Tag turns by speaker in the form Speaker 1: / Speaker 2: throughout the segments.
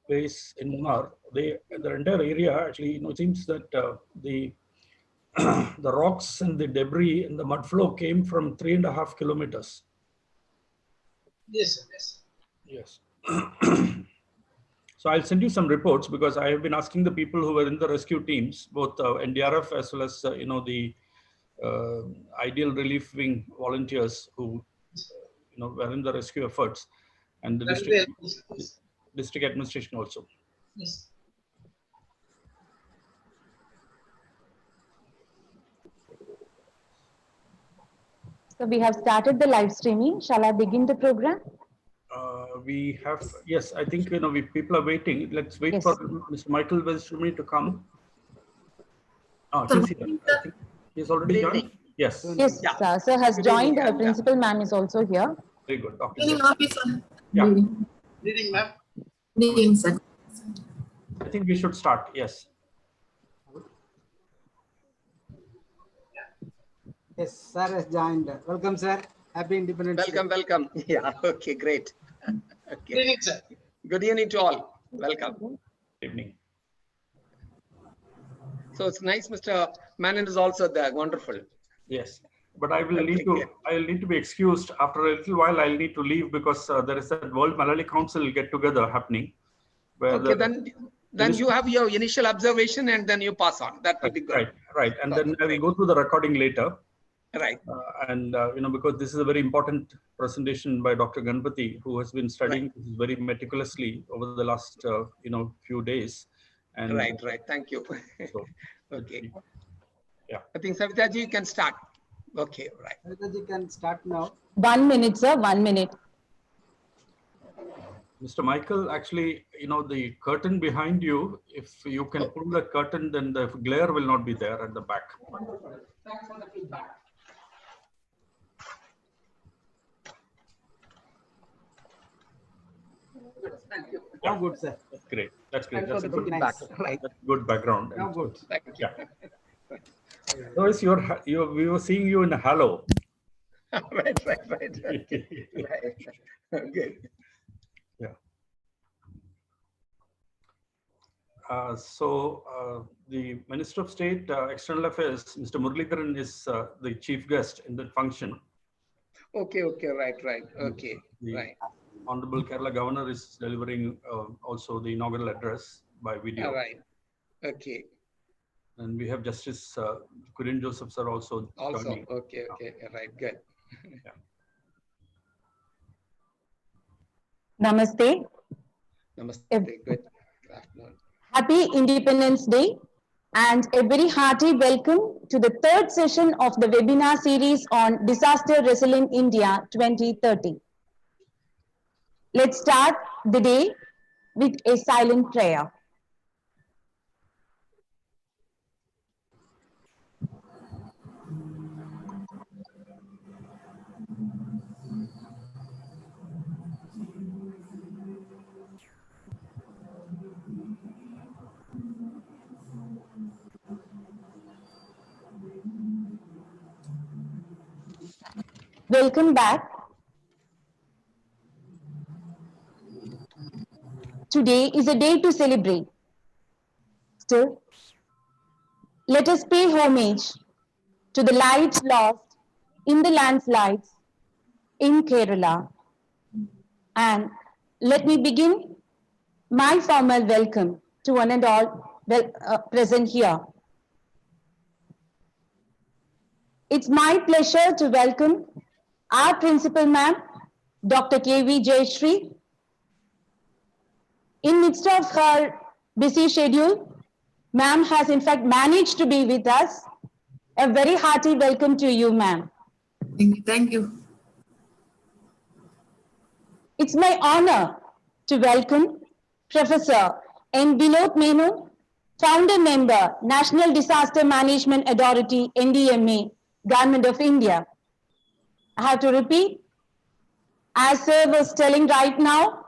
Speaker 1: base in Munnar, the entire area actually, it seems that the the rocks and the debris and the mud flow came from 3.5 kilometers.
Speaker 2: Yes, sir. Yes.
Speaker 1: Yes. So I'll send you some reports because I have been asking the people who were in the rescue teams, both NDRF as well as the ideal relief wing volunteers who were in the rescue efforts, and the district administration also.
Speaker 2: Yes.
Speaker 3: So we have started the live streaming. Shall I begin the program?
Speaker 1: We have, yes, I think, people are waiting. Let's wait for Mr. Michael Wellstrom to come. He's here. I think he's already joined. Yes.
Speaker 3: Yes, sir. Sir has joined. Our principal ma'am is also here.
Speaker 1: Very good. Dr.
Speaker 4: Good evening, officer.
Speaker 1: Yeah.
Speaker 2: Good evening, ma'am.
Speaker 4: Good evening, sir.
Speaker 1: I think we should start. Yes.
Speaker 5: Yes, sir has joined. Welcome, sir. Happy Independence Day.
Speaker 6: Welcome. Yeah, okay, great. Okay.
Speaker 2: Good evening, sir.
Speaker 6: Good evening to all. Welcome.
Speaker 1: Good evening.
Speaker 6: So it's nice, Mr. Manan is also there. Wonderful.
Speaker 1: Yes, but I will I'll need to be excused after a little while. I'll need to leave because there is a World Malayali Council get together happening. Where
Speaker 6: okay, then you have your initial observation and then you pass on. That will be good.
Speaker 1: Right. And then I will go through the recording later.
Speaker 6: Right.
Speaker 1: Because this is a very important presentation by Dr. Ganapathy, who has been studying this very meticulously over the last few days. And
Speaker 6: right. Thank you.
Speaker 1: So,
Speaker 6: okay.
Speaker 1: Yeah.
Speaker 6: I think Savitaji, you can start. Okay, right.
Speaker 5: Savitaji can start now.
Speaker 3: 1 minute, sir. 1 minute.
Speaker 1: Mr. Michael, actually, the curtain behind you, if you can pull the curtain, then the glare will not be there at the back.
Speaker 6: Thanks for the feedback. Thank you.
Speaker 5: Now good, sir.
Speaker 1: That's great. That's great.
Speaker 6: Thanks
Speaker 1: That's
Speaker 6: for
Speaker 1: a
Speaker 6: the
Speaker 1: good,
Speaker 6: feedback. Right.
Speaker 1: that's good background.
Speaker 5: Now good.
Speaker 6: Thank you.
Speaker 1: Yeah. Otherwise, we were seeing you in a halo.
Speaker 6: Right. Right. Okay.
Speaker 1: Yeah. The Minister of State, External Affairs, Mr. Muralidharan, is the chief guest in that function.
Speaker 6: Okay. Right. Okay.
Speaker 1: The
Speaker 6: Right.
Speaker 1: Honorable Kerala Governor is delivering also the inaugural address by video.
Speaker 6: Right. Okay.
Speaker 1: And we have Justice Kurian Joseph sir also joining.
Speaker 6: Okay. Right. Good.
Speaker 1: Yeah.
Speaker 3: Namaste.
Speaker 6: Namaste. Good. Good afternoon.
Speaker 3: Happy Independence Day and a very hearty welcome to the third session of the webinar series on Disaster Resilient India 2030. Let's start the day with a silent prayer. Welcome back. Today is a day to celebrate. Still, let us pay homage to the lives lost in the landslides in Kerala. And let me begin my formal welcome to one and all present here. It's my pleasure to welcome our principal ma'am, Dr. K.V. Jayashree. In midst of her busy schedule, ma'am has in fact managed to be with us. A very hearty welcome to you, ma'am.
Speaker 4: Thank you.
Speaker 3: It's my honor to welcome Professor N. Vinod Menon, founder member, National Disaster Management Authority, NDMA, Government of India. I have to repeat, as sir was telling right now,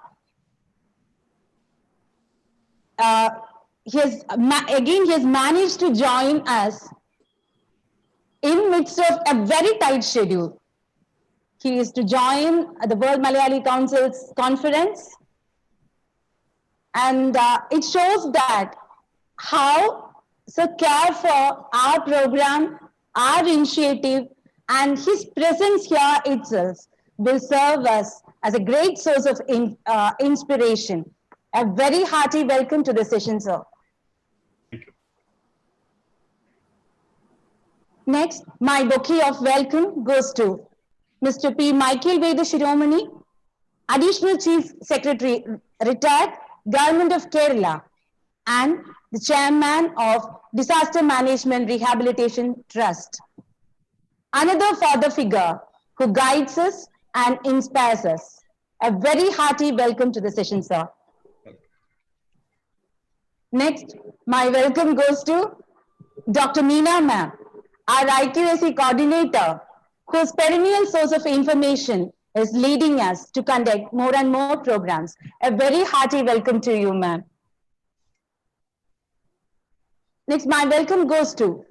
Speaker 3: he has managed to join us in midst of a very tight schedule. He is to join the World Malayali Council's conference. And it shows that how Sir care for our program, our initiative, and his presence here itself will serve us as a great source of inspiration. A very hearty welcome to the session, sir.
Speaker 1: Thank you.
Speaker 3: Next, my bouquet of welcome goes to Mr. P. Michael Veda Shiromani, Additional Chief Secretary, Retired, Government of Kerala, and the Chairman of Disaster Management Rehabilitation Trust. Another father figure who guides us and inspires us. A very hearty welcome to the session, sir. Next, my welcome goes to Dr. Meena ma'am, our IQAC coordinator, whose perennial source of information is leading us to conduct more and more programs. A very hearty welcome to you, ma'am. Next, my welcome goes to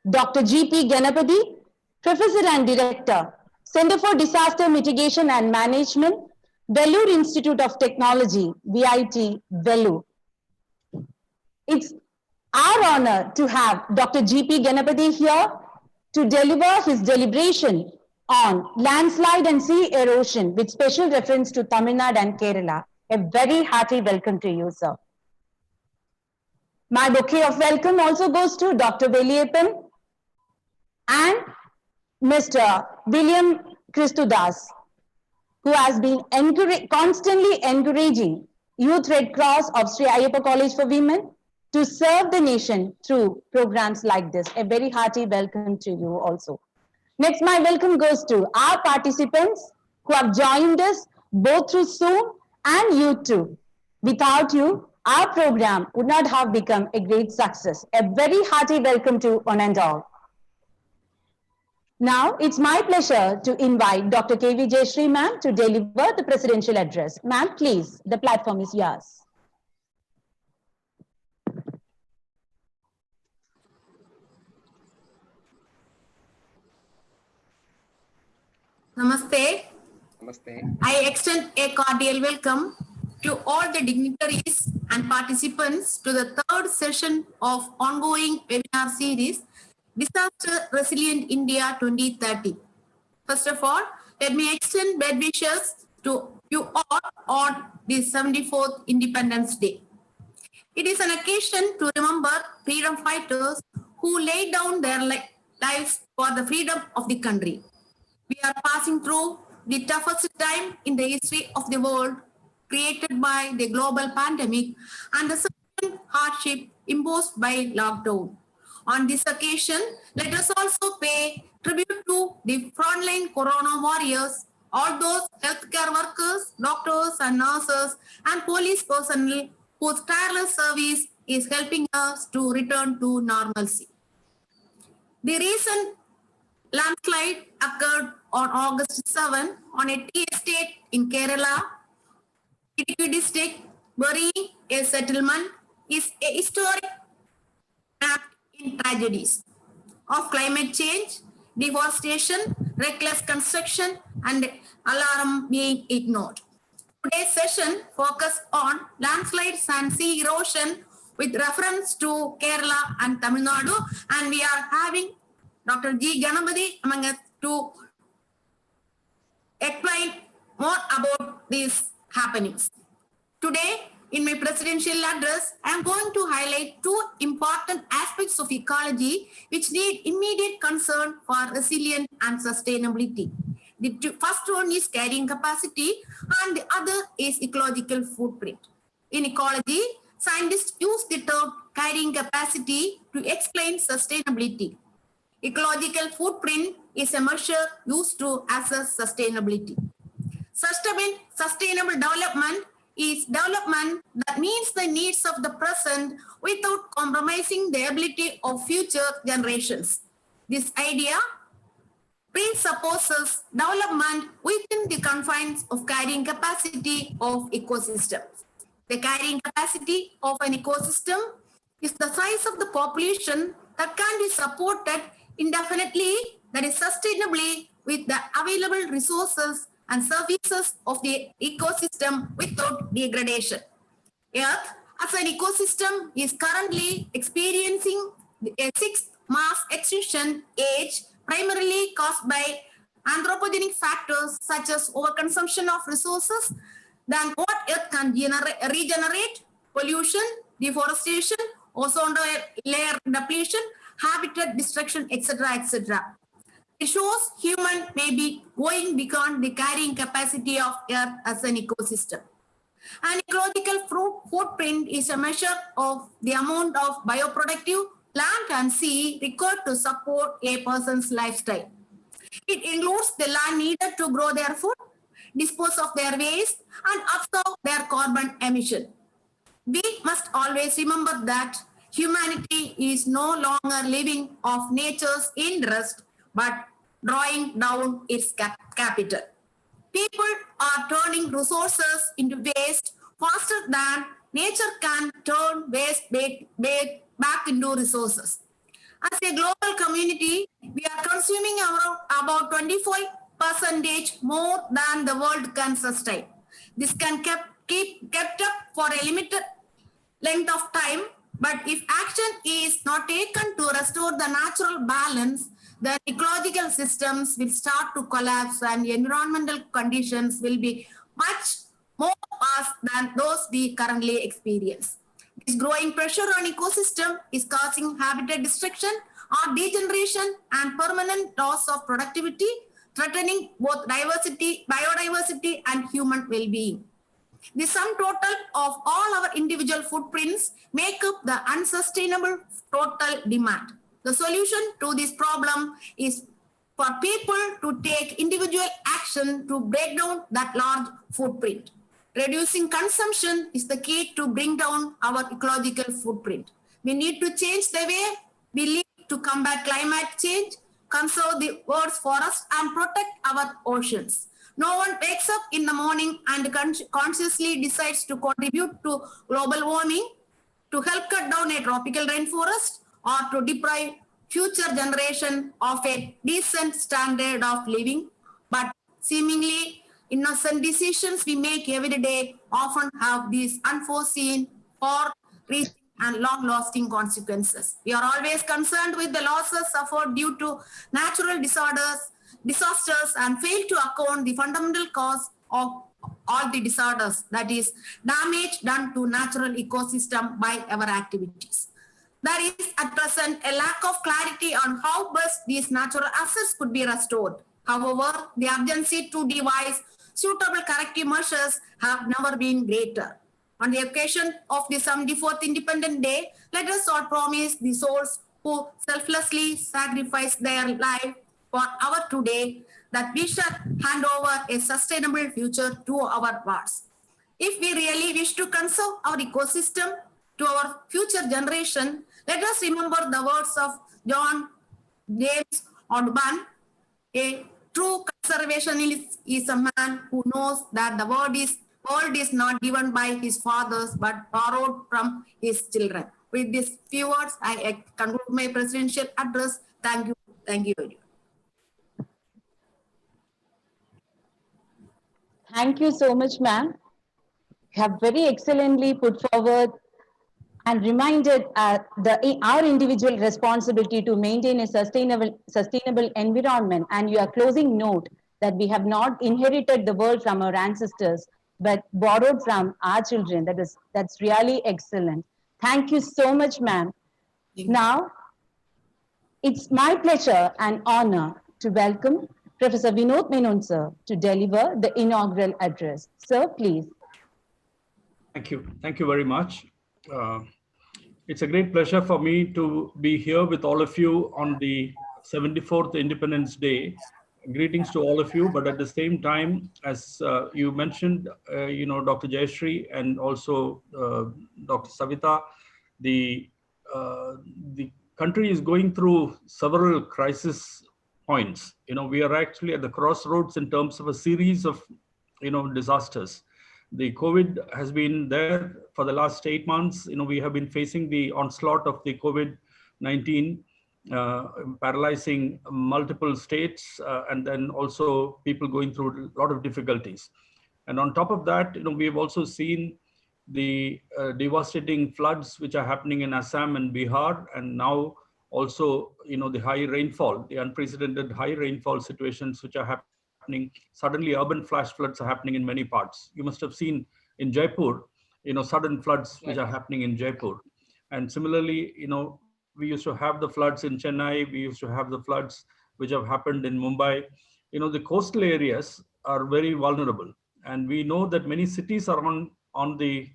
Speaker 3: Dr. G.P. Ganapathy, Professor and Director, Center for Disaster Mitigation and Management, Vellore Institute of Technology, VIT, Vellore. It's our honor to have Dr. G.P. Ganapathy here to deliver his deliberation on landslide and sea erosion with special reference to Tamilnadu and Kerala. A very hearty welcome to you, sir. My bouquet of welcome also goes to Dr. Vellore and Mr. William Christudas, who has been constantly encouraging Youth Red Cross of Sree Ayyappa College for Women to serve the nation through programs like this. A very hearty welcome to you also. Next, my welcome goes to our participants who have joined us both through Zoom and YouTube. Without you, our program would not have become a great success. A very hearty welcome to one and all. Now, it's my pleasure to invite Dr. K.V. Sree ma'am to deliver the presidential address. Ma'am, please, the platform is yours.
Speaker 4: Namaste.
Speaker 6: Namaste.
Speaker 4: I extend a cordial welcome to all the dignitaries and participants to the third session of ongoing webinar series, Disaster Resilient India 2030. First of all, let me extend best wishes to you all on the 74th Independence Day. It is an occasion to remember freedom fighters who laid down their lives for the freedom of the country. We are passing through the toughest time in the history of the world, created by the global pandemic and the sudden hardship imposed by lockdown. On this occasion, let us also pay tribute to the frontline corona warriors, all those healthcare workers, doctors and nurses, and police personnel whose tireless service is helping us to return to normalcy. The recent landslide occurred on August 7 on a tea estate in Kerala, Idukki district, burying a settlement is a historic wrapped in tragedies of climate change, deforestation, reckless construction, and alarm being ignored. Today's session focuses on landslides and sea erosion with reference to Kerala and Tamil Nadu, and we are having Dr. G. Ganapathy among us to explain more about these happenings. Today, in my presidential address, I am going to highlight two important aspects of ecology which need immediate concern for resilience and sustainability. The first one is carrying capacity and the other is ecological footprint. In ecology, scientists use the term carrying capacity to explain sustainability. Ecological footprint is a measure used to assess sustainability. Sustainable development is development that meets the needs of the present without compromising the ability of future generations. This idea presupposes development within the confines of carrying capacity of ecosystems. The carrying capacity of an ecosystem is the size of the population that can be supported indefinitely, that is sustainably, with the available resources and services of the ecosystem without degradation. Earth as an ecosystem is currently experiencing a sixth mass extinction age, primarily caused by anthropogenic factors such as overconsumption of resources than what Earth can regenerate, pollution, deforestation, ozone layer depletion, habitat destruction, etc., etc. It shows human may be going beyond the carrying capacity of Earth as an ecosystem. An ecological footprint is a measure of the amount of bioproductive land and sea required to support a person's lifestyle. It includes the land needed to grow their food, dispose of their waste, and absorb their carbon emission. We must always remember that humanity is no longer living off nature's interest, but drawing down its capital. People are turning resources into waste faster than nature can turn waste back into resources. As a global community, we are consuming about 25% more than the world can sustain. This can keep kept up for a limited length of time, but if action is not taken to restore the natural balance, the ecological systems will start to collapse and environmental conditions will be much more worse than those we currently experience. This growing pressure on ecosystem is causing habitat destruction or degeneration and permanent loss of productivity, threatening both biodiversity and human well-being. The sum total of all our individual footprints make up the unsustainable total demand. The solution to this problem is for people to take individual action to break down that large footprint. Reducing consumption is the key to bring down our ecological footprint. We need to change the way we live to combat climate change, conserve the world's forests, and protect our oceans. No one wakes up in the morning and consciously decides to contribute to global warming, to help cut down a tropical rainforest, or to deprive future generation of a decent standard of living. But seemingly innocent decisions we make every day often have these unforeseen, far-reaching and long-lasting consequences. We are always concerned with the losses suffered due to natural disasters and fail to account the fundamental cause of all the disorders, that is damage done to natural ecosystem by our activities. There is at present a lack of clarity on how best these natural assets could be restored. However, the urgency to devise suitable corrective measures have never been greater. On the occasion of the 74th Independence Day, let us all promise the souls who selflessly sacrificed their life for our today that we shall hand over a sustainable future to our wards. If we really wish to conserve our ecosystem to our future generation, let us remember the words of John James Audubon. A true conservationist is a man who knows that the world is not given by his fathers but borrowed from his children. With these few words, I conclude my presidential address. Thank you. Thank you.
Speaker 3: Thank you so much, ma'am. You have very excellently put forward and reminded our individual responsibility to maintain a sustainable environment. And your closing note that we have not inherited the world from our ancestors, but borrowed from our children. That's really excellent. Thank you so much, ma'am. Now, it's my pleasure and honor to welcome Professor Vinod Menon, sir, to deliver the inaugural address. Sir, please.
Speaker 1: Thank you. Thank you very much. It's a great pleasure for me to be here with all of you on the 74th Independence Day. Greetings to all of you, but at the same time, as you mentioned, Dr. Jayashree and also Dr. Savita, the country is going through several crisis points. We are actually at the crossroads in terms of a series of, disasters. The COVID has been there for the last 8 months. We have been facing the onslaught of the COVID-19, paralyzing multiple states, and then also people going through a lot of difficulties. And on top of that, we have also seen the devastating floods which are happening in Assam and Bihar, and now also, the high rainfall, the unprecedented high rainfall situations which are happening. Suddenly, urban flash floods are happening in many parts. You must have seen in Jaipur, sudden floods which are happening in Jaipur. And similarly, we used to have the floods in Chennai, we used to have the floods which have happened in Mumbai. The coastal areas are very vulnerable. And we know that many cities are on the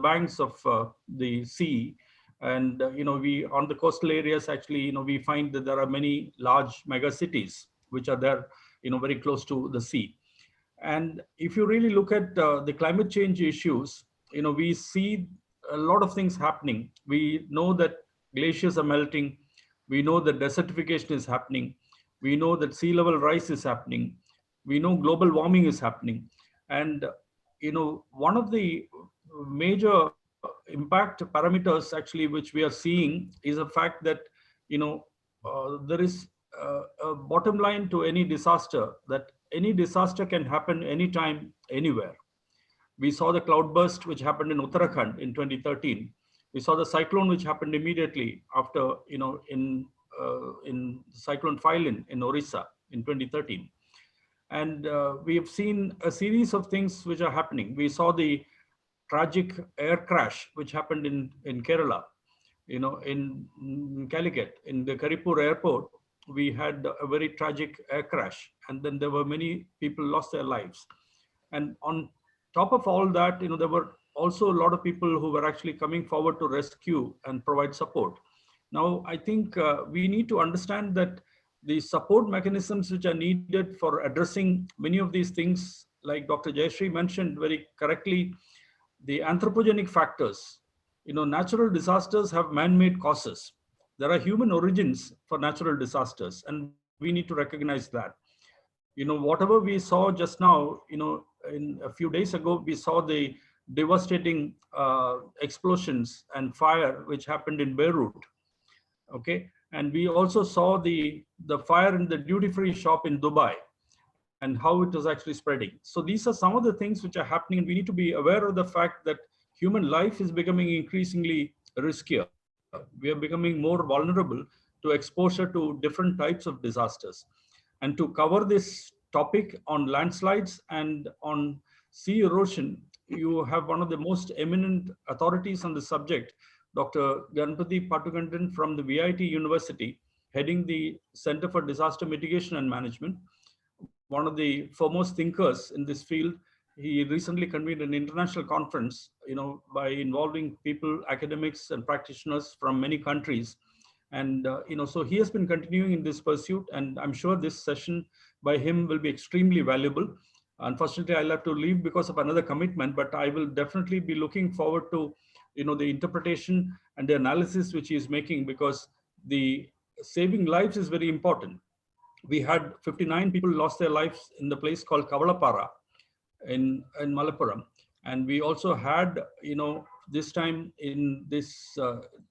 Speaker 1: banks of the sea. And, we on the coastal areas, actually, we find that there are many large mega cities which are there, very close to the sea. And if you really look at the climate change issues, we see a lot of things happening. We know that glaciers are melting. We know that desertification is happening. We know that sea level rise is happening. We know global warming is happening. And, one of the major impact parameters actually which we are seeing is the fact that, there is a bottom line to any disaster, that any disaster can happen anytime, anywhere. We saw the cloudburst which happened in Uttarakhand in 2013. We saw the cyclone which happened immediately after, in cyclone Philin in Orissa in 2013. And we have seen a series of things which are happening. We saw the tragic air crash which happened in Kerala, in Calicut, in the Karipur airport. We had a very tragic air crash, and then there were many people lost their lives. And on top of all that, there were also a lot of people who were actually coming forward to rescue and provide support. Now, I think we need to understand that the support mechanisms which are needed for addressing many of these things, like Dr. Jayashree mentioned very correctly, the anthropogenic factors. Natural disasters have man-made causes. There are human origins for natural disasters, and we need to recognize that. Whatever we saw just now, in a few days ago, we saw the devastating explosions and fire which happened in Beirut. Okay, and we also saw the fire in the duty-free shop in Dubai, and how it was actually spreading. So these are some of the things which are happening, and we need to be aware of the fact that human life is becoming increasingly riskier. We are becoming more vulnerable to exposure to different types of disasters. And to cover this topic on landslides and on sea erosion, you have one of the most eminent authorities on the subject, Dr. Ganapathy Patukandan from the VIT University, heading the Center for Disaster Mitigation and Management, one of the foremost thinkers in this field. He recently convened an international conference, by involving people, academics and practitioners from many countries. And, so he has been continuing in this pursuit, and I'm sure this session by him will be extremely valuable. Unfortunately, I'll have to leave because of another commitment, but I will definitely be looking forward to, the interpretation and the analysis which he is making, because the saving lives is very important. We had 59 people lost their lives in the place called Kavalapara in Malappuram. And we also had, this time in this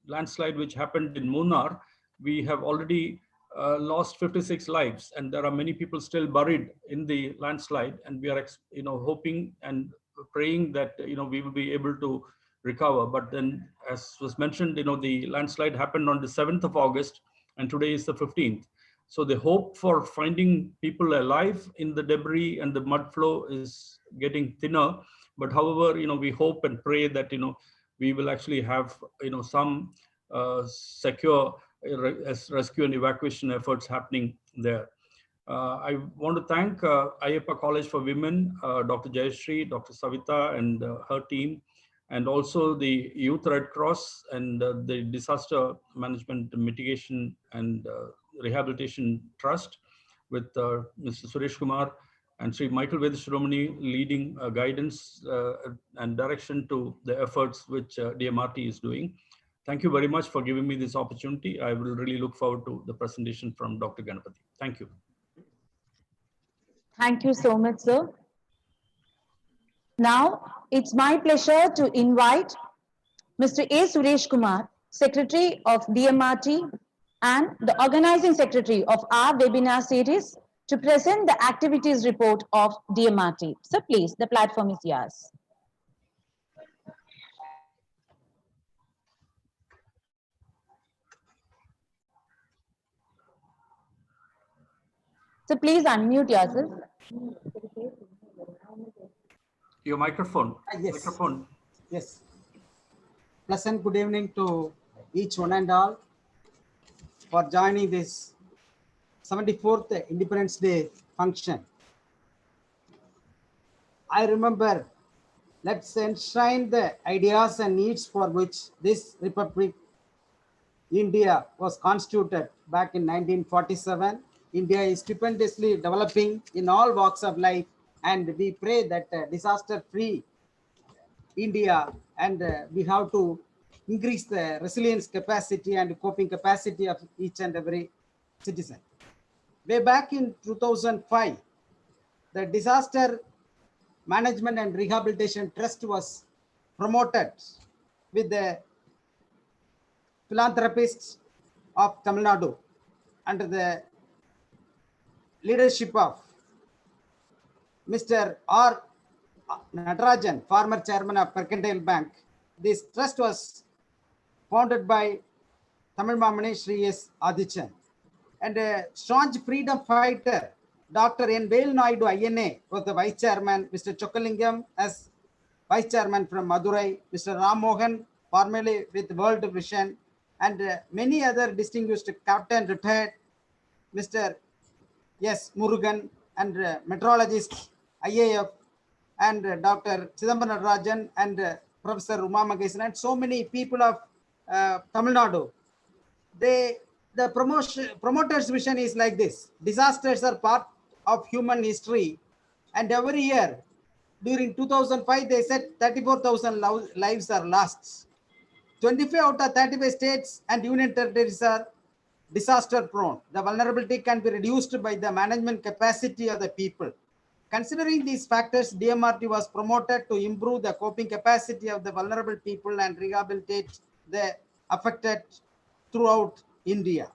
Speaker 1: landslide which happened in Munnar, we have already lost 56 lives, and there are many people still buried in the landslide. And we are, hoping and praying that, we will be able to recover. But then, as was mentioned, the landslide happened on the 7th of August, and today is the 15th. So the hope for finding people alive in the debris and the mud flow is getting thinner. But however, we hope and pray that, we will actually have, some secure rescue and evacuation efforts happening there. I want to thank Ayyappa College for Women, Dr. Jayashree, Dr. Savita and her team, and also the Youth Red Cross and the Disaster Management Mitigation and Rehabilitation Trust with Mr. Suresh Kumar and Sree Michael Vedashromani leading guidance and direction to the efforts which DMRT is doing. Thank you very much for giving me this opportunity. I will really look forward to the presentation from Dr. Ganapathy. Thank you.
Speaker 3: Thank you so much, sir. Now, it's my pleasure to invite Mr. A. Suresh Kumar, Secretary of DMRT and the Organizing Secretary of our webinar series, to present the activities report of DMRT. So please, the platform is yours. So please unmute yourself.
Speaker 1: Your microphone.
Speaker 5: Yes.
Speaker 1: Microphone.
Speaker 5: Yes. Pleasant good evening to each one and all for joining this 74th Independence Day function. I remember, let's enshrine the ideas and needs for which this Republic, India, was constituted back in 1947. India is stupendously developing in all walks of life, and we pray that disaster-free India, and we have to increase the resilience capacity and coping capacity of each and every citizen. Way back in 2005, the Disaster Management and Rehabilitation Trust was promoted with the philanthropists of Tamilnadu under the leadership of Mr. R. Natarajan, former chairman of Mercantile Bank. This trust was founded by Tamil Mamani Sree S. Adichan, and a staunch freedom fighter, Dr. N. Vellore INA, was the vice chairman, Mr. Chunkankadai as vice chairman from Madurai, Mr. Ram Mohan, formerly with World Vision, and many other distinguished captain retired, Mr. S. Murugan, and meteorologist IAF, and Dr. Chidambaram Rajan, and Professor Uma Magesan, and so many people of Tamil Nadu. The promoters' vision is like this: disasters are part of human history, and every year during 2005 they said 34,000 lives are lost. 25 out of 35 states and union territories are disaster prone. The vulnerability can be reduced by the management capacity of the people. Considering these factors, DMRT was promoted to improve the coping capacity of the vulnerable people and rehabilitate the affected throughout India.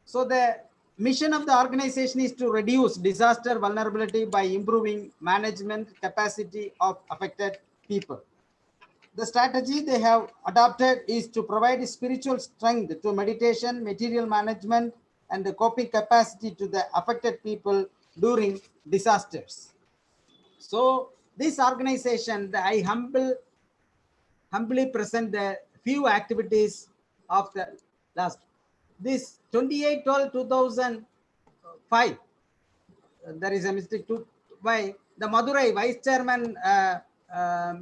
Speaker 5: So the mission of the organization is to reduce disaster vulnerability by improving management capacity of affected people. The strategy they have adopted is to provide spiritual strength to meditation, material management, and the coping capacity to the affected people during disasters. So this organization, I humbly present the few activities of the last. This 28/12/2005, there is a mistake too. By the Madurai vice chairman,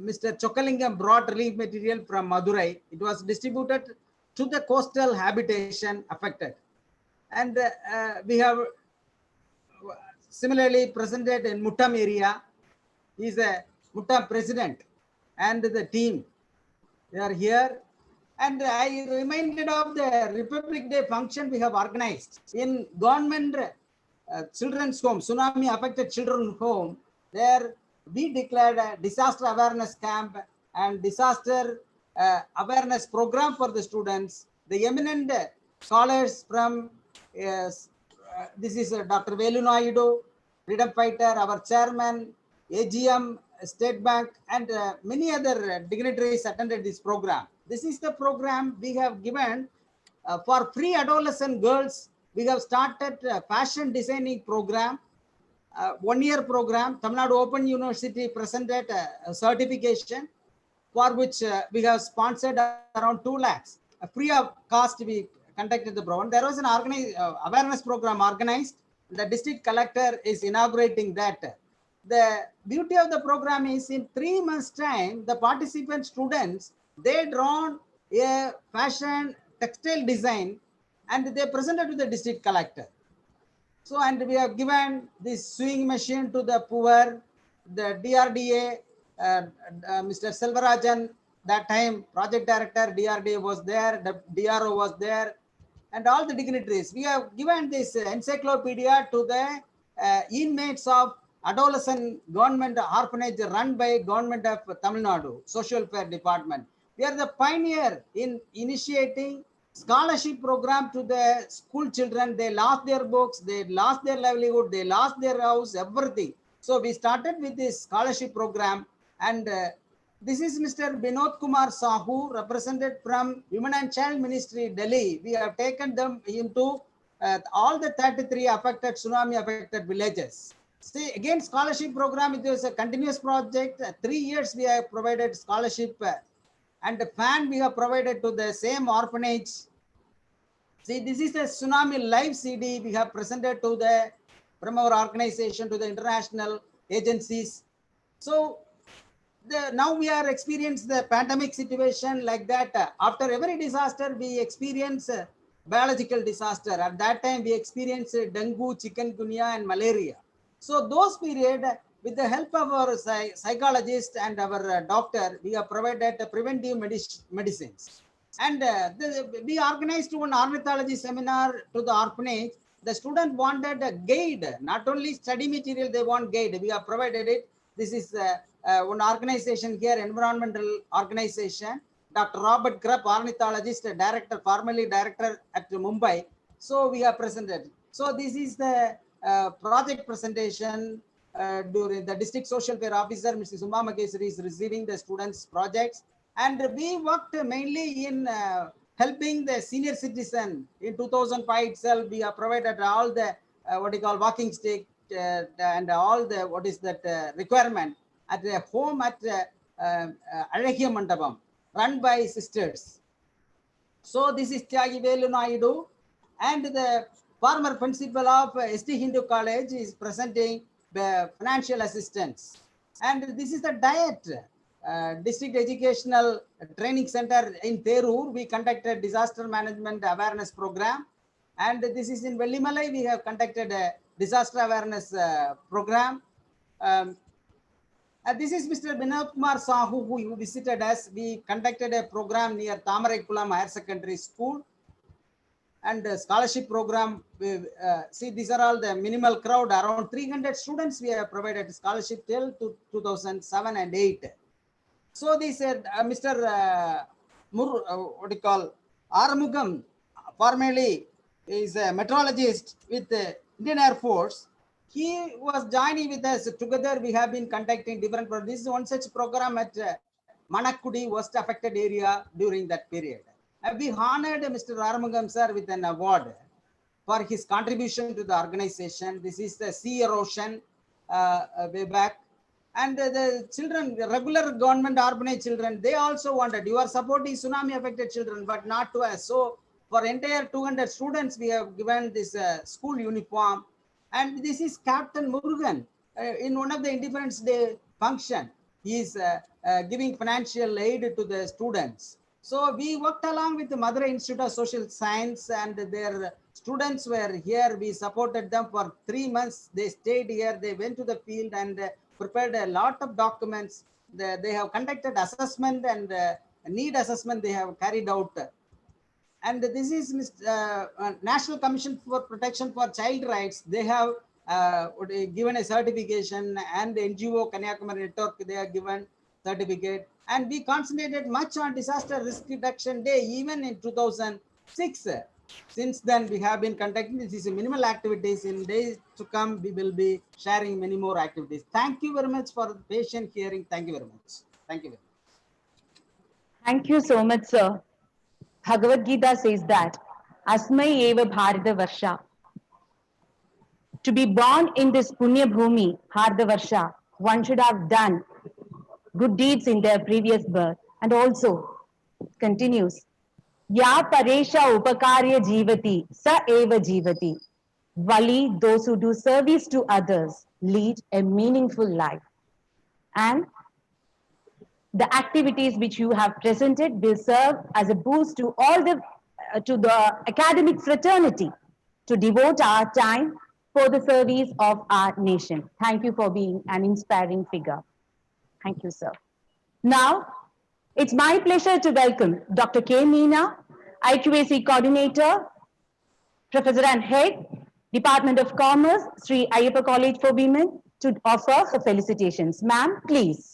Speaker 5: Mr. Chokkalingam brought relief material from Madurai. It was distributed to the coastal habitation affected. And we have similarly presented in Muttam area. He is a Muttam president and the team. They are here. And I reminded of the Republic Day function we have organized in government children's home, tsunami affected children's home. There we declared a disaster awareness camp and disaster awareness program for the students. The eminent scholars from this is Dr. Velu Naidu, freedom fighter, our chairman, AGM, State Bank, and many other dignitaries attended this program. This is the program we have given for pre-adolescent girls. We have started a fashion designing program, 1-year program. Tamilnadu Open University presented a certification for which we have sponsored around 2 lakhs. Free of cost, we conducted the program. There was an awareness program organized. The district collector is inaugurating that. The beauty of the program is in 3 months' time, the participant students, they drawn a fashion textile design and they presented to the district collector. So, and we have given this sewing machine to the poor, the DRDA, Mr. Selvarajan, that time project director, DRDA was there, the DRO was there, and all the dignitaries. We have given this encyclopedia to the inmates of adolescent government orphanage run by government of Tamil Nadu, social welfare department. We are the pioneer in initiating scholarship program to the school children. They lost their books, they lost their livelihood, they lost their house, everything. So we started with this scholarship program, and this is Mr. Binod Kumar Sahu, represented from Women and Child Ministry, Delhi. We have taken them into all the 33 affected tsunami affected villages. See, again, scholarship program, it was a continuous project. 3 years we have provided scholarship and the fan we have provided to the same orphanage. See, this is a tsunami live CD we have presented to the, from our organization to the international agencies. So now we are experiencing the pandemic situation like that. After every disaster, we experience biological disaster. At that time, we experienced dengue, chikungunya, and malaria. So those period, with the help of our psychologist and our doctor, we have provided preventive medicines. And we organized one ornithology seminar to the orphanage. The student wanted a guide, not only study material, they want guide. We have provided it. This is one organization here, environmental organization. Dr. Robert Grubb, ornithologist, director, formerly director at Mumbai. So we have presented. So this is the project presentation during the district social welfare officer, Mrs. Uma Maheshwari, is receiving the students' projects. And we worked mainly in helping the senior citizen. In 2005 itself, we have provided all the what you call walking stick and all the what is that requirement at a home at Alagia Mandapam, run by sisters. So this is Tyagi Velu Naidu, and the former principal of ST Hindu College is presenting the financial assistance. And this is the diet. District Educational Training Center in Terur, we conducted disaster management awareness program. And this is in Vellimalai, we have conducted a disaster awareness program. This is Mr. Ganapathy Sahu, who visited us. We conducted a program near Thamarikulam Higher Secondary School. And scholarship program, see, these are all the minimal crowd, around 300 students we have provided scholarship till 2007 and 8. So they said, Mr. What do you call, Aramugam, formerly is a meteorologist with the Indian Air Force. He was joining with us. Together we have been conducting different programs. This is one such program at Manakudi, worst affected area during that period. We honored Mr. Aramugam sir with an award for his contribution to the organization. This is the sea erosion way back. And the children, the regular government orphanage children, they also wanted, you are supporting tsunami affected children, but not to us. So for entire 200 students, we have given this school uniform. And this is Captain Murugan in one of the Independence Day function. He is giving financial aid to the students. So we worked along with the Madurai Institute of Social Science, and their students were here. We supported them for 3 months. They stayed here. They went to the field and prepared a lot of documents. They have conducted assessment and need assessment they have carried out. And this is National Commission for Protection for Child Rights. They have given a certification, and NGO Kanniykumari Network, they have given certificate. And we concentrated much on disaster risk reduction day, even in 2006. Since then, we have been conducting this is minimal activities. In days to come, we will be sharing many more activities. Thank you very much for patient hearing. Thank you very much. Thank you very much.
Speaker 3: Thank you so much, sir. Bhagavad Gita says that Asmai Eva Bharata Varsha. To be born in this Punya Bhumi, Bharata Varsha, one should have done good deeds in their previous birth. And also continues, Ya Paresha Upakarya Jivati, Sa Eva Jivati. Vali, those who do service to others, lead a meaningful life. And the activities which you have presented will serve as a boost to all the academic fraternity to devote our time for the service of our nation. Thank you for being an inspiring figure. Thank you, sir. Now, it's my pleasure to welcome Dr. K. Meena, IQAC Coordinator, Professor and Head, Department of Commerce, Sree Ayyappa College for Women, to offer her felicitations. Ma'am, please.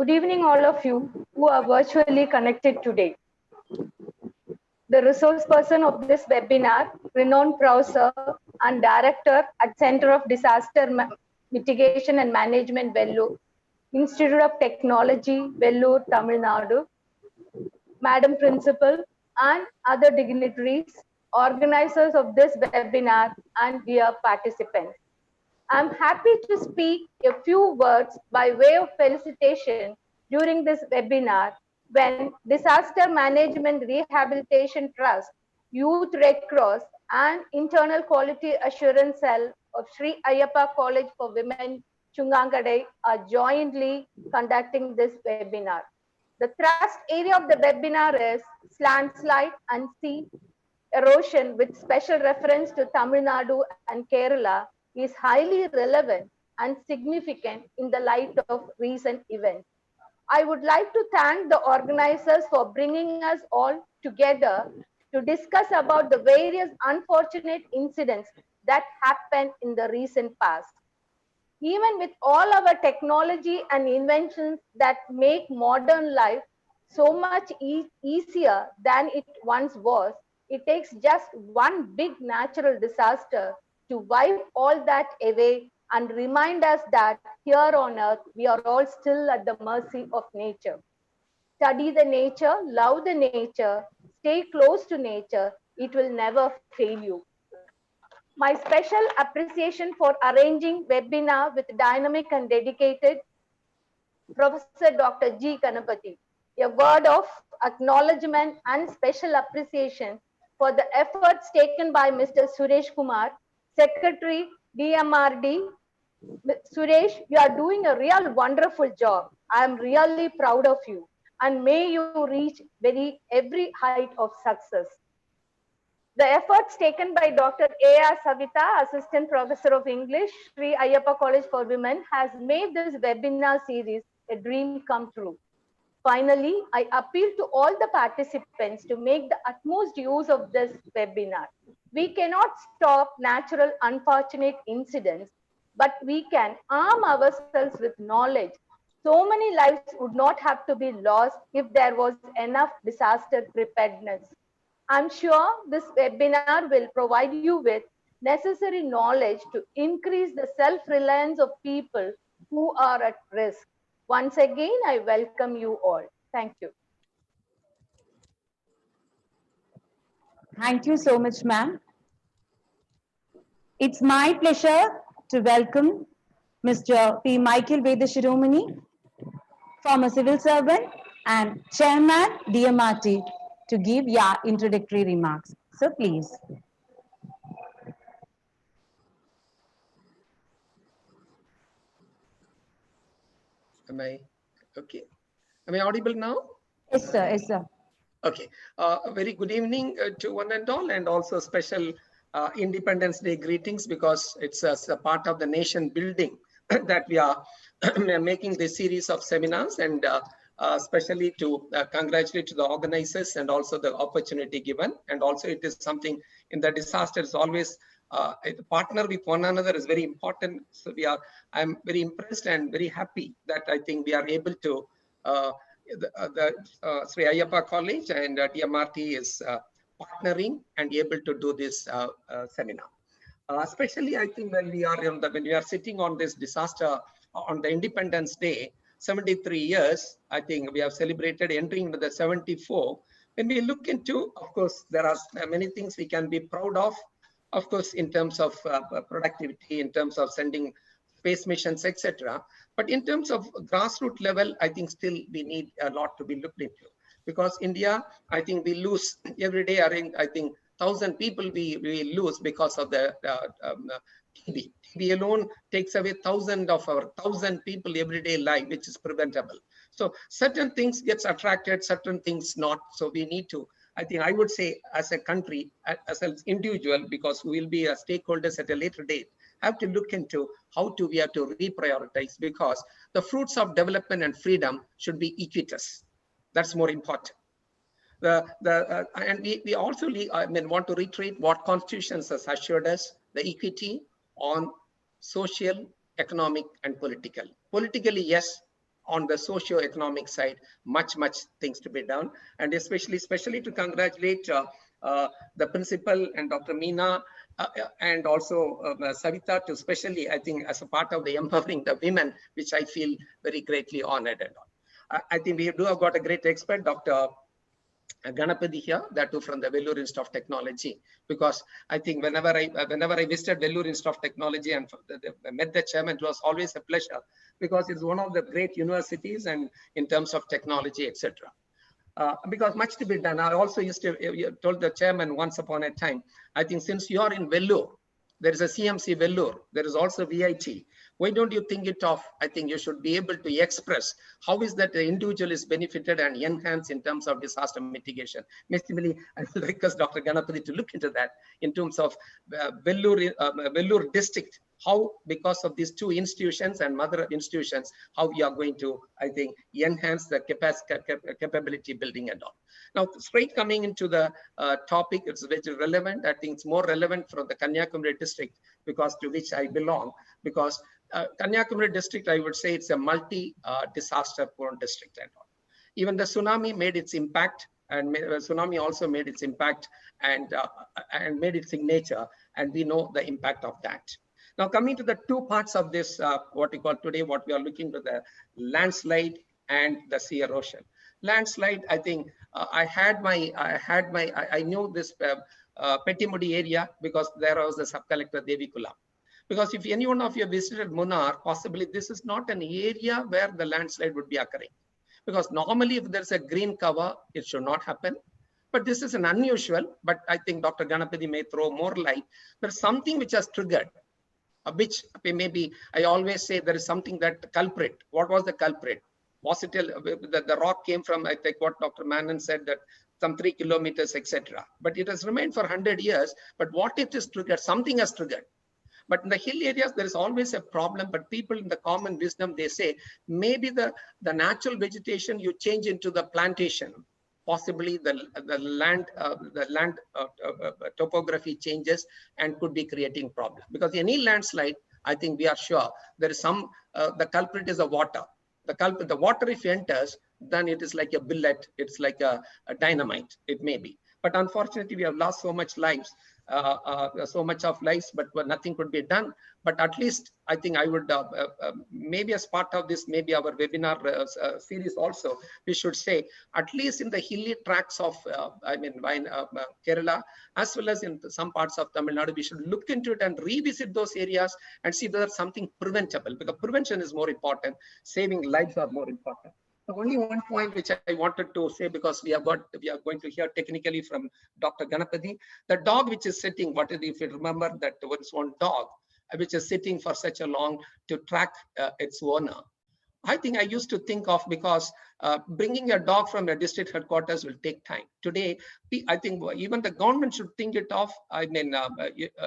Speaker 7: Good evening, all of you who are virtually connected today. The resource person of this webinar, renowned professor and director at Center of Disaster Mitigation and Management, Vellore, Institute of Technology, Vellore, Tamilnadu, Madam Principal, and other dignitaries, organizers of this webinar, and dear participants. I'm happy to speak a few words by way of felicitation during this webinar when Disaster Management Rehabilitation Trust, Youth Red Cross, and Internal Quality Assurance Cell of Sree Ayyappa College for Women, Chunkankadai, are jointly conducting this webinar. The thrust area of the webinar is Landslide and Sea Erosion, with special reference to Tamil Nadu and Kerala, is highly relevant and significant in the light of recent events. I would like to thank the organizers for bringing us all together to discuss about the various unfortunate incidents that happened in the recent past. Even with all our technology and inventions that make modern life so much easier than it once was, it takes just one big natural disaster to wipe all that away and remind us that here on earth, we are all still at the mercy of nature. Study the nature, love the nature, stay close to nature. It will never fail you. My special appreciation for arranging webinar with dynamic and dedicated Professor Dr. G. Ganapathy. A word of acknowledgement and special appreciation for the efforts taken by Mr. Suresh Kumar, Secretary, DMRT. Suresh, you are doing a real wonderful job. I am really proud of you. And may you reach every height of success. The efforts taken by Dr. A.R. Savita, Assistant Professor of English, Sree Ayyappa College for Women, has made this webinar series a dream come true. Finally, I appeal to all the participants to make the utmost use of this webinar. We cannot stop natural unfortunate incidents, but we can arm ourselves with knowledge. So many lives would not have to be lost if there was enough disaster preparedness. I'm sure this webinar will provide you with necessary knowledge to increase the self-reliance of people who are at risk. Once again, I welcome you all. Thank you.
Speaker 3: Thank you so much, ma'am. It's my pleasure to welcome Mr. P. Michael Vedashiromani, former civil servant and chairman DMRT, to give your introductory remarks. So please.
Speaker 6: Am I okay? Am I audible now?
Speaker 3: Yes, sir. Yes, sir.
Speaker 6: Okay. A very good evening to one and all, and also special Independence Day greetings, because it's a part of the nation building that we are making this series of seminars, and especially to congratulate to the organizers and also the opportunity given. And also it is something in the disaster is always partner with one another is very important. So I'm very impressed and very happy that I think we are able to the Sree Ayyappa College and DMRT is partnering and able to do this seminar. Especially, I think when we are sitting on this disaster on the Independence Day, 73 years, I think we have celebrated entering into the 74. When we look into, of course, there are many things we can be proud of course, in terms of productivity, in terms of sending space missions, etc. But in terms of grassroots level, I think still we need a lot to be looked into, because India, I think we lose every day. I think 1,000 people we lose because of the TB. TB alone takes away 1,000 people everyday life, which is preventable. So certain things gets attracted, certain things not. So we need to, I think I would say as a country, as an individual, because we will be stakeholders at a later date, have to look into how we have to reprioritize, because the fruits of development and freedom should be equitous. That's more important. And we also want to reiterate what Constitution has assured us, the equity on social, economic, and political. Politically, yes, on the socio-economic side, much things to be done. And especially to congratulate the principal and Dr. Meena and also Savita, to especially, I think, as a part of the empowering the women, which I feel very greatly honored and all. I think we do have got a great expert, Dr. Ganapathy here, that too from the Vellore Institute of Technology, because I think whenever I visited Vellore Institute of Technology and met the chairman, it was always a pleasure, because it's one of the great universities and in terms of technology, etc. Because much to be done. I also used to told the chairman once upon a time, I think since you are in Vellore, there is a CMC Vellore, there is also VIT. Why don't you think it of? I think you should be able to express how is that the individual is benefited and enhanced in terms of disaster mitigation. Basically, I will request Dr. Ganapathy to look into that in terms of Vellore district, how because of these two institutions and mother institutions, how we are going to, I think, enhance the capability building and all. Now, straight coming into the topic, it's very relevant. I think it's more relevant from the Kanniykumari district, because to which I belong, because Kanniykumari district, I would say it's a multi-disaster prone district and all. Even the tsunami made its impact, and tsunami also made its impact and made its signature, and we know the impact of that. Now, coming to the two parts of this, what we call today, what we are looking to, the landslide and the sea erosion. Landslide, I think I knew this Pettimudi area because there was the sub-collector Devikula. Because if any one of you visited Munnar, possibly this is not an area where the landslide would be occurring. Because normally if there's a green cover, it should not happen. But this is an unusual, but I think Dr. Ganapathy may throw more light. There's something which has triggered, which maybe I always say there is something that culprit. What was the culprit? Was it the rock came from, I think what Dr. Manan said, that some 3 kilometers, etc. But it has remained for 100 years. But what it is triggered? Something has triggered. But in the hill areas, there is always a problem. But people in the common wisdom, they say, maybe the natural vegetation you change into the plantation. Possibly the land topography changes and could be creating problem. Because any landslide, I think we are sure there is some, the culprit is the water. The water, if enters, then it is like a billet, it's like a dynamite, it may be. But unfortunately, we have lost so much lives, but nothing could be done. But at least I think I would, maybe as part of this, maybe our webinar series also, we should say, at least in the hilly tracts of, Kerala, as well as in some parts of Tamilnadu, we should look into it and revisit those areas and see whether something preventable, because prevention is more important, saving lives are more important. So only one point which I wanted to say, because we are going to hear technically from Dr. Ganapathy, the dog which is sitting, if you remember that there was one dog which is sitting for such a long to track its owner. I think I used to think of, because bringing a dog from a district headquarters will take time. Today, I think even the government should think it of,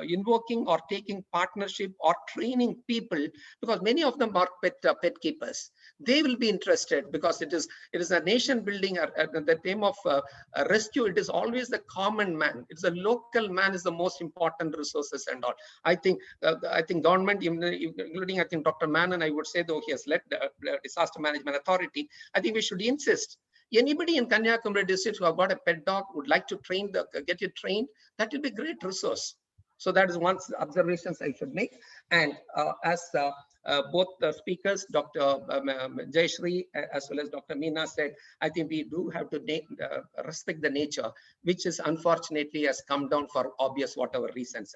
Speaker 6: invoking or taking partnership or training people, because many of them are pet keepers. They will be interested, because it is a nation building. At the time of rescue, it is always the common man. It's the local man is the most important resources and all. I think government, including I think Dr. Manan, I would say, though he has led the Disaster Management Authority, I think we should insist. Anybody in Kanniykumari district who have got a pet dog would like to get it trained, that will be a great resource. So that is one observations I should make. And as both the speakers, Dr. Sree as well as Dr. Meena said, I think we do have to respect the nature, which is unfortunately has come down for obvious whatever reasons.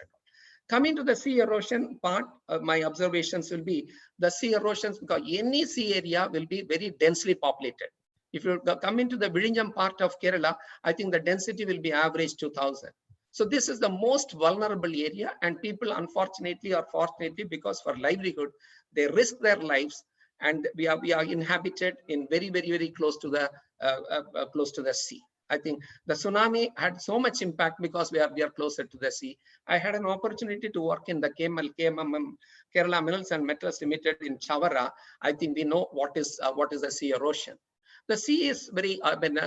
Speaker 6: Coming to the sea erosion part, my observations will be the sea erosions, because any sea area will be very densely populated. If you come into the Vizhinjam part of Kerala, I think the density will be average 2,000. So this is the most vulnerable area, and people unfortunately or fortunately, because for livelihood, they risk their lives, and we are inhabited in very, very, very close to the sea. I think the tsunami had so much impact because we are closer to the sea. I had an opportunity to work in the KMM, Kerala Minerals and Metals Limited in Chavara. I think we know what is the sea erosion. The sea is very,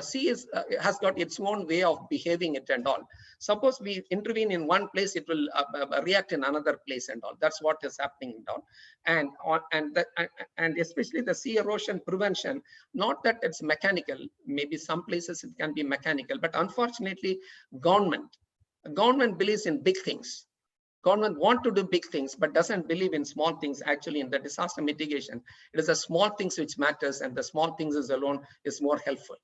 Speaker 6: sea is, has got its own way of behaving it and all. Suppose we intervene in one place, it will react in another place and all. That's what is happening and all. And especially the sea erosion prevention, not that it's mechanical, maybe some places it can be mechanical, but unfortunately, government believes in big things. Government want to do big things, but doesn't believe in small things. Actually, in the disaster mitigation, it is the small things which matters, and the small things is alone is more helpful.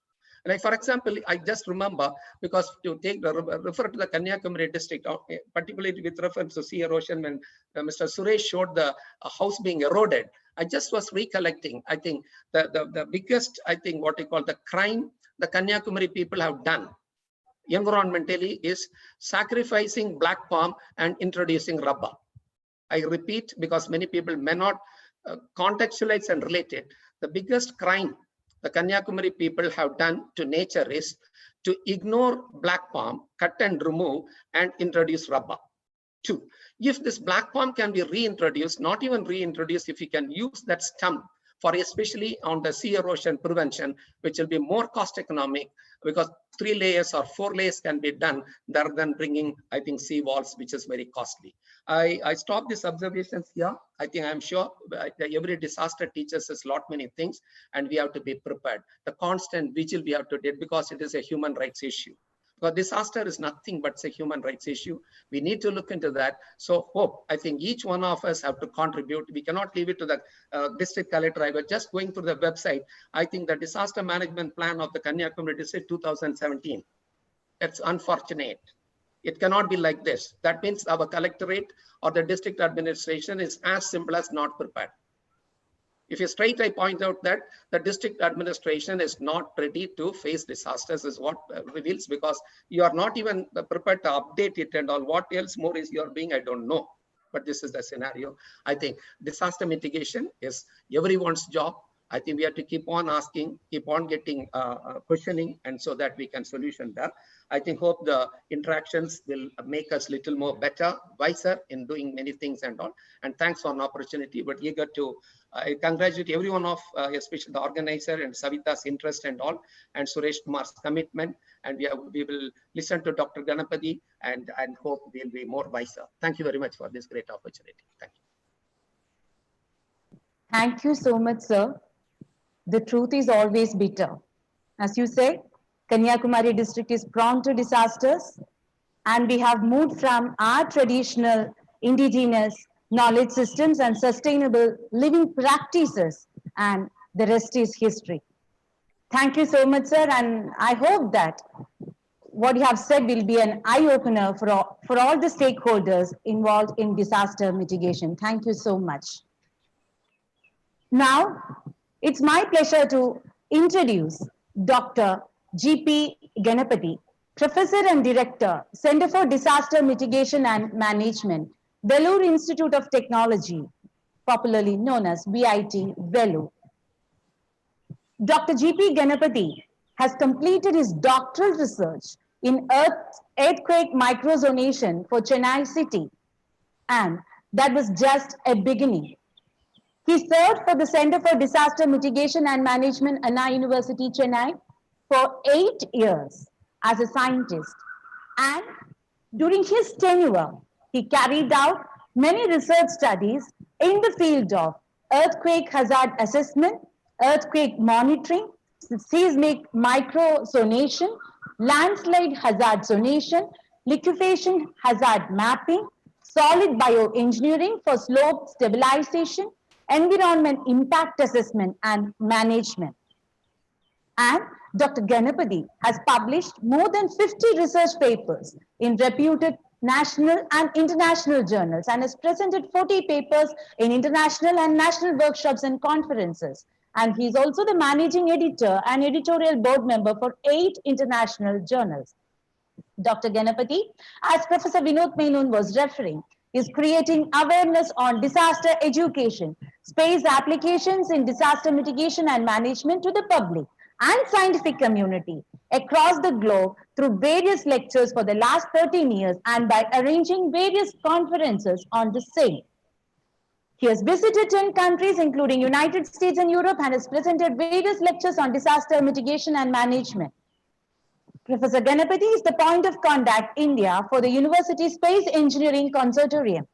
Speaker 6: Like, for example, I just remember, because to take the refer to the Kanniykumari district, particularly with reference to sea erosion, when Mr. Suresh showed the house being eroded, I just was recollecting, I think the biggest, I think what you call the crime the Kanyakumari people have done environmentally is sacrificing black palm and introducing rubber. I repeat, because many people may not contextualize and relate it. The biggest crime the Kanyakumari people have done to nature is to ignore black palm, cut and remove, and introduce rubber. 2, if this black palm can be reintroduced, not even reintroduced, if you can use that stump for especially on the sea erosion prevention, which will be more cost economic, because 3 layers or 4 layers can be done rather than bringing, I think, sea walls, which is very costly. I stop these observations here. I think I'm sure every disaster teaches us many things, and we have to be prepared. The constant vigil we have to do, because it is a human rights issue. Because disaster is nothing but a human rights issue. We need to look into that. So hope, I think each one of us have to contribute. We cannot leave it to the district collector. I was just going through the website. I think the disaster management plan of the Kanyakumari district 2017. It's unfortunate. It cannot be like this. That means our collectorate or the district administration is as simple as not prepared. If you straight, I point out that the district administration is not ready to face disasters is what reveals, because you are not even prepared to update it and all. What else more is you're being, I don't know. But this is the scenario. I think disaster mitigation is everyone's job. I think we have to keep on asking, keep on getting questioning, and so that we can solution that. I think hope the interactions will make us little more better, wiser in doing many things and all. And thanks for an opportunity, but eager to congratulate everyone of, especially the organizer and Savita's interest and all, and Suresh Kumar's commitment. And we will listen to Dr. Ganapathy and hope we'll be more wiser. Thank you very much for this great opportunity. Thank you.
Speaker 3: Thank you so much, sir. The truth is always bitter. As you say, Kanyakumari district is prone to disasters, and we have moved from our traditional indigenous knowledge systems and sustainable living practices, and the rest is history. Thank you so much, sir, and I hope that what you have said will be an eye-opener for all the stakeholders involved in disaster mitigation. Thank you so much. Now, it's my pleasure to introduce Dr. G.P. Ganapathy, Professor and Director, Center for Disaster Mitigation and Management, Vellore Institute of Technology, popularly known as VIT, Vellore. Dr. G.P. Ganapathy has completed his doctoral research in earthquake microzonation for Chennai city, and that was just a beginning. He served for the Center for Disaster Mitigation and Management, Anna University, Chennai, for 8 years as a scientist. And during his tenure, he carried out many research studies in the field of earthquake hazard assessment, earthquake monitoring, seismic microzonation, landslide hazard zonation, liquefaction hazard mapping, solid bioengineering for slope stabilization, environment impact assessment and management. And Dr. Ganapathy has published more than 50 research papers in reputed national and international journals, and has presented 40 papers in international and national workshops and conferences. And he's also the managing editor and editorial board member for 8 international journals. Dr. Ganapathy, as Professor Vinod Menon was referring, is creating awareness on disaster education, space applications in disaster mitigation and management to the public and scientific community across the globe through various lectures for the last 13 years and by arranging various conferences on the same. He has visited 10 countries, including United States and Europe, and has presented various lectures on disaster mitigation and management. Professor Ganapathy is the point of contact India for the University Space Engineering Consortium.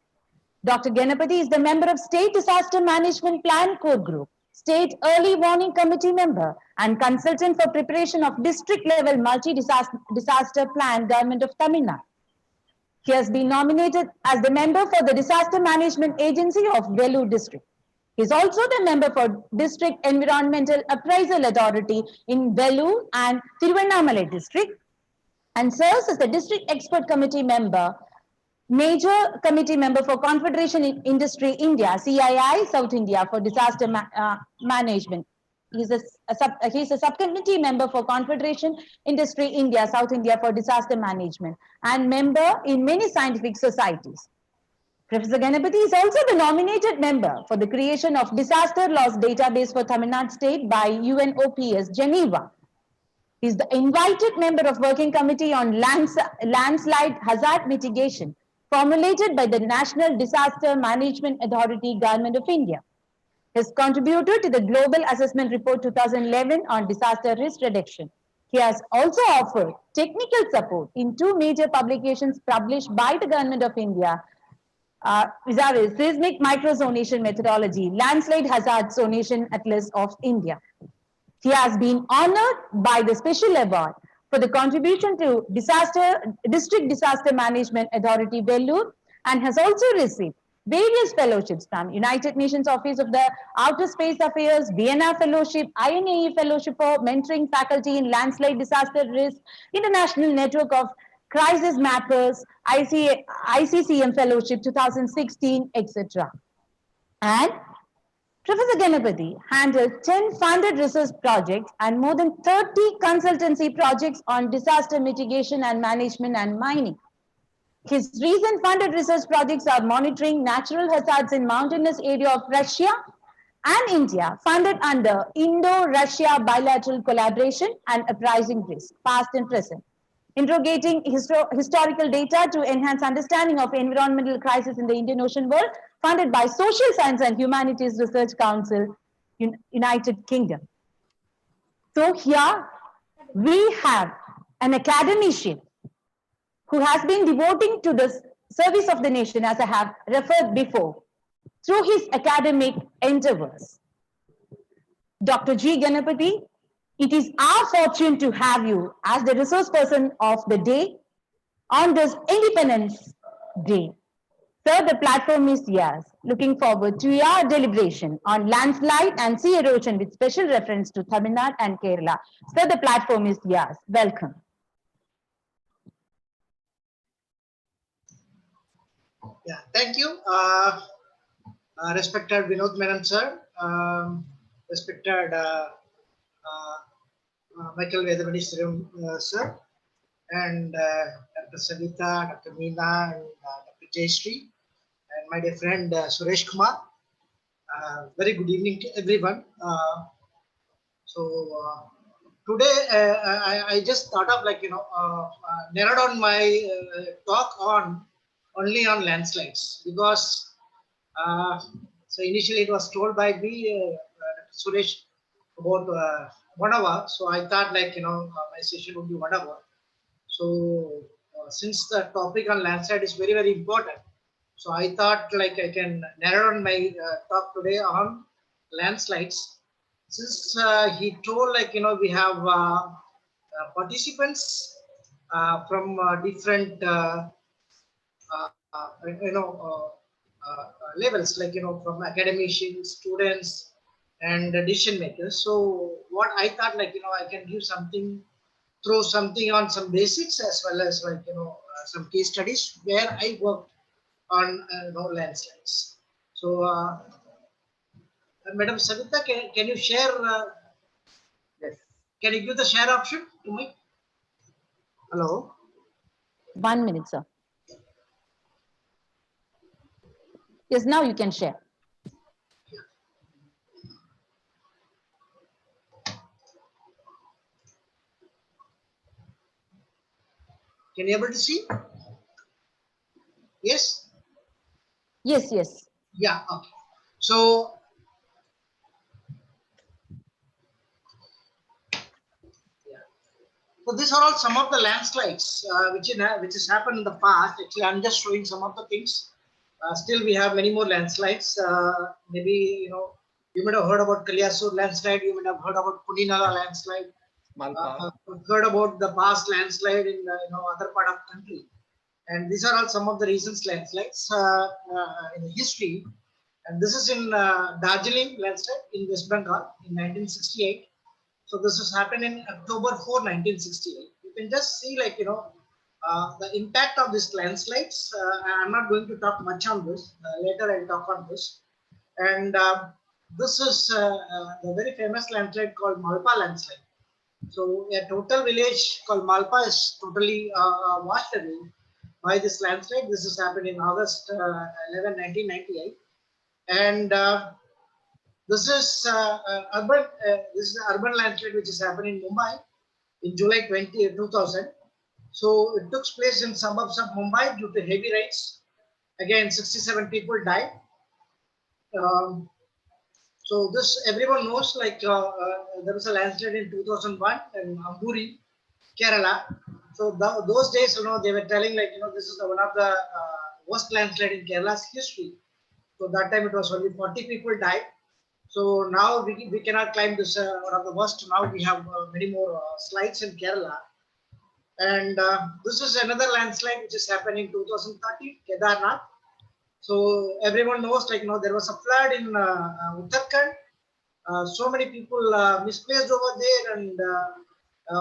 Speaker 3: Dr. Ganapathy is the member of State Disaster Management Plan Core Group, State Early Warning Committee member, and consultant for preparation of district-level multi-disaster plan, Government of Tamil Nadu. He has been nominated as the member for the Disaster Management Agency of Vellore District. He is also the member for District Environmental Appraisal Authority in Vellore and Tiruvannamalai District, and serves as the District Expert Committee member, Major Committee member for Confederation in Industry India, CII, South India for Disaster Management. He's a subcommittee member for Confederation Industry India, South India for Disaster Management, and member in many scientific societies. Professor Ganapathy is also the nominated member for the creation of Disaster Loss Database for Tamil Nadu State by UNOPS Geneva. He is the invited member of Working Committee on Landslide Hazard Mitigation, formulated by the National Disaster Management Authority, Government of India. He has contributed to the Global Assessment Report 2011 on disaster risk reduction. He has also offered technical support in 2 major publications published by the Government of India, Seismic Microzonation Methodology, Landslide Hazard Zonation Atlas of India. He has been honored by the Special Award for the contribution to District Disaster Management Authority, Vellore, and has also received various fellowships from United Nations Office of the Outer Space Affairs, Vienna Fellowship, INAE Fellowship for Mentoring Faculty in Landslide Disaster Risk, International Network of Crisis Mappers, ICCM Fellowship 2016, etc. And Professor Ganapathy handled 10 funded research projects and more than 30 consultancy projects on disaster mitigation and management and mining. His recent funded research projects are monitoring natural hazards in mountainous area of Russia and India, funded under Indo-Russia bilateral collaboration, and appraising risk, past and present. Interrogating historical data to enhance understanding of environmental crisis in the Indian Ocean world, funded by Social Science and Humanities Research Council, United Kingdom. So here we have an academician who has been devoting to the service of the nation, as I have referred before, through his academic endeavors. Dr. G. Ganapathy, it is our fortune to have you as the resource person of the day on this Independence Day. Sir, the platform is yours. Looking forward to your deliberation on landslide and sea erosion with special reference to Tamil Nadu and Kerala. Sir, the platform is yours. Welcome.
Speaker 2: Yeah, thank you. Respected Vinod Menon sir, respected Michael Vedamani sir, and Dr. Savita, Dr. Meena, and Dr. Sree, and my dear friend Suresh Kumar. Very good evening to everyone. Today I just thought of narrowed down my talk only on landslides, because so initially it was told by me, Suresh, about 1 hour. So I thought my session would be 1 hour. So since the topic on landslide is very, very important, so I thought I can narrow down my talk today on landslides. Since he told we have participants from different levels, from academicians, students, and decision makers. So what I thought, I can give something, throw something on some basics, as well as some case studies where I worked on landslides. So Madam Savita, can you share?
Speaker 5: Yes.
Speaker 2: Can you give the share option to me? Hello.
Speaker 3: 1 minute, sir. Yes, now you can share.
Speaker 2: Can you able to see? Yes.
Speaker 3: Yes, yes.
Speaker 2: Yeah. Okay. So So these are all some of the landslides which has happened in the past. Actually, I'm just showing some of the things. Still, we have many more landslides. Maybe you might have heard about Kalyasur landslide. You might have heard about Puninala landslide. Heard about the past landslide in other part of the country. And these are all some of the recent landslides in the history. And this is in Darjeeling landslide in West Bengal in 1968. So this has happened in October 4, 1968. You can just see the impact of these landslides. I'm not going to talk much on this. Later I'll talk on this. And this is the very famous landslide called Malpa landslide. So a total village called Malpa is totally washed away by this landslide. This has happened in August 11, 1998. And this is urban. This is the urban landslide which is happening in Mumbai in July 2000. So it took place in suburbs of Mumbai due to heavy rains. Again, 67 people died. So this everyone knows. There was a landslide in 2001 in Amburi, Kerala. So those days, they were telling this is one of the worst landslide in Kerala's history. So that time it was only 40 people died. So now we cannot climb this one of the worst. Now we have many more slides in Kerala. And this is another landslide which is happening in 2013, Kedarnath. So everyone knows there was a flood in Uttarakhand. So many people misplaced over there, and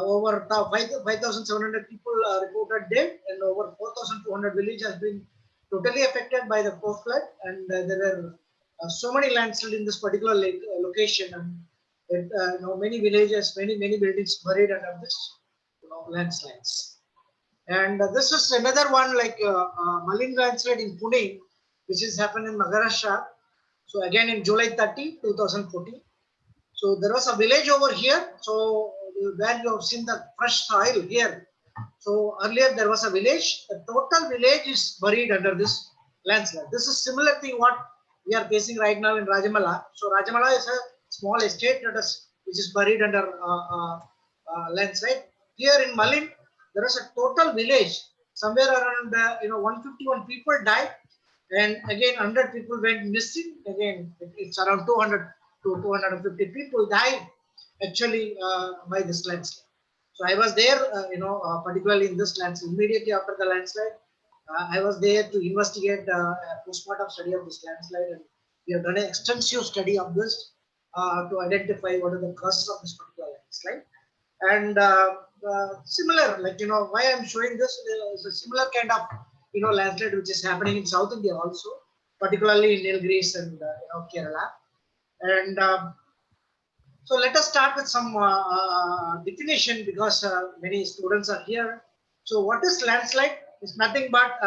Speaker 2: over 5,700 people reported dead, and over 4,200 villages has been totally affected by the flood. And there were so many landslides in this particular location, and many villages, many buildings buried under this landslides. And this is another one Malin landslide in Pune, which has happened in Maharashtra. So again in July 30, 2014. So there was a village over here. So where you have seen the fresh soil here. So earlier there was a village. The total village is buried under this landslide. This is similar thing what we are facing right now in Rajamala. So Rajamala is a small estate which is buried under landslide. Here in Malin, there is a total village. Somewhere around 151 people died, and again 100 people went missing. Again, it's around 200 to 250 people died actually by this landslide. So I was there, particularly in this landslide. Immediately after the landslide, I was there to investigate a postmortem study of this landslide, and we have done an extensive study of this to identify what are the causes of this particular landslide. And similar, why I'm showing this is a similar kind of landslide which is happening in South India also, particularly in Nilgiris and Kerala. And so let us start with some definition, because many students are here. So what is landslide? It's nothing but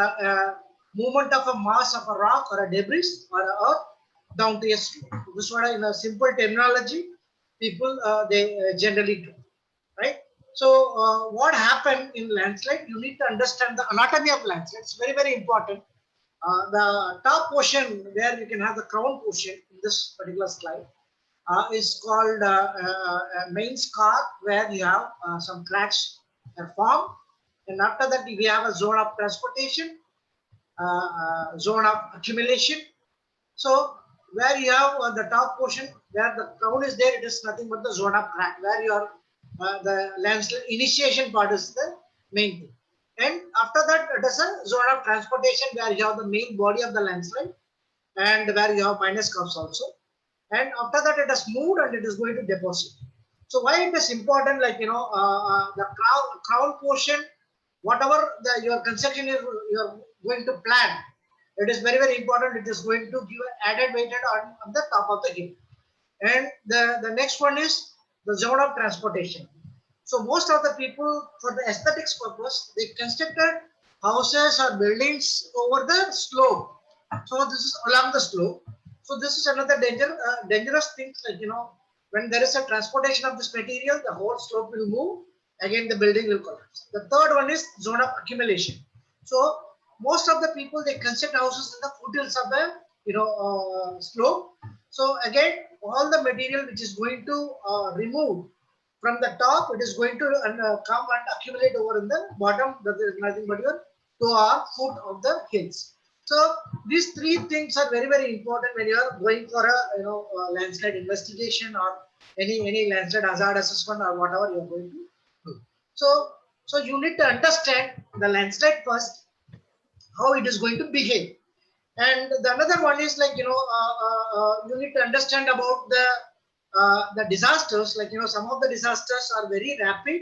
Speaker 2: movement of a mass of a rock or a debris or a earth down to a slope. This is what in a simple terminology people they generally do, right? So what happened in landslide? You need to understand the anatomy of landslide. It's very, very important. The top portion where you can have the crown portion in this particular slide is called a main scar, where you have some cracks formed, and after that we have a zone of transportation, zone of accumulation. So where you have the top portion where the crown is there, it is nothing but the zone of crack, where your the landslide initiation part is the main thing. And after that, it is a zone of transportation where you have the main body of the landslide and where you have minus curves also. And after that, it has moved and it is going to deposit. So why it is important, the crown portion, whatever your construction is, you are going to plan, it is very, very important. It is going to give added weight on the top of the hill. And the next one is the zone of transportation. So most of the people, for the aesthetics purpose, they constructed houses or buildings over the slope. So this is along the slope. So this is another dangerous thing. When there is a transportation of this material, the whole slope will move. Again, the building will collapse. The third one is zone of accumulation. So most of the people, they construct houses in the foothills of the slope, So again, all the material which is going to remove from the top, it is going to come and accumulate over in the bottom. That is nothing but your toe or foot of the hills. So these three things are very, very important when you are going for a landslide investigation or any landslide hazard assessment or whatever you are going to do. So you need to understand the landslide first, how it is going to behave. And the another one is like, you need to understand about the disasters. Like, some of the disasters are very rapid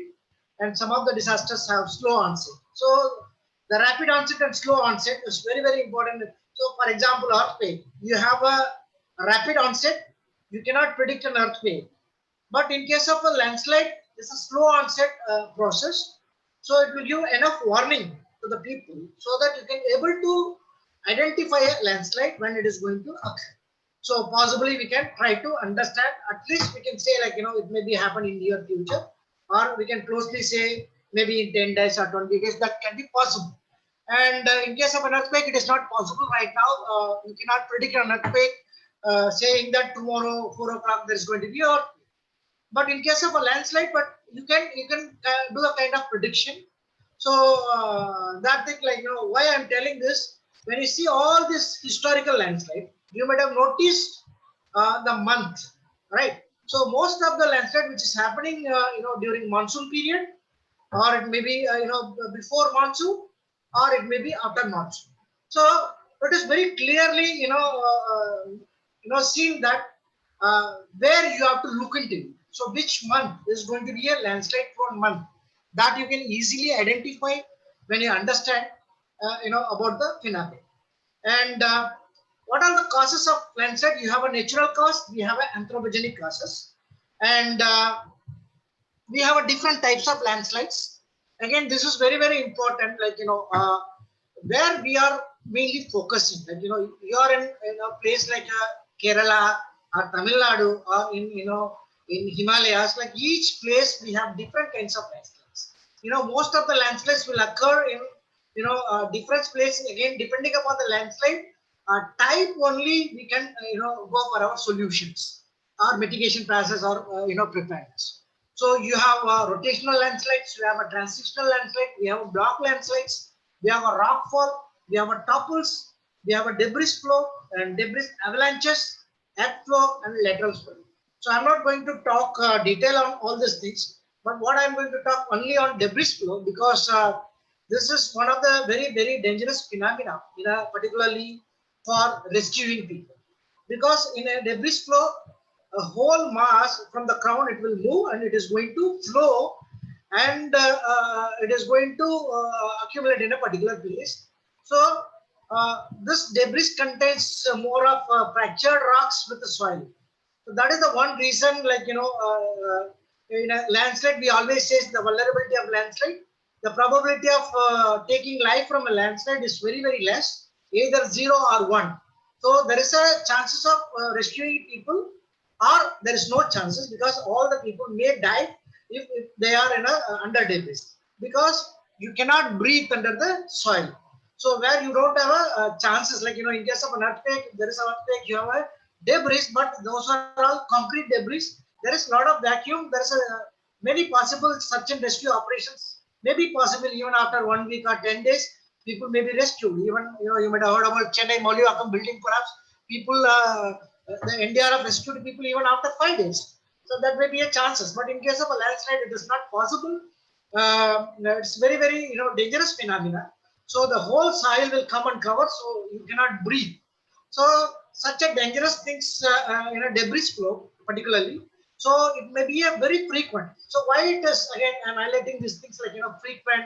Speaker 2: and some of the disasters have slow onset. So the rapid onset and slow onset is very, very important. So for example, earthquake, you have a rapid onset, you cannot predict an earthquake. But in case of a landslide, it's a slow onset process. So it will give enough warning to the people so that you can able to identify a landslide when it is going to occur. So possibly we can try to understand, at least we can say like, it may be happen in near future, or we can closely say maybe in 10 days or 20 days, that can be possible. And in case of an earthquake, it is not possible right now. You cannot predict an earthquake saying that tomorrow 4 o'clock there is going to be an earthquake. But in case of a landslide, but you can do a kind of prediction. So that thing, like, why I'm telling this, when you see all this historical landslide, you might have noticed the month, right? So most of the landslide which is happening, during monsoon period, or it may be before monsoon, or it may be after monsoon. So it is very clearly seen that where you have to look into. So which month is going to be a landslide prone month, that you can easily identify when you understand about the phenomena. And what are the causes of landslide? You have a natural cause, we have an anthropogenic causes, and we have a different types of landslides. Again, this is very, very important, like, where we are mainly focusing. Like, you are in a place like Kerala or Tamil Nadu or in Himalayas. Like, each place we have different kinds of landslides. Most of the landslides will occur in different places. Again, depending upon the landslide type only, we can go for our solutions or mitigation passes or preparedness. So you have rotational landslides, you have a transitional landslide, we have a block landslides, we have a rock fall, we have a topples, we have a debris flow and debris avalanches, earth flow and lateral flow. So I'm not going to talk detail on all these things, but what I'm going to talk only on debris flow, because this is one of the very, very dangerous phenomena, particularly for rescuing people. Because in a debris flow, a whole mass from the ground, it will move and it is going to flow, and it is going to accumulate in a particular place. So this debris contains more of fractured rocks with the soil. So that is the one reason, like, in a landslide, we always say the vulnerability of landslide. The probability of taking life from a landslide is very, very less, either 0 or 1. So there is a chances of rescuing people, or there is no chances, because all the people may die if they are in a under debris, because you cannot breathe under the soil. So where you don't have a chances, like, in case of an earthquake, there is an earthquake, you have a debris, but those are all concrete debris. There is a lot of vacuum. There is many possible search and rescue operations may be possible even after 1 week or 10 days. People may be rescued. Even, you might have heard about Chennai Mollyvakkam building collapse. People, the NDRF rescued people even after 5 days. So that may be a chances. But in case of a landslide, it is not possible. It's very, very dangerous phenomena. So the whole soil will come and cover, so you cannot breathe. So such a dangerous things debris flow particularly. So it may be a very frequent. So why it is, again, I'm highlighting these things like frequent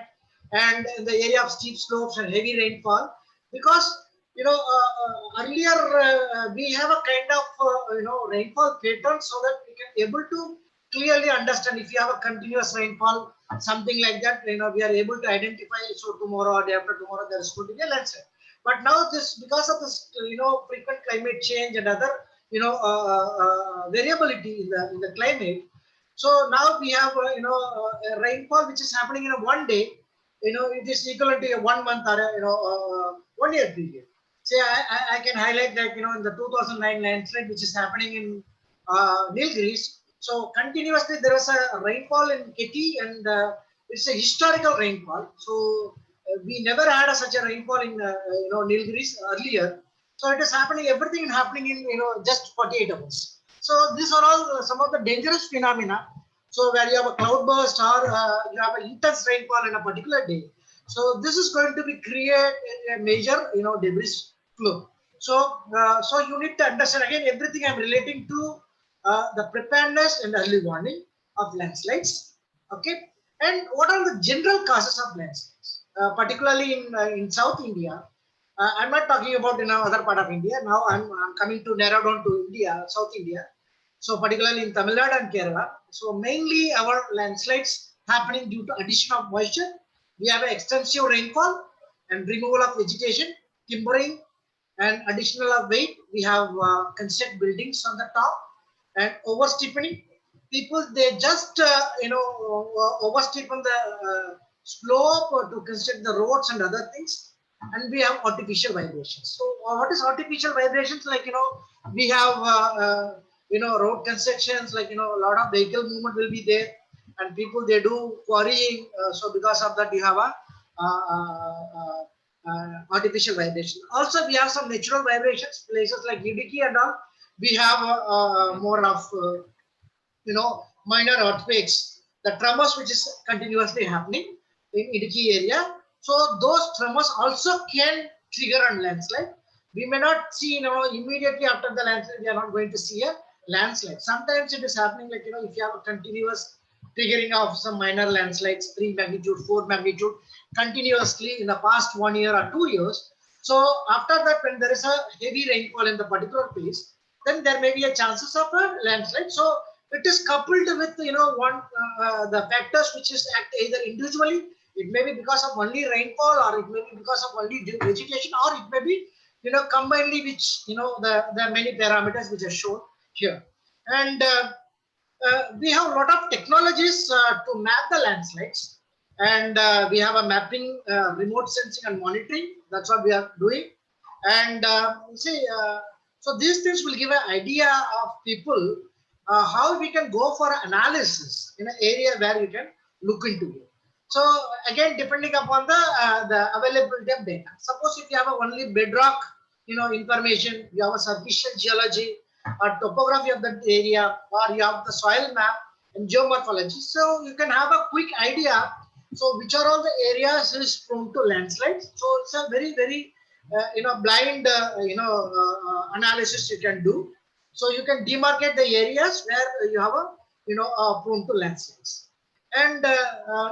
Speaker 2: and in the area of steep slopes and heavy rainfall, because earlier we have a kind of rainfall pattern, so that we can able to clearly understand if you have a continuous rainfall, something like that, we are able to identify, so tomorrow or day after tomorrow there is going to be a landslide. But now this, because of this frequent climate change and other variability in the climate, so now we have a rainfall which is happening in a 1 day, it is equivalent to a 1 month or 1 year period. say I can highlight that, you know, in the 2009 landslide, which is happening in Nilgiris. So continuously there was a rainfall in Keti, and it's a historical rainfall. So we never had such a rainfall in you know, Nilgiris earlier. So it is happening, everything is happening in, you know, just 48 hours. So these are all some of the dangerous phenomena. So where you have a cloudburst or you have an intense rainfall in a particular day. So this is going to be create a major, you know, debris flow. So so you need to understand, again, everything I'm relating to the preparedness and early warning of landslides. Okay, and what are the general causes of landslides, particularly in South India. I'm not talking about in other part of India. Now I'm coming to narrow down to India, South India. So particularly in Tamilnadu and Kerala. So mainly our landslides happening due to addition of moisture. We have extensive rainfall and removal of vegetation, timbering, and additional of weight. We have construct buildings on the top and oversteepening. People, they just you know, oversteep on the slope to construct the roads and other things. And we have artificial vibrations. So what is artificial vibrations? Like, you know, we have you know, road constructions, like, you know, a lot of vehicle movement will be there, and people, they do quarrying. So because of that, you have a artificial vibration. Also, we have some natural vibrations, places like Idiki and all. We have more of you know, minor earthquakes, the tremors which is continuously happening in Idiki area. So those tremors also can trigger a landslide. We may not see, you know, immediately after the landslide, we are not going to see a landslide. Sometimes it is happening, like, you know, if you have a continuous triggering of some minor landslides, 3 magnitude, 4 magnitude, continuously in the past 1 year or 2 years. So after that, when there is a heavy rainfall in the particular place, then there may be a chances of a landslide. So it is coupled with, you know, one the factors which is act either individually. It may be because of only rainfall, or it may be because of only vegetation, or it may be, you know, combinedly, which, you know, the many parameters which are shown here. And we have a lot of technologies to map the landslides, and we have a mapping, remote sensing and monitoring. That's what we are doing. And see, so these things will give an idea of people how we can go for analysis in an area where you can look into it. So again, depending upon the availability of data. Suppose if you have a only bedrock, you know, information, you have a superficial geology or topography of that area, or you have the soil map and geomorphology. So you can have a quick idea. So which are all the areas is prone to landslides. So it's a very, very you know, blind you know, analysis you can do. So you can demarcate the areas where you have a, you know, prone to landslides. And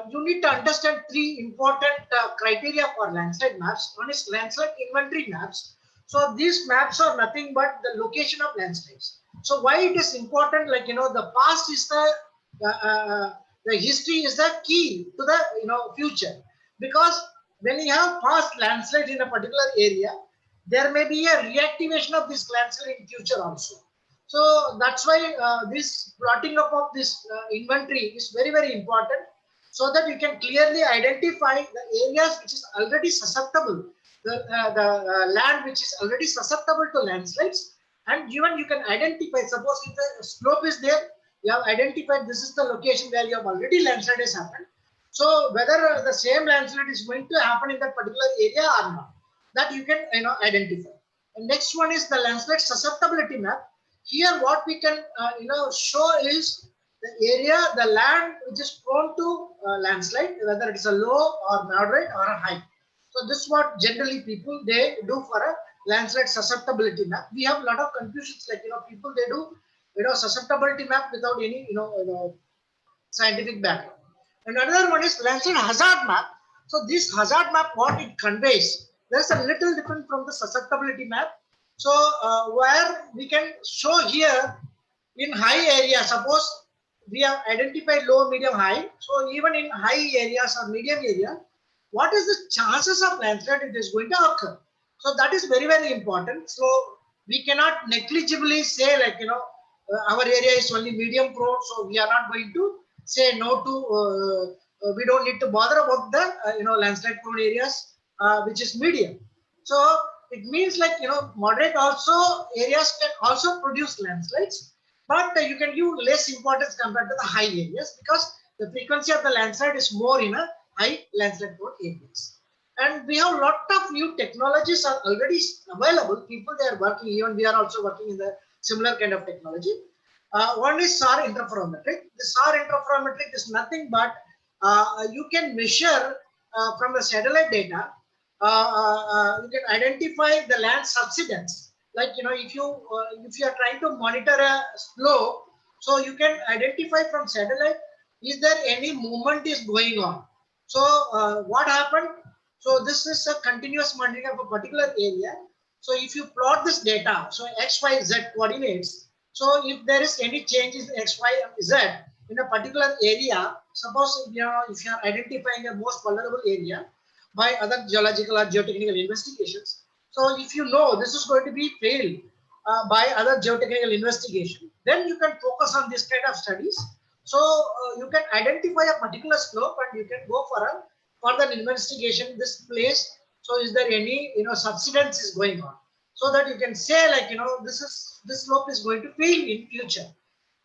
Speaker 2: you need to understand 3 important criteria for landslide maps. One is landslide inventory maps. So these maps are nothing but the location of landslides. So why it is important? Like, you know, the past is the history is the key to the, you know, future. Because when you have past landslides in a particular area, there may be a reactivation of this landslide in future also. So that's why this plotting up of this inventory is very, very important, so that you can clearly identify the areas which is already susceptible, the land which is already susceptible to landslides, and even you can identify, suppose if the slope is there, you have identified this is the location where you have already landslide has happened. So whether the same landslide is going to happen in that particular area or not, that you can, you know, identify. And next one is the landslide susceptibility map. Here what we can you know, show is the area, the land which is prone to landslide, whether it is a low or moderate or a high. So this is what generally people, they do for a landslide susceptibility map. We have a lot of confusions, like, you know, people, they do, you know, susceptibility map without any, you know, scientific background. And another one is landslide hazard map. So this hazard map, what it conveys, there's a little different from the susceptibility map. So where we can show here in high area, suppose we have identified low, medium, high. So even in high areas or medium area, what is the chances of landslide it is going to occur? So that is very, very important. So we cannot negligibly say, like, you know, our area is only medium prone, so we are not going to say no to, we don't need to bother about the, you know, landslide prone areas, which is medium. So it means like, moderate also areas can also produce landslides, but you can give less importance compared to the high areas because the frequency of the landslide is more in a high landslide prone areas. And we have a lot of new technologies are already available. People, they are working, even we are also working in the similar kind of technology. One is SAR interferometric. The SAR interferometric is nothing but you can measure from the satellite data. You can identify the land subsidence. Like, if you are trying to monitor a slope, so you can identify from satellite, is there any movement is going on? So what happened? So this is a continuous monitoring of a particular area. So if you plot this data, so X, Y, Z coordinates. So if there is any change in X, Y, Z in a particular area, suppose if you are identifying a most vulnerable area by other geological or geotechnical investigations. So if you know this is going to be failed by other geotechnical investigation, then you can focus on this kind of studies. So you can identify a particular slope and you can go for a further investigation this place. So is there any subsidence is going on, so that you can say like this slope is going to fail in future.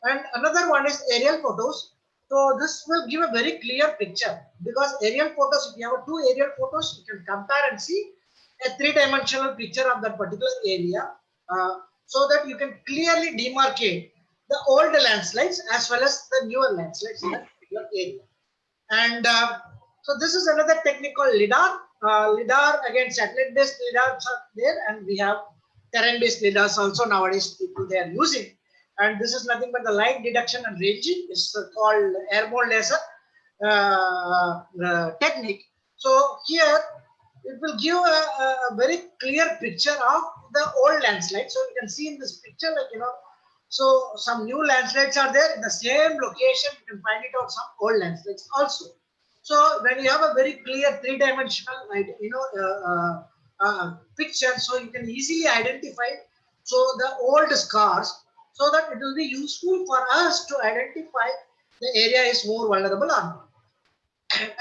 Speaker 2: And another one is aerial photos. So this will give a very clear picture, because aerial photos, if you have two aerial photos, you can compare and see a three-dimensional picture of that particular area, so that you can clearly demarcate the old landslides as well as the newer landslides in that particular area. And so this is another technique called LIDAR. LIDAR, again, satellite-based LIDARs are there, and we have terrain-based LIDARs also nowadays people they are using. And this is nothing but the light detection and ranging. It's called airborne laser technique. So here it will give a very clear picture of the old landslide. So you can see in this picture, like so some new landslides are there in the same location. You can find it out some old landslides also. So when you have a very clear three-dimensional, picture, so you can easily identify the old scars, so that it will be useful for us to identify the area is more vulnerable or not.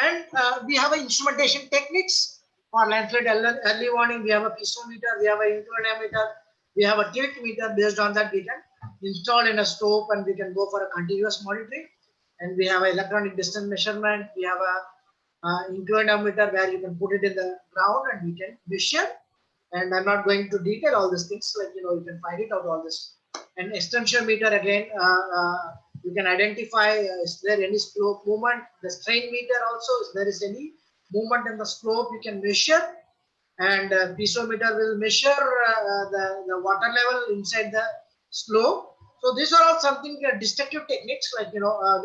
Speaker 2: And we have instrumentation techniques for landslide early warning. We have a piezometer, we have an inclinometer, we have a tilt meter. Based on that, we can install in a slope and we can go for a continuous monitoring. And we have an electronic distance measurement. We have a inclinometer where you can put it in the ground and we can measure. And I'm not going to detail all these things, like you can find it out all this. And extension meter, again, you can identify is there any slope movement. The strain meter also, if there is any movement in the slope, you can measure. And piezometer will measure the water level inside the slope. So these are all something destructive techniques, like we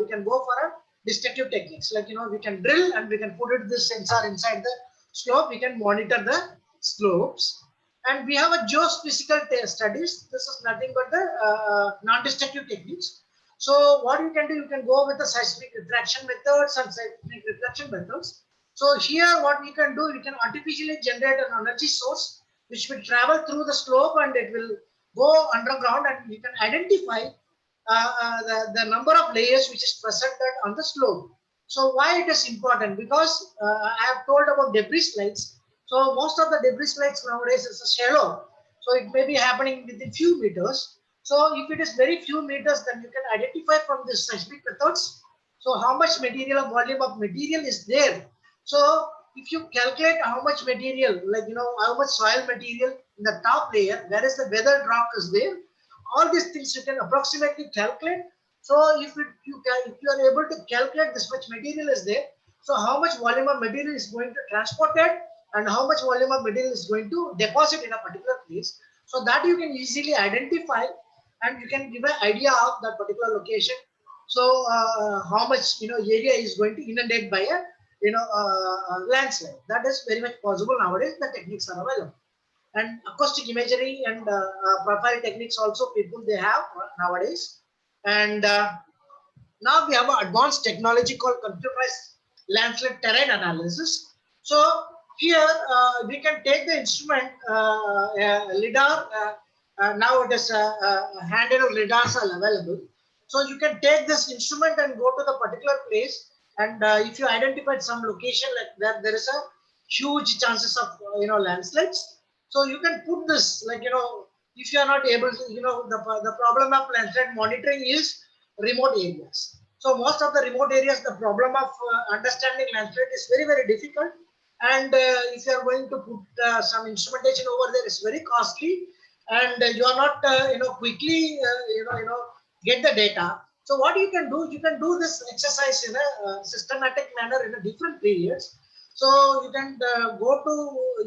Speaker 2: can go for a destructive techniques, like we can drill and we can put it this sensor inside the slope. We can monitor the slopes. And we have a geophysical studies. This is nothing but the non-destructive techniques. So what you can do, you can go with the seismic refraction methods and seismic reflection methods. So here what we can do, we can artificially generate an energy source which will travel through the slope and it will go underground, and you can identify the number of layers which is present on the slope. So why it is important? Because I have told about debris slides. So most of the debris slides nowadays is shallow. So it may be happening within few meters. So if it is very few meters, then you can identify from the seismic methods. So how much material, volume of material is there. So if you calculate how much material, like how much soil material in the top layer, where is the weathered rock is there, all these things you can approximately calculate. So if you are able to calculate this much material is there, so how much volume of material is going to transport it, and how much volume of material is going to deposit in a particular place, so that you can easily identify and you can give an idea of that particular location. So how much area is going to inundate by a landslide. That is very much possible nowadays. The techniques are available. And acoustic imagery and profile techniques also people they have nowadays. And now we have an advanced technology called computerized landslide terrain analysis. So here we can take the instrument LIDAR. Now it is handheld LIDARs are available. So you can take this instrument and go to the particular place. And if you identified some location like that, there is a huge chances of landslides. So you can put this, like, if you are not able to, the problem of landslide monitoring is remote areas. So most of the remote areas, the problem of understanding landslide is very, very difficult. And if you are going to put some instrumentation over there, it's very costly, and you are not, quickly, get the data. So what you can do this exercise in a systematic manner in a different periods. So you can go to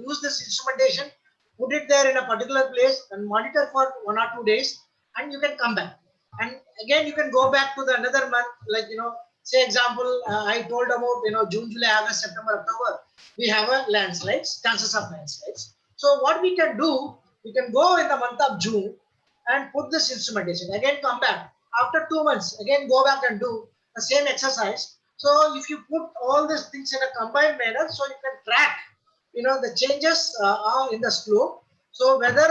Speaker 2: use this instrumentation, put it there in a particular place and monitor for 1 or 2 days, and you can come back. And again, you can go back to the another month, like, say example, I told about, June, July, August, September, October, we have a landslides, chances of landslides. So what we can do, we can go in the month of June and put this instrumentation, again come back. After 2 months, again go back and do the same exercise. So if you put all these things in a combined manner, so you can track, the changes are in the slope. So whether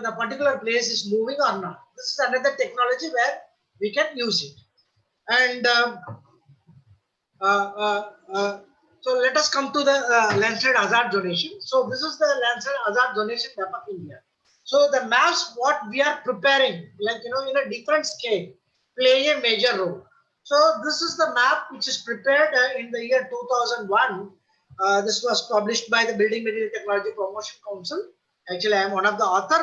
Speaker 2: the particular place is moving or not. This is another technology where we can use it. And so let us come to the landslide hazard zonation. So this is the landslide hazard zonation map of India. So the maps what we are preparing, like, in a different scale, play a major role. So this is the map which is prepared in the year 2001. This was published by the Building Material Technology Promotion Council. Actually, I am one of the author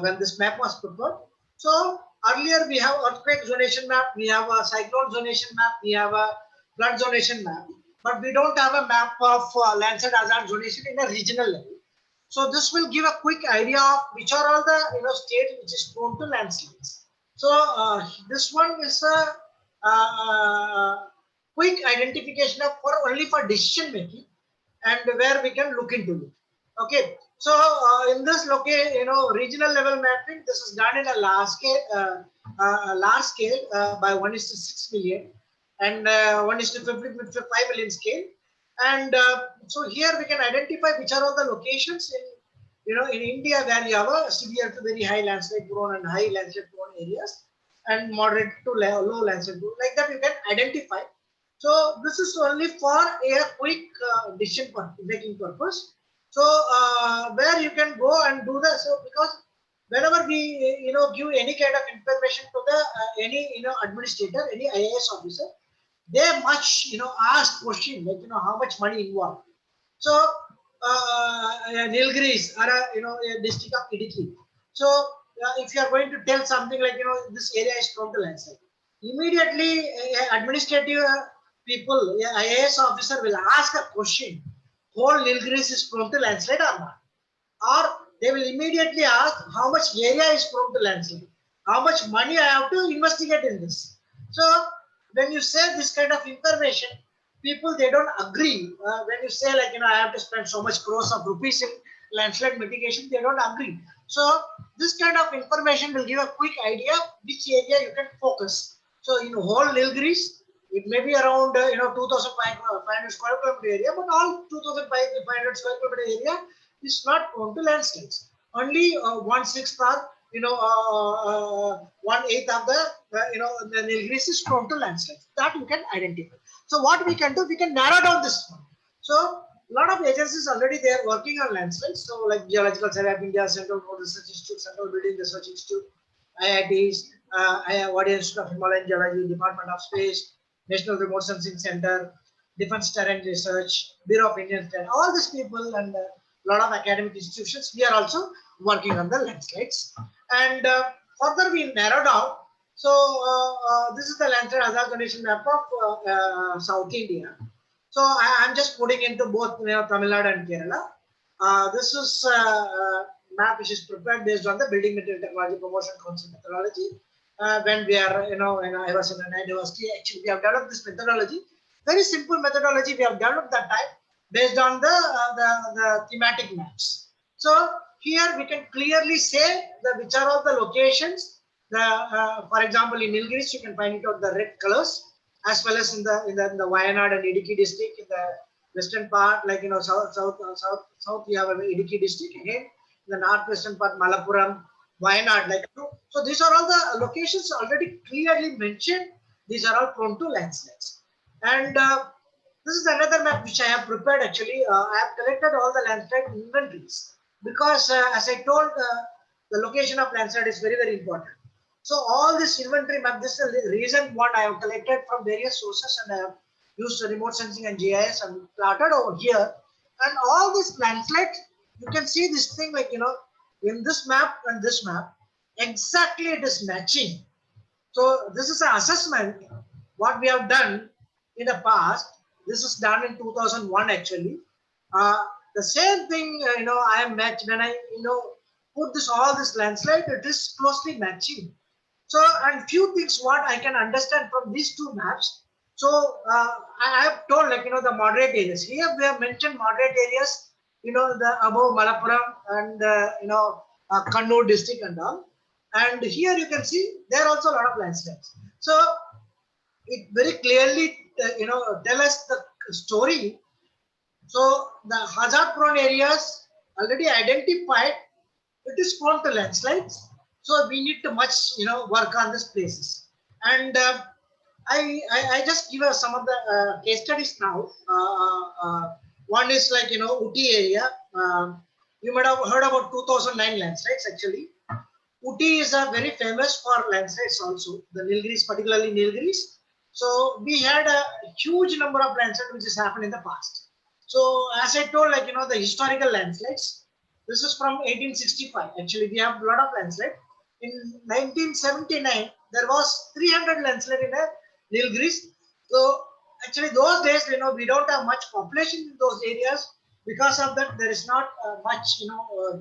Speaker 2: when this map was prepared. So earlier we have earthquake zonation map, we have a cyclone zonation map, we have a flood zonation map, but we don't have a map of landslide hazard zonation in a regional level. So this will give a quick idea of which are all the states which is prone to landslides. So this one is a quick identification of only for decision making, and where we can look into it. Okay, so in this regional level mapping, this is done in a large scale by 1:6 million and 1:5 million scale. And so here we can identify which are all the locations in India where you have a severe to very high landslide prone and high landslide prone areas, and moderate to low landslide prone. Like that you can identify. So this is only for a quick decision making purpose. So where you can go and do that. So because whenever we give any kind of information to the any administrator, any IAS officer, they much ask question like how much money involved. So Nilgiris or a district of Idiki. So if you are going to tell something like this area is prone to landslide, immediately administrative people, IAS officer will ask a question: whole Nilgiris is prone to landslide or not? Or they will immediately ask how much area is prone to landslide, how much money I have to investigate in this. So when you say this kind of information, people they don't agree. When you say like I have to spend so much crores of rupees in landslide mitigation, they don't agree. So this kind of information will give a quick idea which area you can focus. So in whole Nilgiris, it may be around 2,500 square kilometer area, but all 2,500 square kilometer area is not prone to landslides. Only 1/6 or 1/8 of the Nilgiris is prone to landslides. That you can identify. So what we can do, we can narrow down this one. So a lot of agencies already they are working on landslides. So like Geological Survey of India, Central Road Research Institute, Central Building Research Institute, IITs, Indian Institute of Himalayan Geology, Department of Space, National Remote Sensing Center, Defense Terrain Research, Bureau of Indian Terrain, all these people and a lot of academic institutions, we are also working on the landslides. And further we narrow down. So this is the landslide hazard zonation map of South India. So I am just putting into both Tamilnadu and Kerala. This is map which is prepared based on the Building Material Technology Promotion Council methodology. When we are, when I was in an university, actually we have developed this methodology. Very simple methodology we have developed that time based on the thematic maps. So here we can clearly say which are all the locations. For example, in Nilgiris you can find it out the red colors, as well as in the Wayanad and Idiki district in the western part, like south you have an Idiki district again. In the northwestern part, Malappuram, Wayanad, like so. These are all the locations already clearly mentioned. These are all prone to landslides. And this is another map which I have prepared. Actually, I have collected all the landslide inventories because as I told, the location of landslide is very, very important. So all this inventory map, this is the recent one I have collected from various sources, and I have used remote sensing and GIS and plotted over here. And all this landslide, you can see this thing like, in this map and this map, exactly it is matching. So this is an assessment, what we have done in the past. This is done in 2001 actually. The same thing, I am matched when I, put this, all this landslide, it is closely matching. So, and few things what I can understand from these two maps. So, I have told like, the moderate areas. Here we have mentioned moderate areas, the above Malappuram and, Kannur district and all. And here you can see there are also a lot of landslides. So, it very clearly, tell us the story. So, the hazard-prone areas already identified, it is prone to landslides. So we need to much, work on these places. And I just give us some of the case studies now. One is like, Uti area. You might have heard about 2009 landslides actually. Uti is very famous for landslides also, the Nilgiris, particularly Nilgiris. So we had a huge number of landslides which has happened in the past. So as I told, like, the historical landslides, this is from 1865. Actually, we have a lot of landslide. In 1979, there was 300 landslide in Nilgiris. So actually, those days, we don't have much population in those areas. Because of that, there is not much,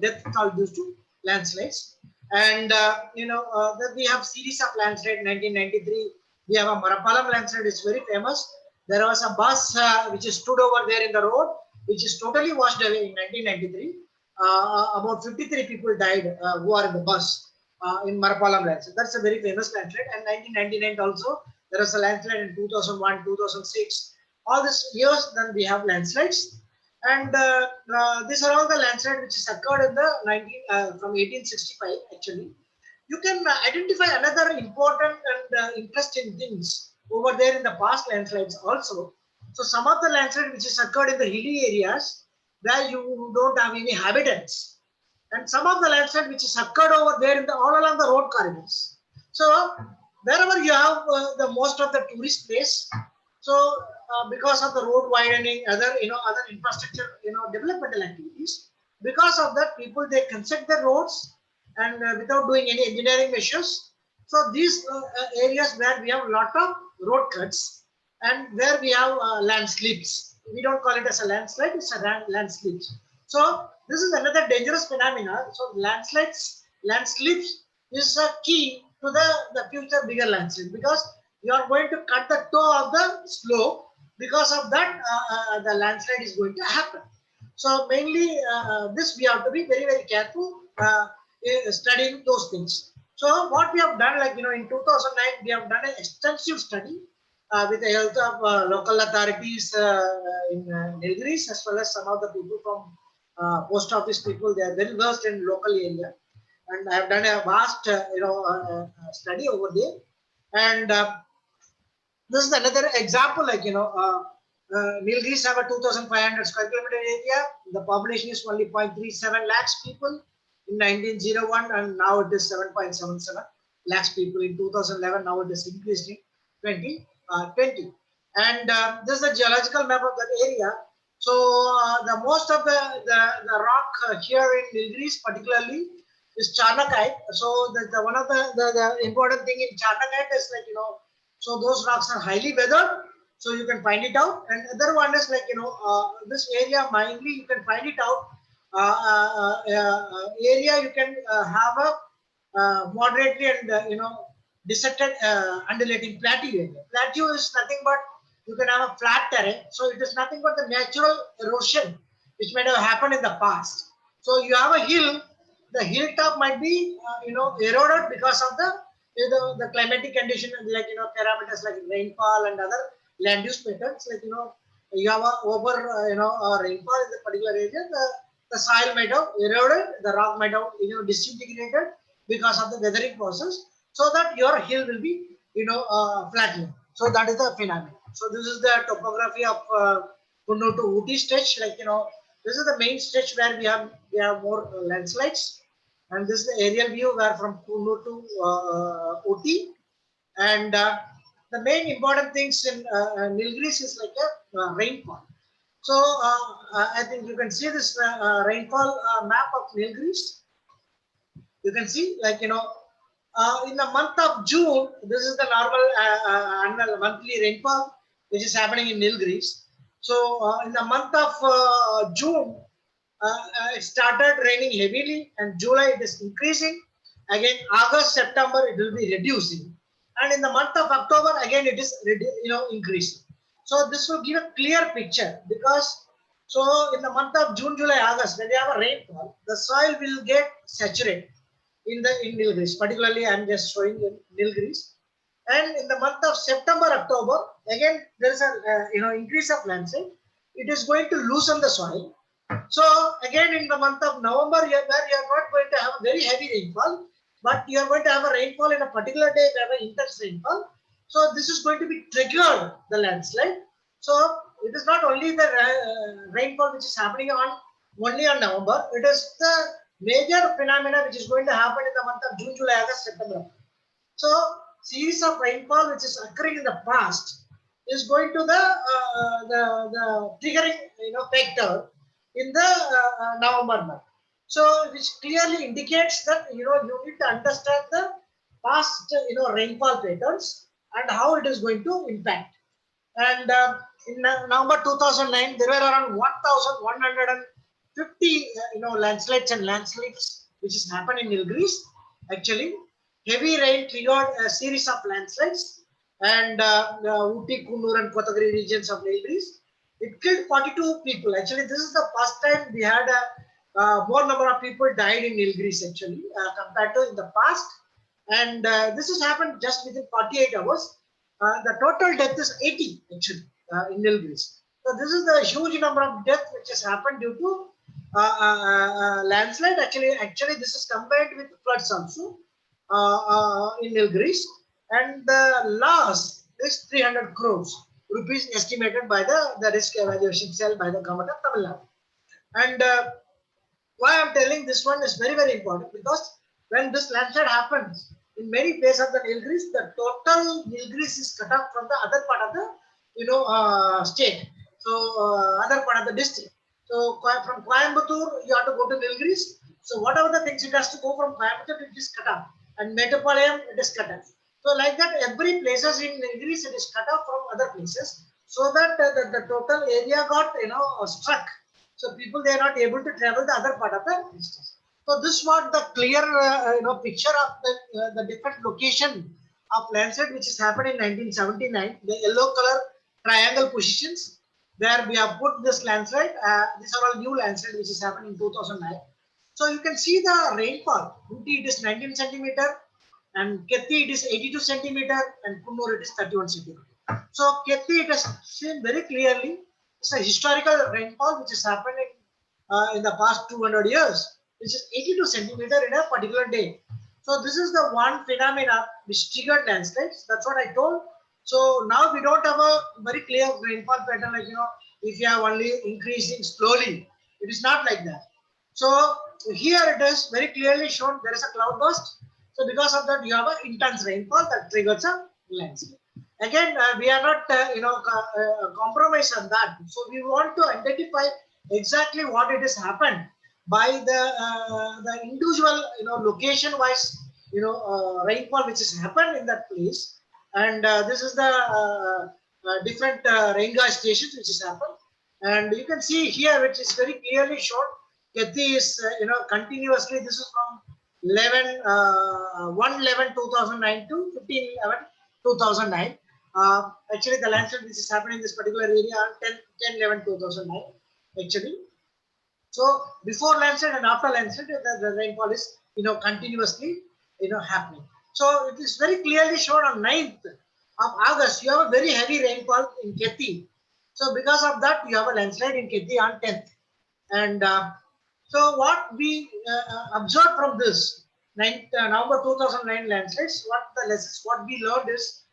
Speaker 2: death due to landslides. And then we have series of landslide. 1993, we have a Marapalam landslide. It's very famous. There was a bus which stood over there in the road, which is totally washed away in 1993. About 53 people died who are in the bus in Marapalam landslide. That's a very famous landslide. And 1999 also, there was a landslide in 2001, 2006. All these years, then we have landslides. And these are all the landslides which is occurred in the from 1865 actually. You can identify another important and interesting things over there in the past landslides also. So some of the landslides which is occurred in the hilly areas where you don't have any habitants, and some of the landslide which is occurred over there in the all along the road corridors. So wherever you have the most of the tourist place, so because of the road widening, other other infrastructure developmental activities, because of that people they construct the roads and without doing any engineering measures. So these areas where we have a lot of road cuts and where we have landslips. We don't call it as a landslide, it's a landslips. So this is another dangerous phenomena. So landslips is a key to the future bigger landslide, because you are going to cut the toe of the slope. Because of that, the landslide is going to happen. So mainly this we have to be very, very careful studying those things. So what we have done, like, in 2009, we have done an extensive study with the help of local authorities in Nilgiris, as well as some of the people from post office people. They are very versed in local area. And I have done a vast, study over there. And this is another example, like, Nilgiris have a 2,500 square kilometer area. The population is only 0.37 lakhs people in 1901, and now it is 7.77 lakhs people in 2011. Now it is increased in 2020. And this is a geological map of that area. So the most of the rock here in Nilgiris particularly is Charnakite. So the one of the important thing in Charnakite is, like, so those rocks are highly weathered, so you can find it out. And other one is, like, this area mainly you can find it out. Area you can have a moderately and deserted undulating plateau area. Plateau is nothing but you can have a flat terrain, so it is nothing but the natural erosion which might have happened in the past. So you have a hill, the hilltop might be eroded because of the climatic condition, like, parameters like rainfall and other land use patterns. Like, you have a over rainfall in the particular area, the soil might have eroded, the rock might have disintegrated because of the weathering process, so that your hill will be flattened. So that is the phenomenon. So this is the topography of Kunnu to Ooty stretch. Like, This is the main stretch where we have more landslides, and this is the aerial view where from Kunnur to Ooty. And the main important things in Nilgiris is like a rainfall. So I think you can see this rainfall map of Nilgiris. You can see, like, in the month of June, this is the normal annual monthly rainfall which is happening in Nilgiris. So in the month of June, it started raining heavily, and July it is increasing. Again, August, September it will be reducing, and in the month of October again it is increasing. So this will give a clear picture, because so in the month of June, July, August, when we have a rainfall, the soil will get saturated in Nilgiris. Particularly, I am just showing in Nilgiris. And in the month of September, October, again there is a increase of landslide. It is going to loosen the soil. So again in the month of November, where you are not going to have a very heavy rainfall, but you are going to have a rainfall in a particular day, you have an intense rainfall. So this is going to be triggered the landslide. So it is not only the rainfall which is happening only on November. It is the major phenomena which is going to happen in the month of June, July, August, September. So series of rainfall which is occurring in the past is going to the triggering factor in the November month. So which clearly indicates that you need to understand the past rainfall patterns and how it is going to impact. And in November 2009, there were around 1,150 landslides and landslips which has happened in Nilgiris. Actually, heavy rain triggered a series of landslides, and the Ooty, Kunnur, and Kotagiri regions of Nilgiris. It killed 42 people. Actually, this is the first time we had a more number of people died in Nilgiris actually compared to in the past. And this has happened just within 48 hours. The total death is 80 actually in Nilgiris. So this is the huge number of deaths which has happened due to landslide. Actually, this is combined with floods also in Nilgiris, and the loss is 300 crores rupees estimated by the risk evaluation cell by the government of Tamil Nadu. And why I'm telling this one is very, very important, because when this landslide happens in many places of the Nilgiris, the total Nilgiris is cut off from the other part of the state, so other part of the district. So from Coimbatore, you have to go to Nilgiris. So whatever the things, it has to go from Coimbatore, it is cut off, and Metropolitan, it is cut off. So like that, every places in Nilgiris, it is cut off from other places, so that the total area got struck. So people, they are not able to travel the other part of the distance. So this was the clear picture of the different location of landslide which has happened in 1979. The yellow color triangle positions where we have put this landslide. These are all new landslide which has happened in 2009. So you can see the rainfall. Ooty, it is 19 centimeter, and Kethi, it is 82 centimeter, and Kunnur, it is 31 centimeter. So Kethi, it has seen very clearly. It's a historical rainfall which has happened in the past 200 years, which is 82 centimeter in a particular day. So this is the one phenomena which triggered landslides. That's what I told. So now we don't have a very clear rainfall pattern, like if you have only increasing slowly. It is not like that. So here it is very clearly shown there is a cloud burst. So because of that, you have an intense rainfall that triggers a landslide. Again, we are not compromise on that. So we want to identify exactly what it has happened by the individual location wise rainfall which has happened in that place. And this is the different rain gauge stations which has happened. And you can see here, which is very clearly shown. Kethi is continuously. This is from 1/11/2009 to 15/11/2009. Actually, the landslide which is happening in this particular area on 10/11/2009. Actually, so before landslide and after landslide, the rainfall is continuously happening. So it is very clearly shown on 9th of August. You have a very heavy rainfall in Kethi. So because of that, you have a landslide in Kethi on 10th. And so what we observed from this November 2009 landslides, what we learned is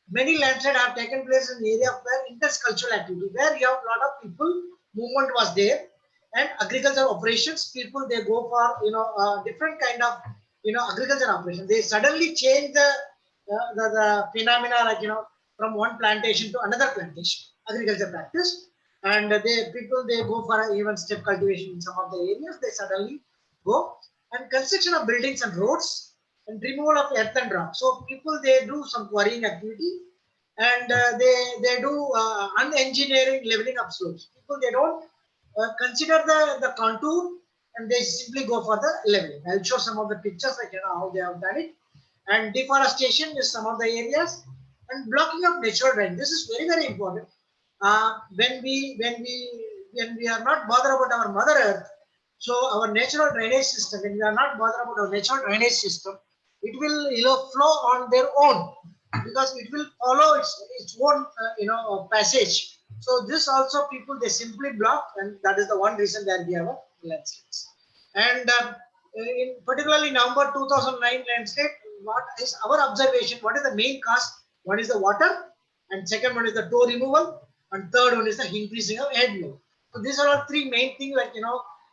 Speaker 2: many landslides have taken place in the area where intense cultural activity, where you have a lot of people, movement was there. And agricultural operations, people they go for different kind of agriculture operations. They suddenly change the phenomena, like from one plantation to another plantation agriculture practice, and they go for even step cultivation in some of the areas. They suddenly go, and construction of buildings and roads and removal of earth and rock. So people they do some quarrying activity, and they do unengineering leveling of slopes. People they don't consider the contour, and they simply go for the leveling. I'll show some of the pictures, like how they have done it. And deforestation is some of the areas, and blocking of natural drain. This is very important. When we are not bothered about our Mother Earth, so our natural drainage system. When we are not bothered about our natural drainage system, it will flow on their own, because it will follow its own passage. So this also people they simply block, and that is the one reason that we have a landslides. And in particularly November 2009 landslide, what is our observation? What is the main cause? One is the water, and second one is the toe removal, and third one is the increasing of head load. So these are all three main things. Like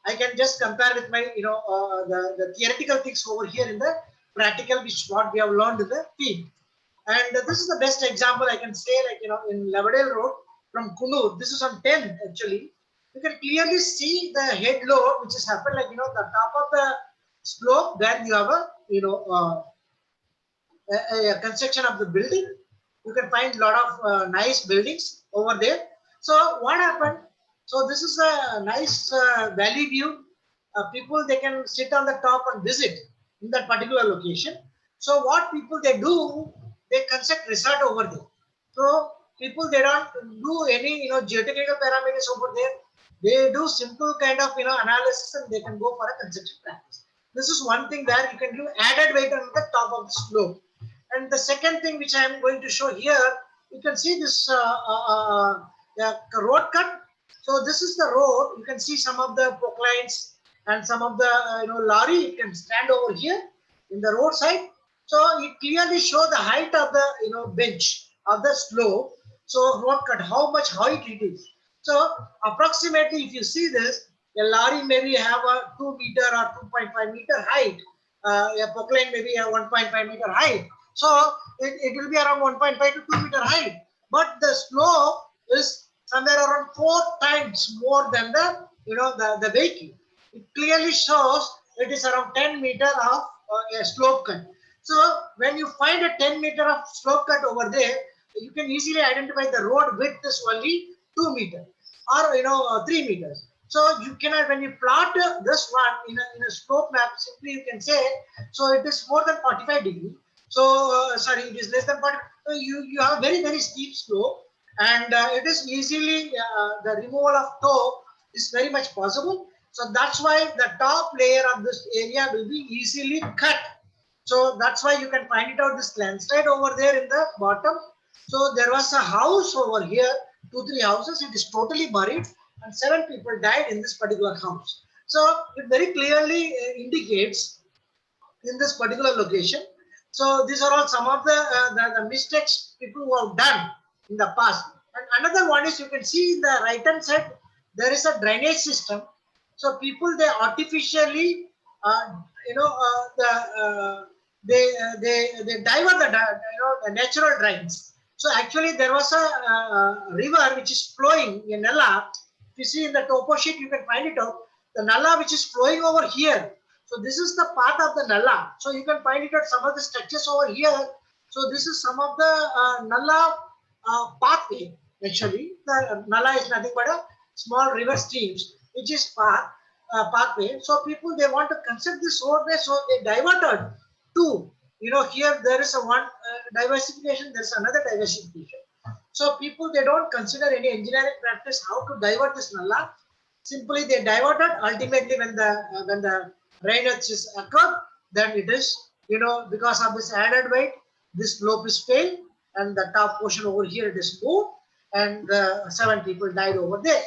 Speaker 2: I can just compare with my the theoretical things over here in the practical, which what we have learned in the field. And this is the best example I can say, like in Lavadale Road from Kunur. This is on 10 actually. You can clearly see the head load which has happened, like the top of the slope where you have a construction of the building. You can find a lot of nice buildings over there. So what happened? So this is a nice valley view. People they can sit on the top and visit in that particular location. So what people they do, they construct resort over there. So people they don't do any geotechnical parameters over there. They do simple kind of analysis, and they can go for a construction practice. This is one thing where you can give added weight on the top of the slope. And the second thing which I am going to show here, you can see this road cut. So this is the road. You can see some of the proclines and some of the lorry. You can stand over here in the roadside. So it clearly show the height of the bench of the slope. So road cut, how much height it is. So approximately, if you see this, a lorry maybe have a 2 meter or 2.5 meter height. A procline maybe a 1.5 meter height. So it will be around 1.5 to 2 meter height. But the slope is somewhere around 4 times more than the vehicle. It clearly shows it is around 10 meter of a slope cut. So when you find a 10 meter of slope cut over there, you can easily identify the road width is only 2 meters or 3 meters. So you cannot, when you plot this one in a slope map, simply you can say, so it is more than 45 degrees. So sorry, it is less than 40. So you have a very steep slope, and it is easily the removal of toe is very much possible. So that's why the top layer of this area will be easily cut. So that's why you can find it out this landslide over there in the bottom. So there was a house over here, 2-3 houses. It is totally buried, and 7 people died in this particular house. So it very clearly indicates in this particular location. So these are all some of the mistakes people who have done in the past. And another one is, you can see in the right hand side there is a drainage system. So people they artificially they divert the natural drains. So actually there was a river which is flowing in Nalla. If you see in the topo sheet, you can find it out. The Nalla which is flowing over here. So this is the path of the Nalla. So you can find it at some of the structures over here. So this is some of the Nalla pathway. Actually, the Nalla is nothing but a small river streams, which is pathway. So people they want to construct this roadway, so they diverted to here there is a one diversification. There is another diversification. So people they don't consider any engineering practice how to divert this Nalla. Simply they diverted. Ultimately, when the drainage is occurred, then it is because of this added weight, this slope is failed, and the top portion over here it is moved, and 7 people died over there.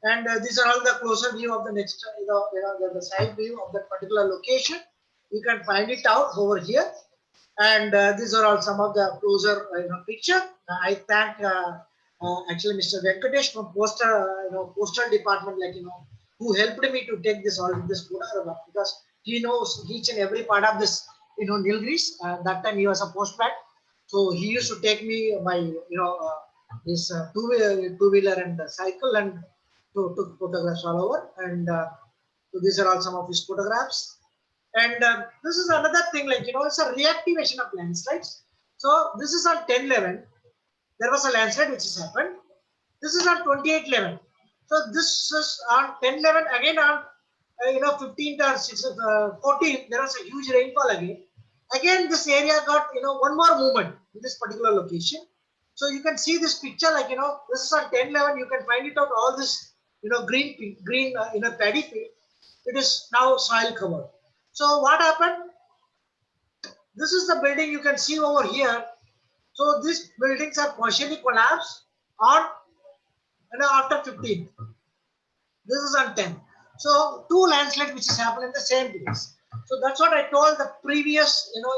Speaker 2: And these are all the closer view of the next the side view of that particular location. You can find it out over here, and these are all some of the closer picture. I thank actually Mr. Venkatesh from postal department, who helped me to take this photograph, because he knows each and every part of this, Nilgiris. That time he was a postman, so he used to take me by his two-wheeler and cycle, and took photographs all over. And so these are all some of his photographs. And this is another thing, like it's a reactivation of landslides. So this is on 10/11. There was a landslide which has happened. This is on 28/11. So this is on 10/11 again. On 15th or 14th, there was a huge rainfall again. Again, this area got one more movement in this particular location. So you can see this picture, like this is on 10/11. You can find it out, all this green paddy field. It is now soil covered. So what happened? This is the building you can see over here. So these buildings are partially collapsed on after 15th. This is on 10. So two landslides which has happened in the same place. So that's what I told. The previous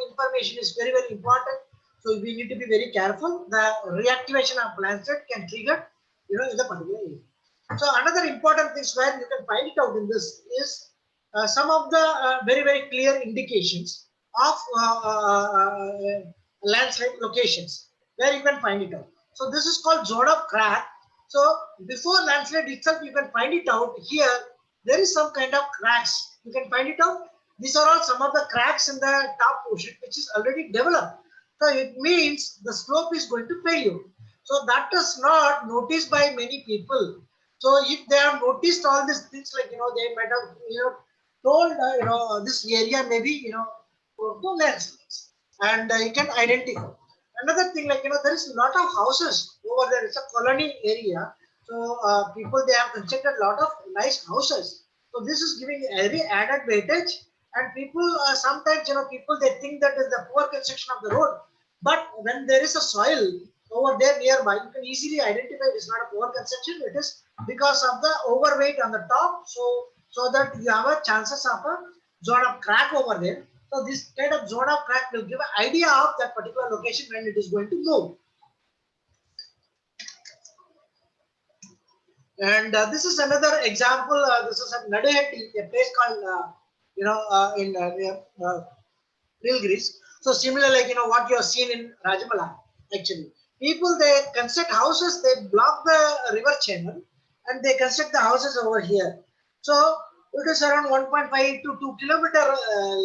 Speaker 2: information is very, very important. So we need to be very careful. The reactivation of landslide can trigger in the particular area. So another important thing where you can find it out in this is some of the very, very clear indications of landslide locations where you can find it out. So this is called zone of crack. So before landslide itself, you can find it out here. There is some kind of cracks. You can find it out. These are all some of the cracks in the top portion which is already developed. So it means the slope is going to fail. So that is not noticed by many people. So if they have noticed all these things, like they might have told this area maybe to landslides, and you can identify. Another thing, like there is a lot of houses over there. It's a colony area, so people, they have constructed a lot of nice houses. So this is giving a very added weightage, and people sometimes people, they think that is the poor construction of the road, but when there is a soil over there nearby, you can easily identify it is not a poor construction. It is because of the overweight on the top, so that you have a chances of a zone of crack over there. So this kind of zone of crack will give an idea of that particular location when it is going to move. And this is another example. This is at Naduhetti, a place called in Nilgiris. So similar, like what you have seen in Rajamala. Actually, people, they construct houses. They block the river channel, and they construct the houses over here. So it is around 1.5 to 2 kilometer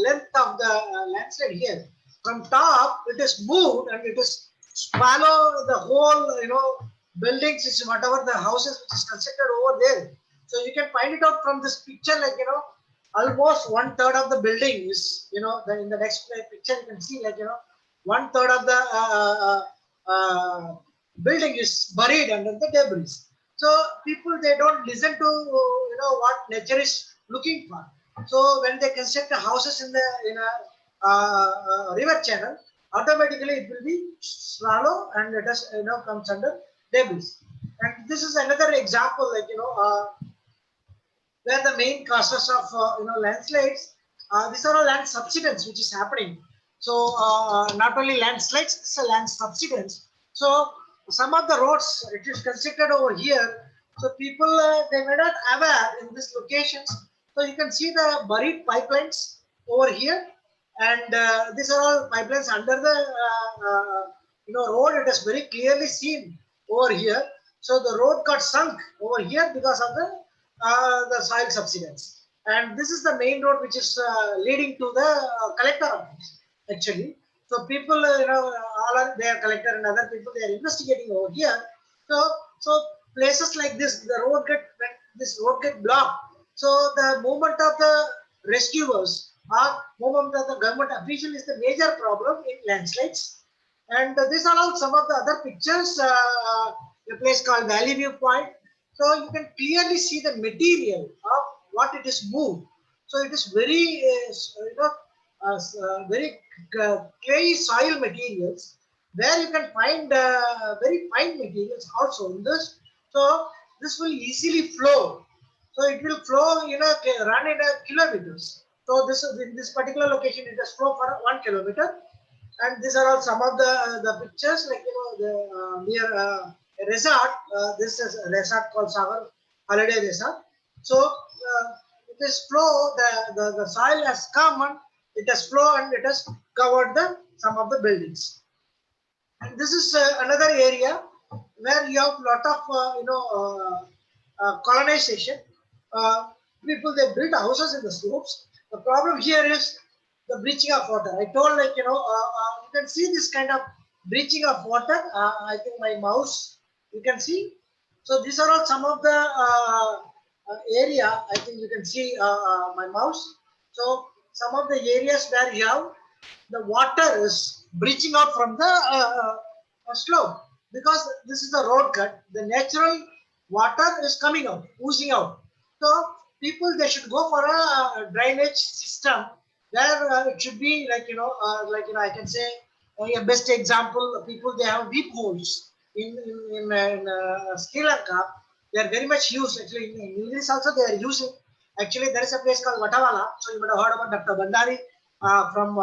Speaker 2: length of the landslide here. From top, it is moved and it is swallow the whole, buildings, whatever the houses which is constructed over there. So you can find it out from this picture, like almost 1/3 of the building is, in the next picture you can see, like 1/3 of the building is buried under the debris. So people, they don't listen to what nature is looking for. So when they construct the houses in a river channel, automatically it will be shallow and it has comes under debris. And this is another example, like where the main causes of landslides. These are all land subsidence which is happening. So not only landslides, this is a land subsidence. So some of the roads, it is constructed over here. So people, they may not aware in these locations. So you can see the buried pipelines over here, and these are all pipelines under the road. It is very clearly seen over here. So the road got sunk over here because of the soil subsidence. And this is the main road which is leading to the collector office, actually. So people, all are there, collector and other people, they are investigating over here. So places like this, the road when this road get blocked. So the movement of the rescuers or movement of the government official is the major problem in landslides. And these are all some of the other pictures. A place called Valley View Point. So you can clearly see the material of what it is moved. So it is very, very clay soil materials, where you can find very fine materials also in this. So this will easily flow. So it will flow, run in kilometers. So in this particular location, it has flow for 1 kilometer. And these are all some of the pictures, like near a resort. This is a resort called Sagar Holiday Resort. So it is flow, the soil has come and it has flowed and it has covered some of the buildings. And this is another area where you have lot of colonization. People, they build houses in the slopes. The problem here is the breaching of water. I told, like, you can see this kind of breaching of water. I think my mouse, you can see. So these are all some of the area. I think you can see my mouse. So some of the areas where you have the water is breaching out from the slope, because this is the road cut. The natural water is coming out, oozing out. So people, they should go for a drainage system where it should be like, I can say a best example. People, they have deep holes in Sri Lanka. They are very much used. Actually, in English also they are using. Actually, there is a place called Vatawala. So you might have heard about Dr. Bandari from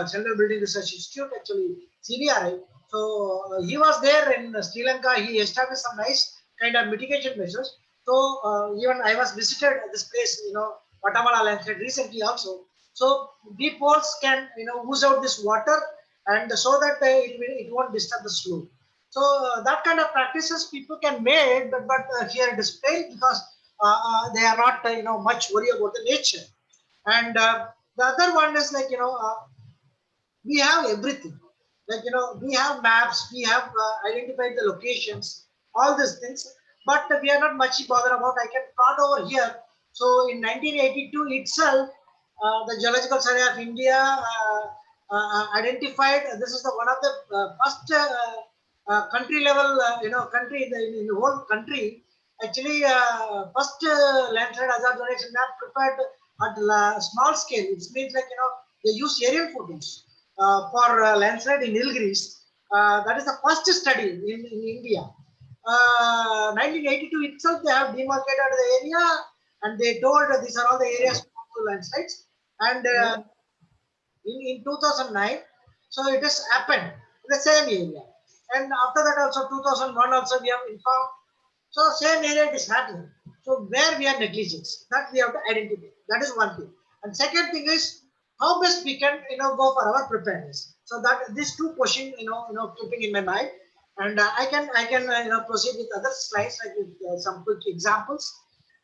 Speaker 2: Central Building Research Institute, actually CBRI. So he was there in Sri Lanka. He established some nice kind of mitigation measures. So even I was visited at this place, Vatawala landslide recently also. So deep holes can ooze out this water, and so that it won't disturb the slope. So that kind of practices people can make, but here it is failed because they are not much worried about the nature. And the other one is like, we have everything. Like, we have maps, we have identified the locations, all these things, but we are not much bothered about. I can plot over here. So in 1982 itself, the Geological Survey of India identified, this is the one of the first country level, country in the whole country. Actually, first landslide hazard donation map prepared at small scale. It means like, they use aerial photos for landslide in Nilgiris. That is the first study in India. 1982 itself, they have demarcated the area and they told these are all the areas for landslides. And in 2009, so it has happened in the same area. And after that also 2001 also we have informed. So same area it is happening. So where we are negligence, that we have to identify. That is one thing. And second thing is how best we can go for our preparedness. So that these two questions keeping in my mind. And I can proceed with other slides, like with some quick examples.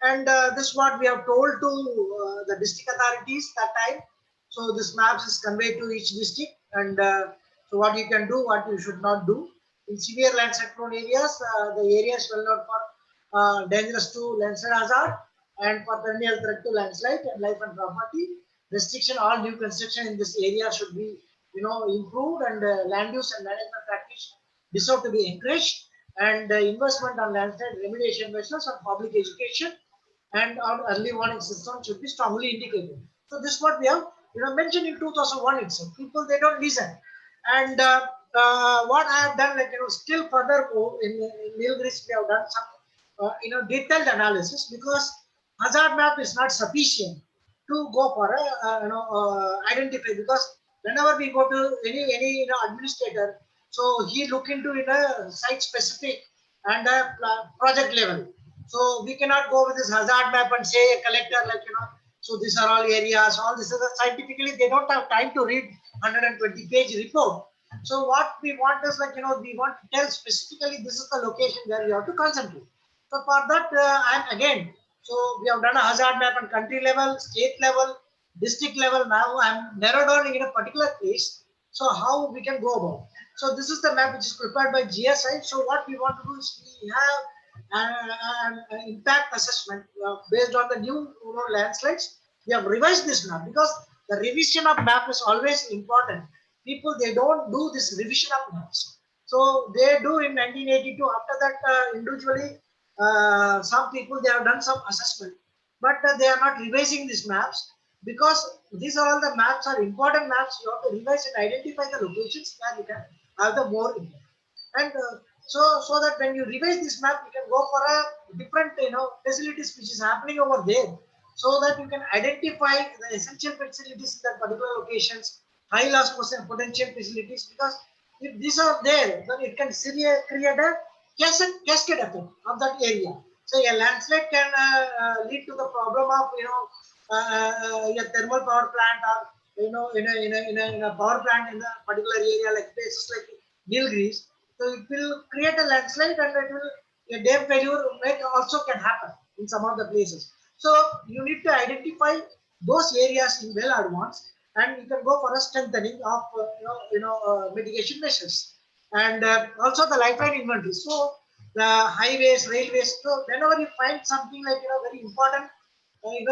Speaker 2: And this is what we have told to the district authorities that time. So this maps is conveyed to each district, and so what you can do, what you should not do. In severe landslide prone areas, the areas well known for dangerous to landslide hazard and for perennial threat to landslide and life and property. Restriction, all new construction in this area should be improved, and land use and management practice deserve to be encouraged, and investment on landslide remediation measures and public education and on early warning system should be strongly indicated. So this is what we have mentioned in 2001 itself. People, they don't listen. And what I have done, like still further in Nilgiris, we have done some detailed analysis, because hazard map is not sufficient to go for identify, because whenever we go to any administrator, so he look into a site specific and a project level. So we cannot go with this hazard map and say a collector, like so these are all areas, all this is scientifically they don't have time to read 120-page report. So what we want is like we want to tell specifically this is the location where we have to concentrate. So for that I'm again, so we have done a hazard map on country level, state level, district level. Now I'm narrowed down in a particular place. So how we can go about. So this is the map which is prepared by GSI. So what we want to do is we have an impact assessment based on the new landslides. We have revised this map, because the revision of map is always important. People, they don't do this revision of maps. So they do in 1982. After that, individually, some people, they have done some assessment, but they are not revising these maps, because these are all the maps are important maps. You have to revise and identify the locations where you can have the more impact. And so that when you revise this map, you can go for a different facilities which is happening over there, so that you can identify the essential facilities in that particular locations, high loss potential facilities, because if these are there, then it can create a cascade effect of that area. So a landslide can lead to the problem of a thermal power plant, or in a power plant in a particular area like places like Nilgiris. So it will create a landslide, and it will a dam failure also can happen in some of the places. So you need to identify those areas in well advance, and you can go for a strengthening of mitigation measures, and also the lifeline inventory. So the highways, railways. So whenever you find something like very important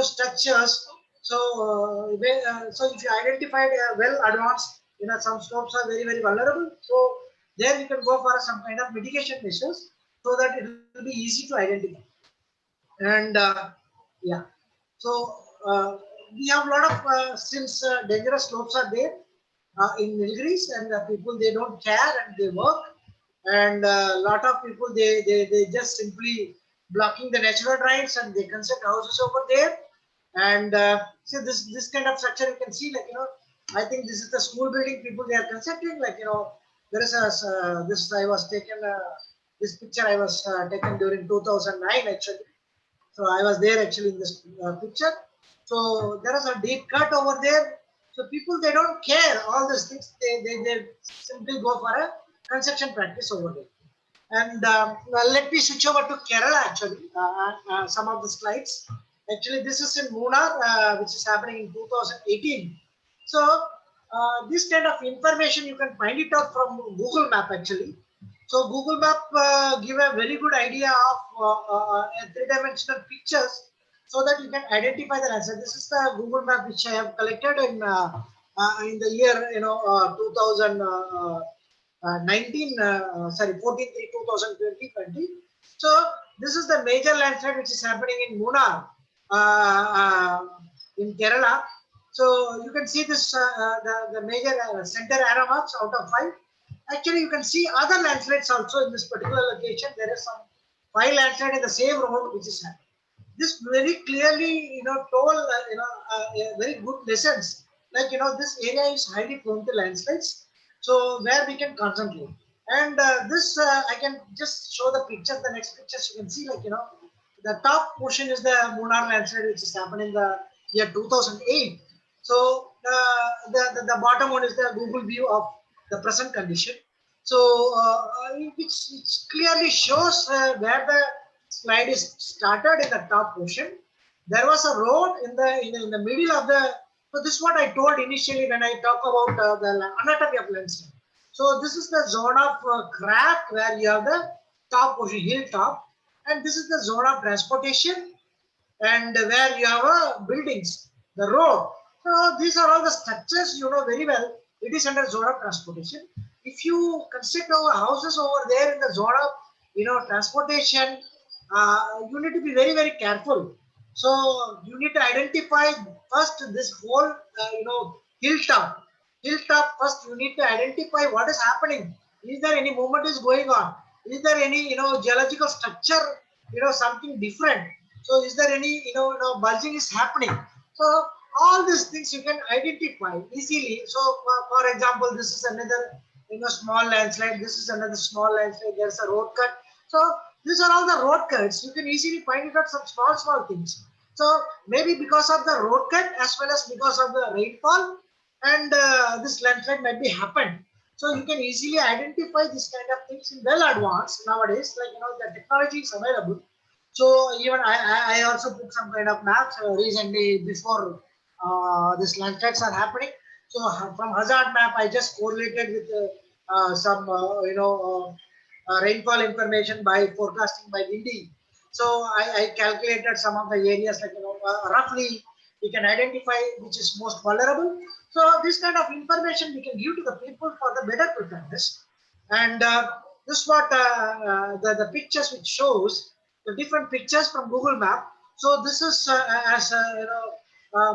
Speaker 2: structures. So so if you identified well advanced, some slopes are very vulnerable. So there you can go for some kind of mitigation measures so that it will be easy to identify. And yeah, so we have a lot of since dangerous slopes are there in Nilgiris, and people they don't care and they work, and a lot of people they just simply blocking the natural drains and they construct houses over there. And so this kind of structure you can see, like I think this is the school building people they are constructing, like there is a this I was taken this picture I was taken during 2009 actually. So I was there actually in this picture. So there is a deep cut over there. So people they don't care all these things. They simply go for a construction practice over there. And well, let me switch over to Kerala actually. Some of the slides. Actually, this is in Munnar, which is happening in 2018. So this kind of information you can find it out from Google Map actually. So Google Map give a very good idea of three-dimensional pictures so that you can identify the answer. This is the Google Map which I have collected in the year 2019 sorry 14/3/2020. So this is the major landslide which is happening in Munnar in Kerala. So you can see this the major center arrow marks out of 5. Actually, you can see other landslides also in this particular location. There is some 5 landslides in the same road which is happening. This very clearly, told very good lessons. Like this area is highly prone to landslides, so where we can concentrate. And this I can just show the picture. The next pictures you can see, like the top portion is the Munnar landslide, which is happened in the year 2008. So the bottom one is the Google view of the present condition. So which clearly shows where the slide is started in the top portion. There was a road in the middle of the. So this is what I told initially when I talk about the anatomy of landslide. So this is the zone of crack where you have the top portion, hilltop, and this is the zone of transportation, and where you have buildings, the road. So these are all the structures you know very well. It is under zone of transportation. If you construct our houses over there in the zone of transportation, you need to be very careful. So you need to identify first this whole hilltop. Hilltop first you need to identify what is happening. Is there any movement is going on? Is there any geological structure something different? So is there any bulging is happening? So all these things you can identify easily. So for example, this is another small landslide. This is another small landslide. There's a road cut. So these are all the road cuts. You can easily find it out some small things. So maybe because of the road cut as well as because of the rainfall, and this landslide might be happened. So you can easily identify this kind of things in well advanced nowadays. Like the technology is available. So even I also put some kind of maps recently before these landslides are happening. So from hazard map, I just correlated with some rainfall information by forecasting by windy. So I calculated some of the areas like roughly we can identify which is most vulnerable. So this kind of information we can give to the people for the better preparedness. And this is what the pictures which shows the different pictures from Google Map. So this is as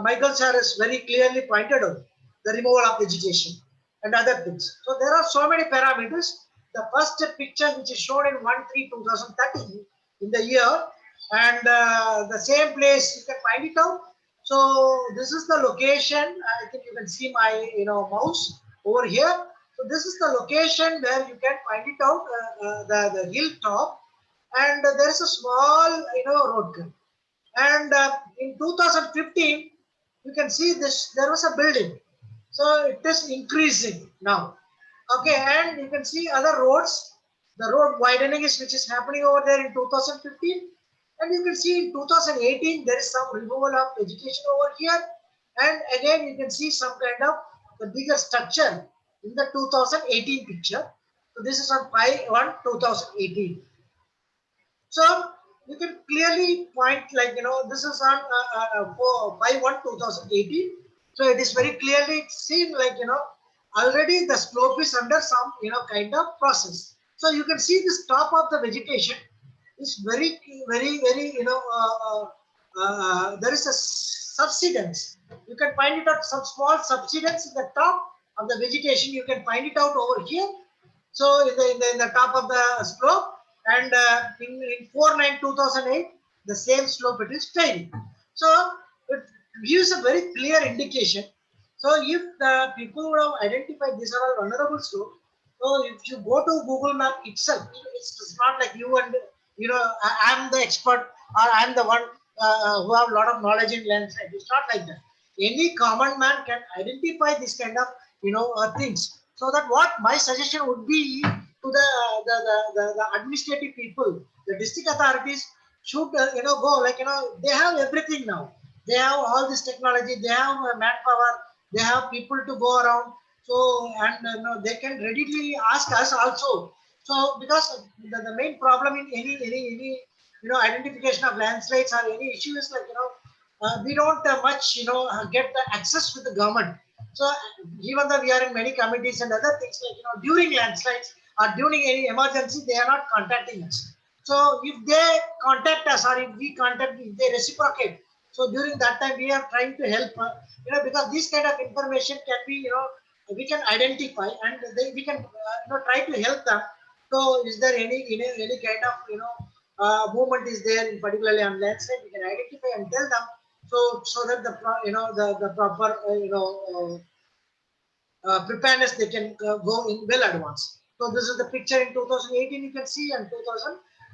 Speaker 2: Michael sir has very clearly pointed out the removal of vegetation and other things. So there are so many parameters. The first picture which is shown in 1/3/2013 in the year, and the same place you can find it out. So this is the location. I think you can see my mouse over here. So this is the location where you can find it out. The hilltop. and there is a small, road curve. And in 2015, you can see this, there was a building. So it is increasing now. Okay, and you can see other roads, the road widening is which is happening over there in 2015. And you can see in 2018, there is some removal of vegetation over here. And again, you can see some kind of the bigger structure in the 2018 picture. So this is on 5/1/2018. So you can clearly point like, this is on 5/1/2018. So it is very clearly seen like, already the slope is under some, kind of process. So you can see this top of the vegetation is very, very, there is a subsidence. You can find it out, some small subsidence in the top of the vegetation. You can find it out over here. So in the top of the slope, and in 4/9/2008, the same slope it is trailing. So it gives a very clear indication. So if the people would have identified these are all vulnerable slopes, so if you go to Google Map itself, it's not like you and I'm the expert or I'm the one who have a lot of knowledge in landslide. It's not like that. Any common man can identify this kind of things. So that what my suggestion would be to the administrative people, the district authorities should go like they have everything now. They have all this technology. They have manpower. They have people to go around. So and they can readily ask us also. So because the main problem in any identification of landslides or any issue is like we don't much get the access with the government. So even though we are in many committees and other things like during landslides or during any emergency, they are not contacting us. So if they contact us or if we contact, if they reciprocate, so during that time we are trying to help because this kind of information can be we can identify and we can try to help them. So is there any kind of movement is there in particularly on landslide, we can identify and tell them, so that the proper preparedness they can go in well advance. So this is the picture in 2018 you can see, and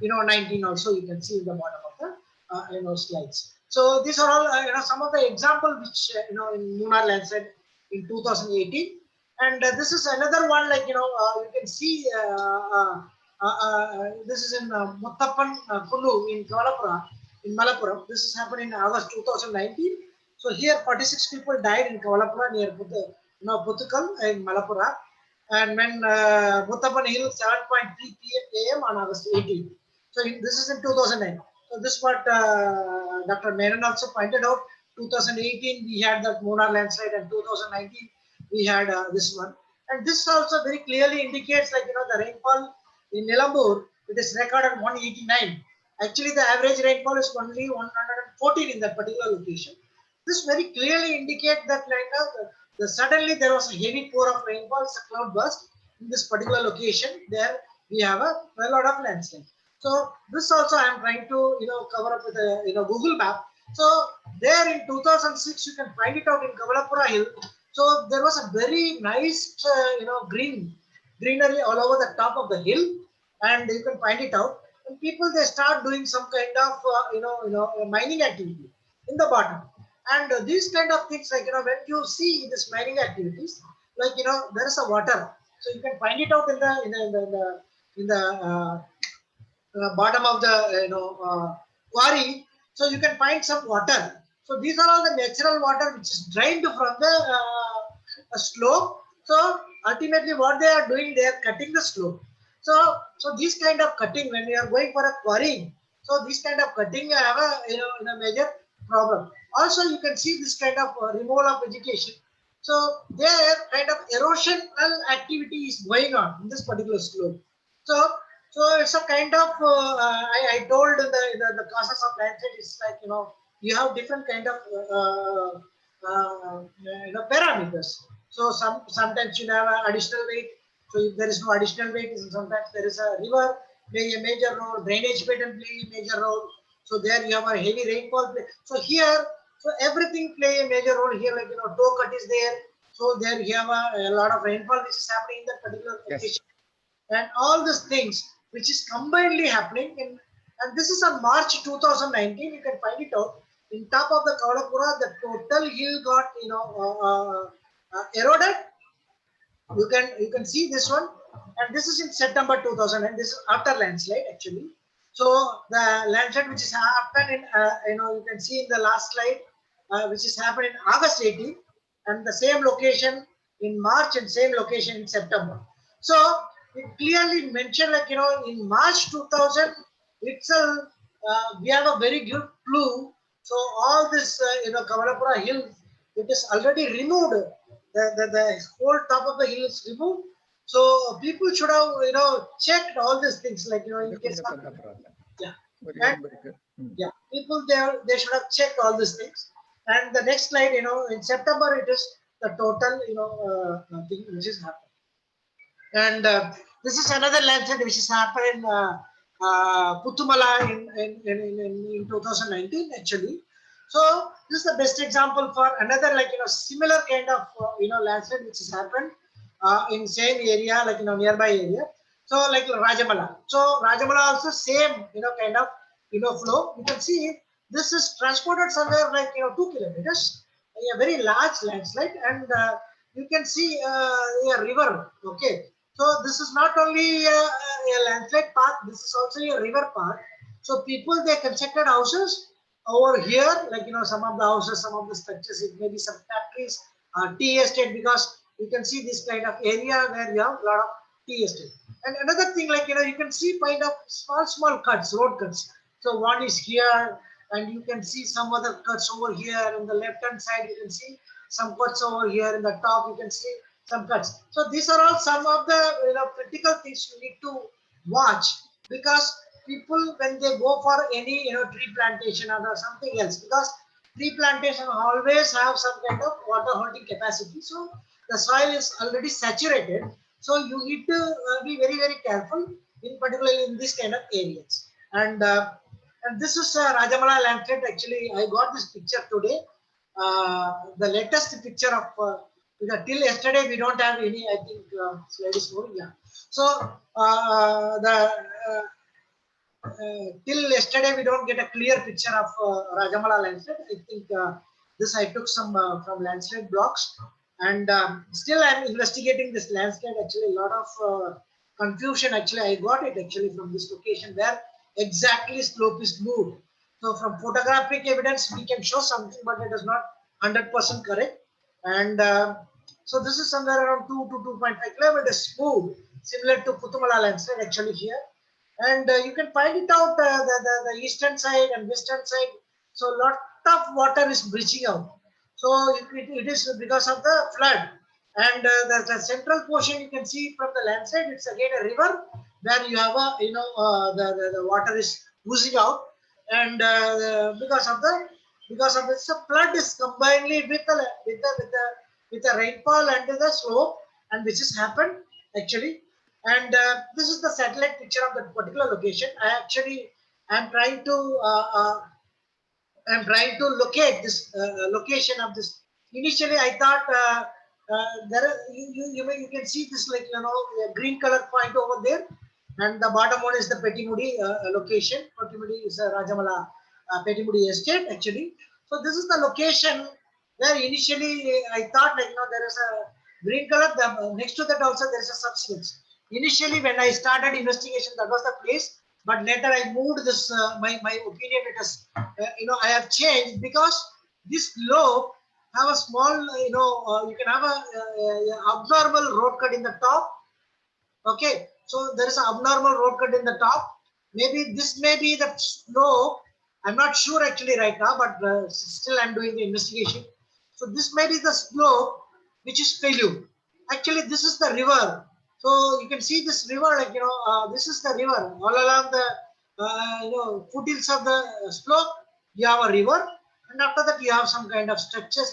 Speaker 2: 2019 also you can see in the bottom of the slides. So these are all some of the example which in Munnar landslide in 2018, and this is another one like you can see this is in Muttappan Kullu in Kavalapura in Malappuram. This has happened in August 2019. So here 46 people died in Kavalapura near Puthukal in Malapura, and when Muttappan Hill 7:3 p.m. on August 18. So this is in 2009. So this is what Dr. Menon also pointed out. 2018 we had that Munnar landslide, and 2019 we had this one. And this also very clearly indicates like the rainfall in Nilambur, it is recorded 189. Actually the average rainfall is only 114 in that particular location. This very clearly indicates that like suddenly there was a heavy pour of rainfall, it's a cloud burst in this particular location. There we have a lot of landslide. So this also I am trying to cover up with a Google map. So there in 2006 you can find it out in Kavalapura Hill. So there was a very nice greenery all over the top of the hill, and you can find it out. And people they start doing some kind of mining activity in the bottom. And these kind of things like when you see this mining activities, like there is a water, so you can find it out in the bottom of the quarry. So you can find some water. So these are all the natural water which is drained from the slope. So ultimately what they are doing, they are cutting the slope. So this kind of cutting, when you are going for a quarrying, so this kind of cutting have a major problem. Also you can see this kind of removal of vegetation. So there kind of erosional activity is going on in this particular slope. So it's a kind of I told the causes of landslide is like you have different kind of parameters. So sometimes you have additional weight. So if there is no additional weight, sometimes there is a river play a major role, drainage pattern play a major role. So there you have a heavy rainfall play. So here, so everything play a major role here. Like toe cut is there. So there you have a lot of rainfall which is happening in that particular location. And all these things which is combinedly happening in And this is on March 2019. You can find it out. In top of the Kavalapura, the total hill got eroded. You can see this one, and this is in September 2000, and this is after landslide actually. So the landslide which is happened in you can see in the last slide, which is happened in August 18, and the same location in March and same location in September. So it clearly mentioned in March 2000 itself, we have a very good clue. So all this Kavalapura hill, it is already removed. The whole top of the hill is removed. So people should have checked all these things in case of, yeah. And, yeah, people they should have checked all these things. And the next slide, in September it is the total thing which is happening. And this is another landslide which is happened in Puttumala in 2019 actually. So this is the best example for another similar kind of landslide which has happened in same area nearby area. So like Rajamala. So Rajamala also same kind of flow. You can see this is transported somewhere 2 kilometers. A very large landslide, and you can see a river. Okay. So this is not only a landslide path, this is also a river path. So people, they constructed houses over here, some of the houses, some of the structures, it may be some factories, tea estate, because you can see this kind of area where you have a lot of tea estate. And another thing, you can see kind of small cuts, road cuts. So one is here, and you can see some other cuts over here. On the left hand side, you can see some cuts over here. In the top, you can see some cuts. So these are all some of the critical things you need to watch, because people, when they go for any tree plantation or something else, because tree plantation always have some kind of water holding capacity. So the soil is already saturated. So you need to be very careful, in particularly in this kind of areas. And this is Rajamala landslide. Actually, I got this picture today. The latest picture of till yesterday we don't have any. I think slide is moving. Yeah. So till yesterday we don't get a clear picture of Rajamala landslide. I think this I took some from landslide blocks, and still I am investigating this landslide. Actually, a lot of confusion. Actually, I got it actually from this location where exactly slope is moved. So from photographic evidence we can show something, but it is not 100% correct. And so this is somewhere around 2 to 2.5 kilometers smooth, similar to Puttumala landslide actually here. And you can find it out the eastern side and western side. So lot of water is breaching out. So it is because of the flood. And the central portion you can see from the landslide, it's again a river where you have a the water is oozing out, and because of this, the flood is combined with the rainfall and the slope, and which has happened actually. And this is the satellite picture of that particular location. I'm trying to locate this location of this. Initially, I thought you can see this a green color point over there, and the bottom one is the Petimudi location. Petimudi is a Rajamala Petimudi estate actually. So this is the location where initially I thought there is a green color. Next to that also there is a subsidence. Initially when I started investigation, that was the place. But later I moved this, my opinion, it has, I have changed, because this slope have a small, you can have a abnormal road cut in the top. Okay, so there is an abnormal road cut in the top. Maybe this may be the slope. I'm not sure actually right now, but still I'm doing the investigation. So this may be the slope which is failure. Actually, this is the river. So you can see this river, this is the river all along the foothills of the slope. You have a river, and after that you have some kind of structures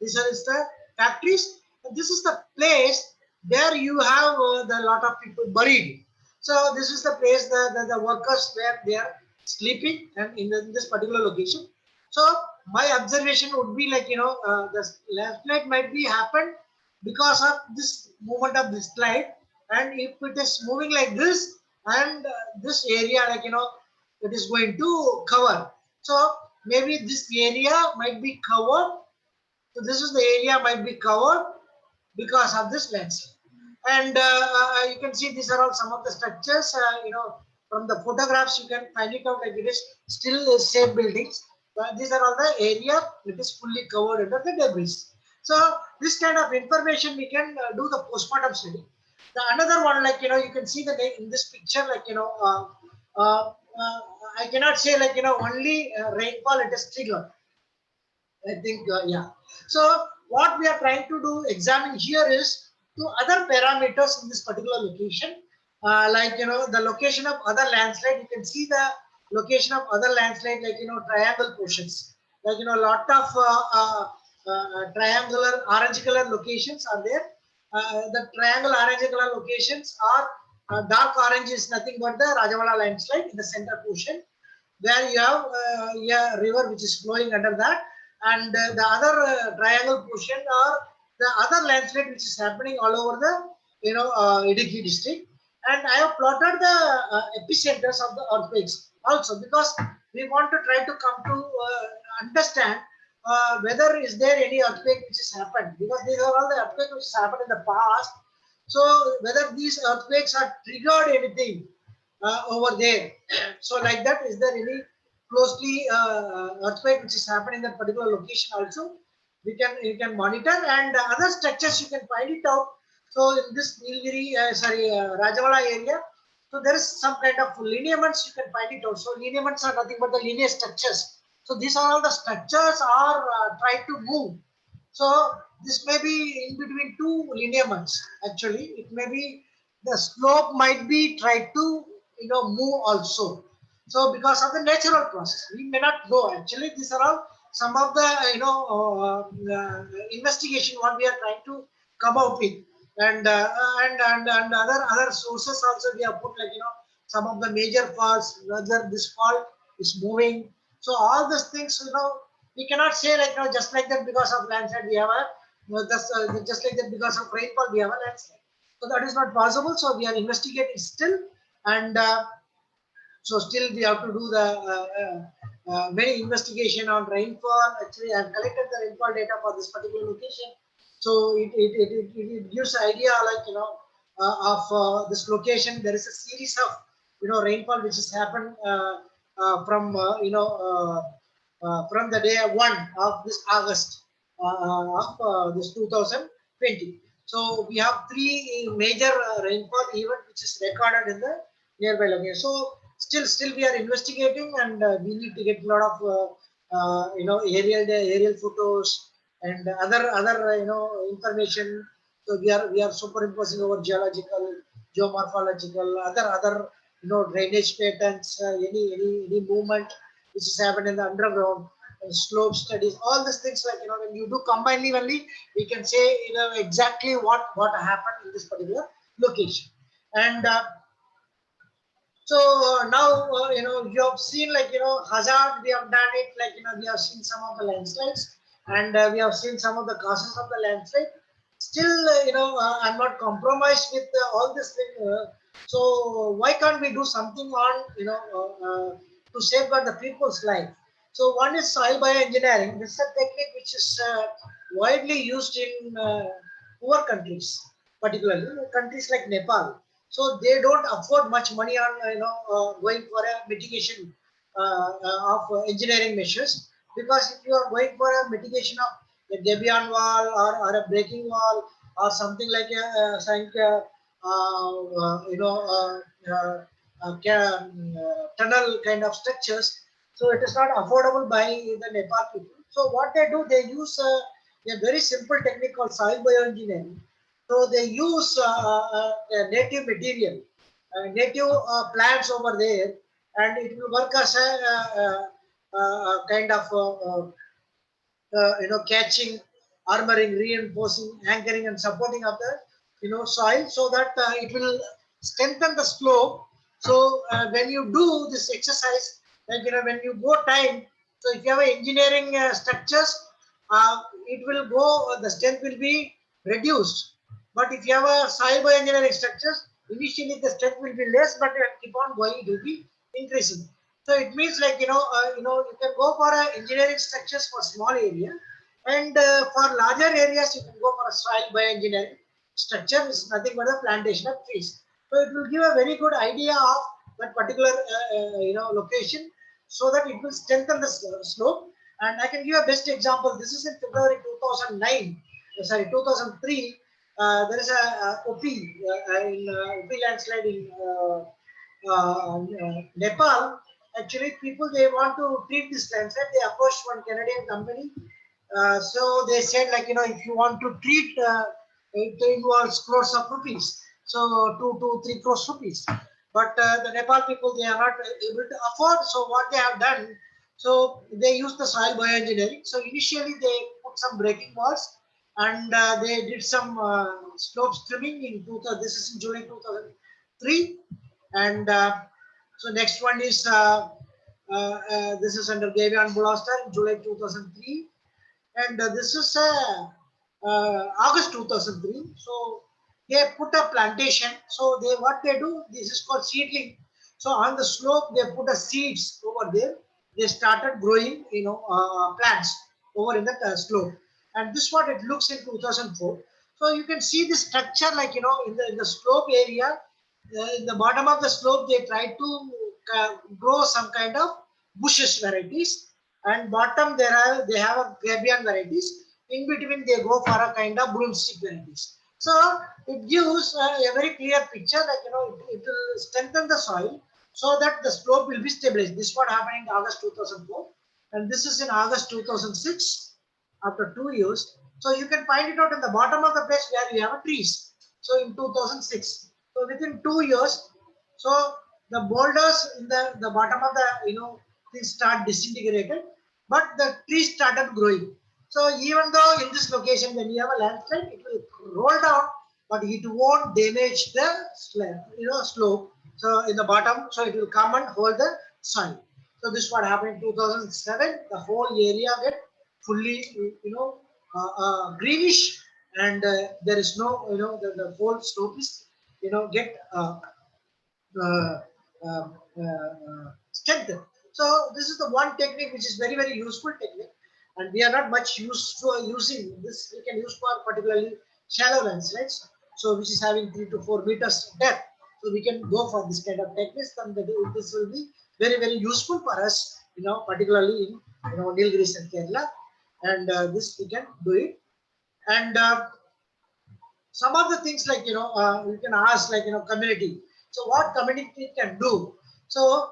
Speaker 2: these are the factories. And this is the place where you have the lot of people buried. So this is the place the workers where they are sleeping, and in this particular location. So my observation would be the landslide might be happened because of this movement of this slide. And if it is moving like this, and this area it is going to cover. So maybe this area might be covered. So this is the area might be covered because of this landslide. And you can see these are all some of the structures. From the photographs you can find it out like it is still safe buildings. These are all the area it is fully covered under the debris. So this kind of information we can do the postmortem study. The another one, like you can see the name in this picture, like I cannot say like only rainfall it is triggered. I think yeah. So what we are trying to do examine here is two other parameters in this particular location, like the location of other landslide. You can see the location of other landslide, like triangle portions, like a lot of triangular orange color locations are there. The triangle orange color locations are dark orange is nothing but the Rajawala landslide in the center portion, where you have a river which is flowing under that, and the other triangle portion are the other landslide which is happening all over the Idukki district. And I have plotted the epicenters of the earthquakes also, because we want to try to come to understand whether is there any earthquake which has happened, because these are all the earthquakes which has happened in the past. So whether these earthquakes are triggered anything over there. So like that, is there any closely earthquake which is happening in that particular location also? You can monitor, and other structures you can find it out. So in this Nilgiri, Rajawala area, so there is some kind of lineaments you can find it out. So lineaments are nothing but the linear structures. So these are all the structures are trying to move. So this may be in between two lineaments. Actually, it may be the slope might be tried to move also. So because of the natural process, we may not know. Actually, these are all some of the investigation what we are trying to come out with, and other sources also we have put, like some of the major faults, whether this fault is moving. So all these things, we cannot say like just like that because of landslide we have a just like that because of rainfall we have a landslide. So that is not possible. So we are investigating still, and so still we have to do the many investigation on rainfall. Actually, I have collected the rainfall data for this particular location. So it gives idea, like of this location. There is a series of rainfall which has happened from from the day 1 of this August of this 2020. So we have 3 major rainfall event which is recorded in the nearby location. So still we are investigating, and we need to get a lot of aerial photos and other information. So we are superimposing over geological, geomorphological, other drainage patterns, any movement which is happened in the underground, and slope studies, all these things, like when you do combinedly only, we can say exactly what happened in this particular location. And so now you have seen, like hazard we have done it, like we have seen some of the landslides, and we have seen some of the causes of the landslide. Still I'm not compromised with all this thing. So why can't we do something on to safeguard the people's life? So one is soil bioengineering. This is a technique which is widely used in poor countries, particularly countries like Nepal. So they don't afford much money on going for a mitigation of engineering measures, because if you are going for a mitigation of a gabion wall, or a breaking wall, or something like tunnel kind of structures, so it is not affordable by the Nepal people. So what they do, they use a very simple technique called soil bioengineering. So they use a native material, native plants over there, and it will work as a kind of catching, armoring, reinforcing, anchoring, and supporting of the soil, so that it will strengthen the slope. So when you do this exercise, like when you go time, so if you have engineering structures, it will go, the strength will be reduced. But if you have a soil bioengineering structures, initially the strength will be less, but keep on going, it will be increasing. So it means like, you can go for engineering structures for small area, and for larger areas, you can go for a soil bioengineering structure, which is nothing but a plantation of trees. So it will give a very good idea of that particular, location, so that it will strengthen the slope. And I can give a best example. This is in February 2009, sorry, 2003. There is a OP landslide in Nepal. Actually, people, they want to treat this landslide. They approached one Canadian company. So they said, like, if you want to treat, it involves crores of rupees. So 2 to 3 crores rupees. But the Nepal people, they are not able to afford. So what they have done, so they use the soil bioengineering. So initially they put some breaking walls, and they did some slope trimming in 2000. This is in July 2003, and so next one is this is under Gavian Blaster in July 2003, and this is August 2003. So they put a plantation. So they, what they do, this is called seedling. So on the slope they put a seeds over there. They started growing, plants over in the slope, and this is what it looks in 2004. So you can see the structure, like, in the slope area. In the bottom of the slope, they try to grow some kind of bushes varieties, and bottom they have a gabion varieties. In between, they go for a kind of broomstick varieties. So it gives a very clear picture, like, it will strengthen the soil so that the slope will be stabilized. This is what happened in August 2004, and this is in August 2006, after 2 years. So you can find it out in the bottom of the page where you have trees. So in 2006, so within 2 years, so the boulders in the bottom of the, things start disintegrated, but the trees started growing. So even though in this location, when you have a landslide, it will roll down, but it won't damage the slope. So in the bottom, so it will come and hold the soil. So this is what happened in 2007. The whole area get fully, greenish, and there is no, the whole slope is, get uh, strengthened. So this is the one technique which is very, very useful technique, and we are not much used for using this. We can use for particularly shallow landslides, so which is having 3 to 4 meters depth. So we can go for this kind of techniques, and this will be very, very useful for us, particularly in, Nilgiris and Kerala, and this we can do it. And some of the things, like, you can ask, like, community. So what community can do? So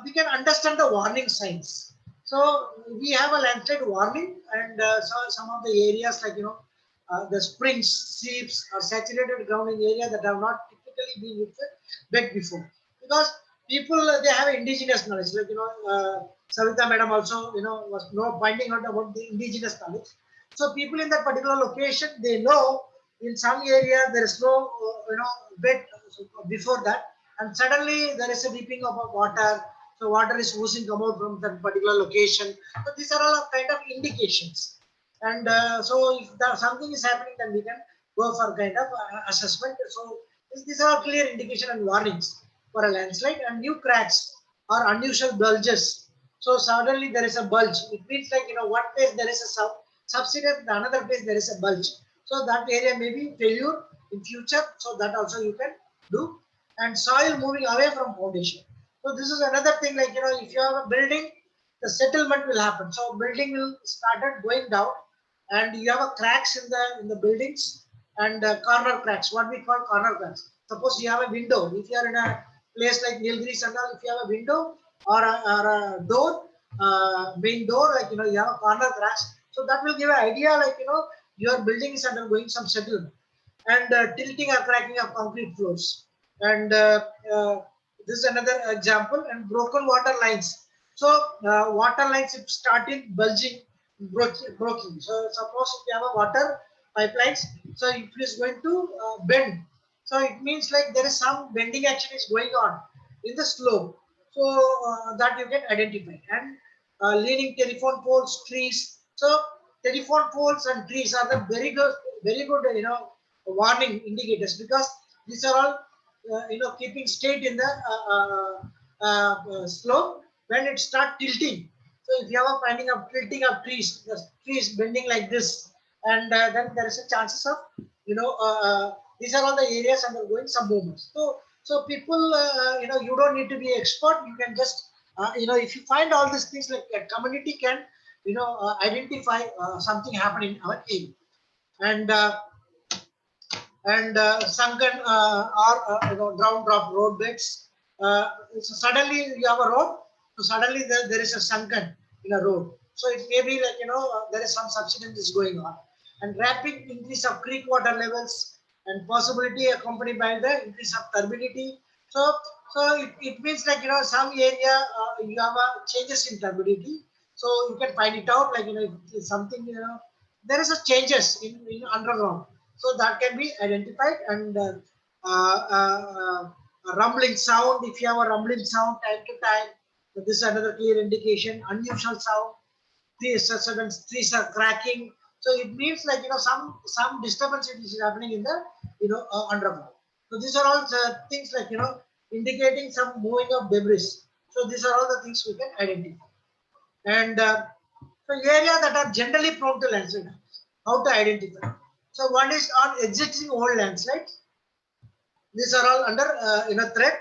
Speaker 2: we can understand the warning signs. So we have a landslide warning, and so some of the areas, like, the springs, seeps, or saturated ground in area that have not typically been bed before, because people, they have indigenous knowledge, like, Savita madam also, was finding out about the indigenous knowledge. So people in that particular location, they know in some area there is no, bed before that, and suddenly there is a leaping of water. So water is oozing out from that particular location. So these are all kind of indications. And so if something is happening, then we can go for kind of assessment. So these are all clear indication and warnings for a landslide. And new cracks or unusual bulges. So suddenly there is a bulge. It means, like, one place there is a subsidence, the another place there is a bulge. So that area may be failure in future. So that also you can do. And soil moving away from foundation. So this is another thing, like, if you have a building, the settlement will happen. So building will started going down, and you have a cracks in the buildings, and corner cracks, what we call corner cracks. Suppose you have a window. If you are in a place like Nilgiris and all, if you have a window or a door, main door, like, you have a corner cracks. So that will give an idea, like, your building is undergoing some settlement. And tilting or cracking of concrete floors. And this is another example. And broken water lines. So water lines, if started bulging, broken. So suppose if you have a water pipelines, so it is going to bend. So it means, like, there is some bending action is going on in the slope. So that you can identify. And leaning telephone poles, trees. So telephone poles and trees are the very good, warning indicators, because these are all, keeping state in the slope when it start tilting. So if you have a finding of tilting of trees, the trees bending like this, and then there is a chances of, these are all the areas undergoing some movements. So people, you don't need to be expert. You can just, if you find all these things, like a community can, identify something happening in our area. And sunken or ground drop road beds. So suddenly you have a road, so suddenly there is a sunken in a road. So it may be like, there is some subsidence is going on, and rapid increase of creek water levels and possibility accompanied by the increase of turbidity. So it means like, some area you have changes in turbidity. So you can find it out, like, if it's something, there is a changes in underground. So that can be identified. And a rumbling sound, if you have a rumbling sound time to time, so this is another clear indication. Unusual sound, trees are cracking. So it means like, some disturbance is happening in the, underground. So these are all the things like, indicating some moving of debris. So these are all the things we can identify. And so areas that are generally prone to landslide, how to identify? So one is on existing old landslides. These are all under threat,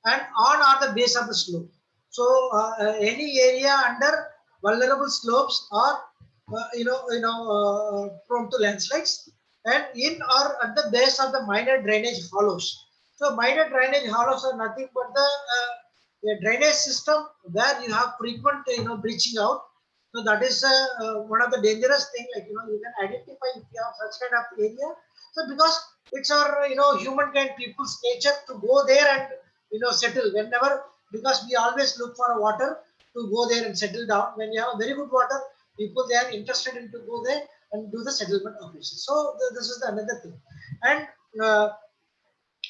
Speaker 2: and on are the base of the slope. So any area under vulnerable slopes are prone to landslides, and in or at the base of the minor drainage hollows. So minor drainage hollows are nothing but the drainage system where you have frequent breaching out. So that is one of the dangerous thing. Like, you can identify if you have such kind of area. So because it's our humankind, people's nature to go there and settle whenever, because we always look for a water to go there and settle down. When you have very good water, people they are interested in to go there and do the settlement operations. So this is the another thing. And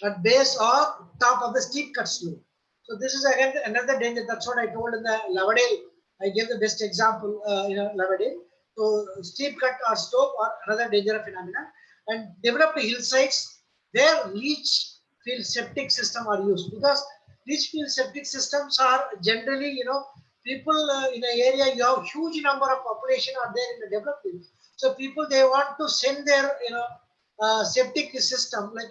Speaker 2: at base or top of the steep cut slope. So this is again another danger. That's what I told in the Lavadale. I gave the best example, Lavadale. So steep cut or slope are another dangerous phenomena. And developed hillsides, their leach field septic system are used, because leach field septic systems are generally, people in an area, you have huge number of population are there in the developed field. So people, they want to send their, septic system, like,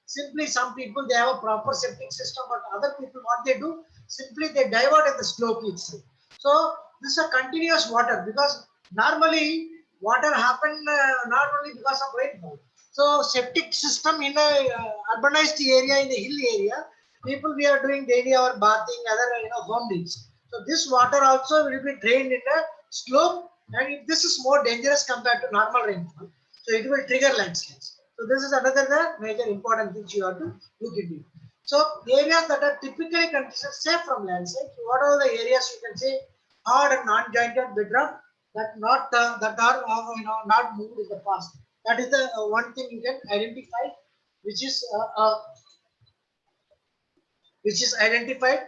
Speaker 2: simply some people, they have a proper septic system, but other people, what they do, simply they divert at the slope itself. So this is a continuous water, because normally water happen normally because of rainfall. So septic system in a urbanized area, in the hill area, people, we are doing daily or bathing, other home needs. So this water also will be drained in a slope, and this is more dangerous compared to normal rainfall. So it will trigger landslides. So this is another major important thing you have to look into. So areas that are typically considered safe from landslides, what are the areas you can say hard and non-jointed bedrock that are not moved in the past. That is the one thing you can identify, which is identified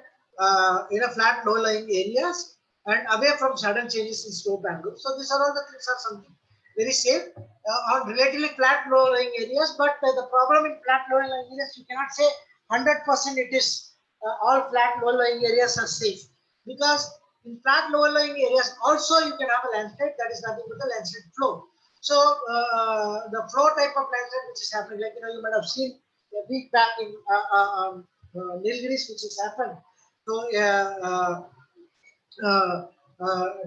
Speaker 2: in a flat low-lying areas and away from sudden changes in slope angle. So these are all the things are something very safe on relatively flat low-lying areas. But the problem in flat low-lying areas, you cannot say 100% it is all flat low-lying areas are safe, because in flat low-lying areas also you can have a landslide. That is nothing but the landslide flow. So the flow type of landslide which is happening, like you might have seen a week back in Nilgiris, which has happened. So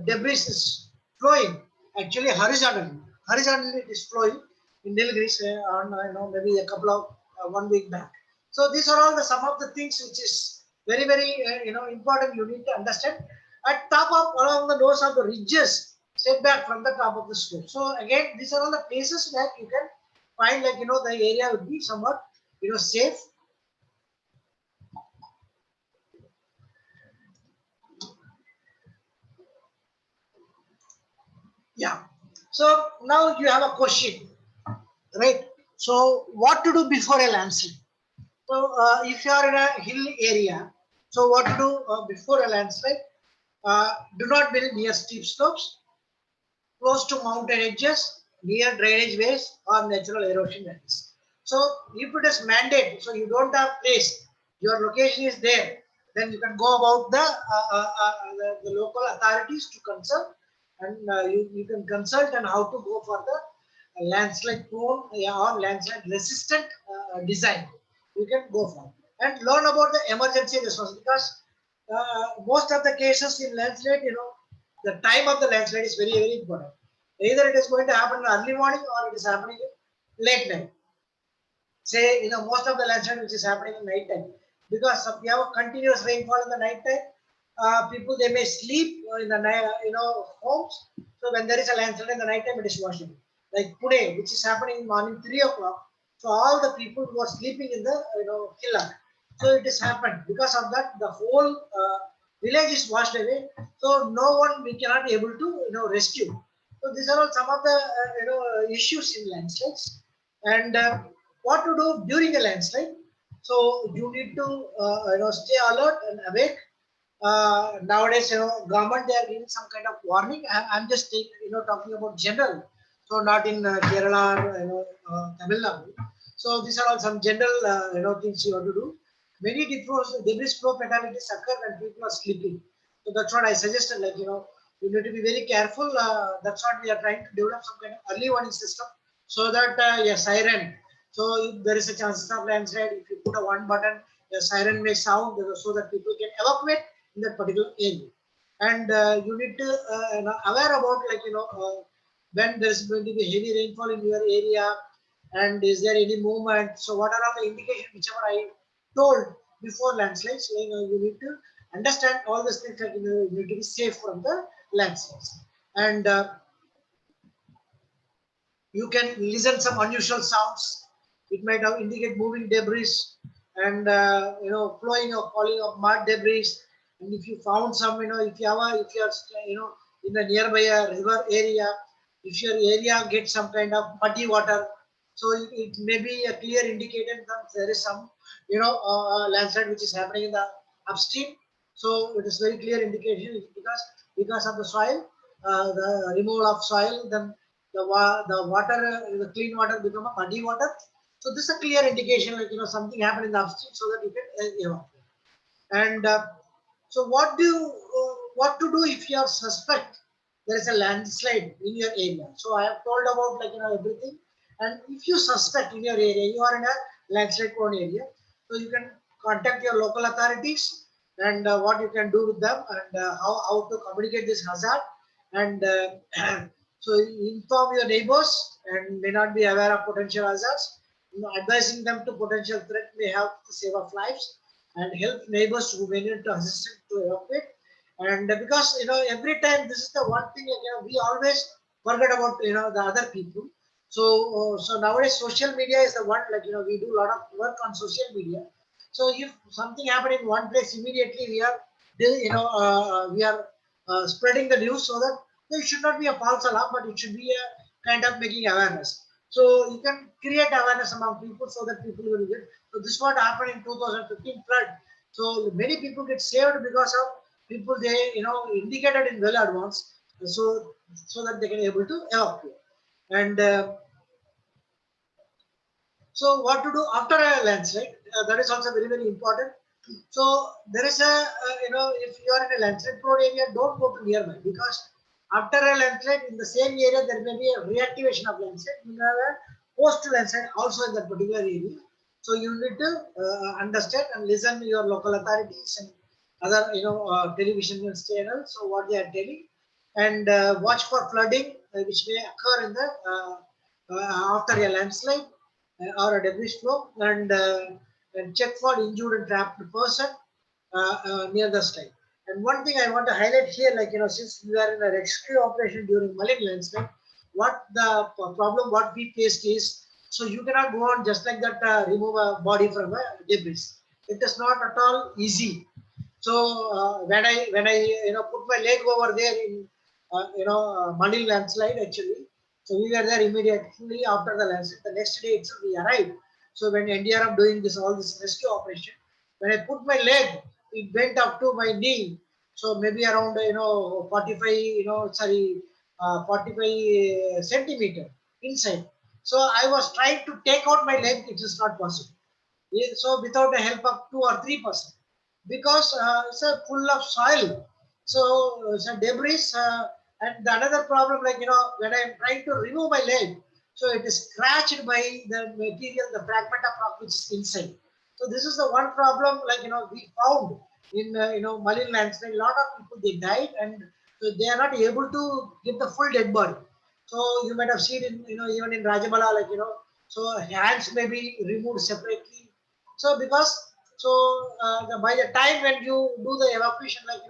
Speaker 2: debris is flowing actually horizontally. Horizontally it is flowing in Nilgiris on maybe a couple of 1 week back. So these are all some of the things which is very important. You need to understand. At top of along the nose of the ridges, setback from the top of the slope. So again, these are all the places that you can find, like the area would be somewhat safe. Yeah. So now you have a question, right? So what to do before a landslide? So if you are in a hill area, so what to do before a landslide? Do not build near steep slopes, close to mountain edges, near drainage ways or natural erosion valleys. So if it is mandate, so you don't have place, your location is there, then you can go about the local authorities to consult, and you can consult on how to go for the landslide prone or landslide resistant design. You can go for and learn about the emergency response, because most of the cases in landslide, the time of the landslide is very, very important. Either it is going to happen in early morning or it is happening in late night. Say, most of the landslide which is happening in night time, because if you have a continuous rainfall in the night time, people, they may sleep in the homes. So when there is a landslide in the night time, it is washing. Like Pune, which is happening in morning 3 o'clock. So all the people who are sleeping in the hillock. So it has happened. Because of that, the whole village is washed away. So no one, we cannot be able to rescue. So these are all some of the issues in landslides. And what to do during a landslide? So you need to stay alert and awake. Nowadays, government, they are giving some kind of warning. I'm just talking about general, so not in Kerala or Tamilnadu. So these are all some general things you have to do. Many debris flow fatalities occur when people are sleeping. So that's what I suggested. Like you need to be very careful. That's what we are trying to develop some kind of early warning system, so that a siren. So if there is a chance of landslide, if you put a one button, the siren may sound so that people can evacuate in that particular area. And you need to aware about when there is going to be heavy rainfall in your area, and is there any movement. So what are all the indications whichever I told before landslides? You need to understand all these things, like you need to be safe from the landslides. And you can listen some unusual sounds. It might indicate moving debris, and flowing or falling of mud debris. And if you found some, if you are in a nearby a river area, if your area gets some kind of muddy water, so it may be a clear indicator that there is some landslide which is happening in the upstream. So it is very clear indication, because of the soil, the removal of soil, then the water, the clean water become a muddy water. So this is a clear indication, like something happened in the upstream, so that you can evacuate. And so what to do if you are suspect there is a landslide in your area? So I have told about everything. And if you suspect in your area you are in a landslide prone area, so you can contact your local authorities, and what you can do with them, and how to communicate this hazard, and so inform your neighbors and may not be aware of potential hazards. Advising them to potential threat may help to save of lives, and help neighbors who may need to assistance to evacuate. And because every time, this is the one thing, we always forget about the other people. So nowadays social media is the one, we do a lot of work on social media. So if something happened in one place, immediately we are spreading the news, so that there should not be a false alarm, but it should be a kind of making awareness. So you can create awareness among people, so that people will get. So this is what happened in 2015 flood. So many people get saved because of people they indicated in well advance, so that they can able to evacuate. And so what to do after a landslide? That is also very, very important. So there is if you are in a landslide prone area, don't go to nearby, because after a landslide in the same area, there may be a reactivation of landslide. You have a post landslide also in that particular area. So you need to understand and listen to your local authorities and other television news channels. So what they are telling, and watch for flooding, which may occur in the after a landslide or a debris flow, and check for injured and trapped person near the slide. And one thing I want to highlight here, since we are in a rescue operation during Malin landslide, what the problem what we faced is, so you cannot go on just like that, remove a body from a debris. It is not at all easy. So when I put my leg over there in Malin landslide actually, so we were there immediately after the landslide. The next day itself we arrived. So when NDRF doing all this rescue operation, when I put my leg, it went up to my knee. So maybe around 45 centimeter inside. So I was trying to take out my leg. It is not possible. So without the help of 2 or 3%. because it's a full of soil. So it's a debris. And the another problem, like, when I'm trying to remove my leg, so it is scratched by the material, the fragment of rock which is inside. So this is the one problem, like, we found in, Malin landslide. A lot of people, they died, and so they are not able to get the full dead body. So you might have seen in, even in Rajamala, like, so hands may be removed separately. So because, so by the time when you do the evacuation, like,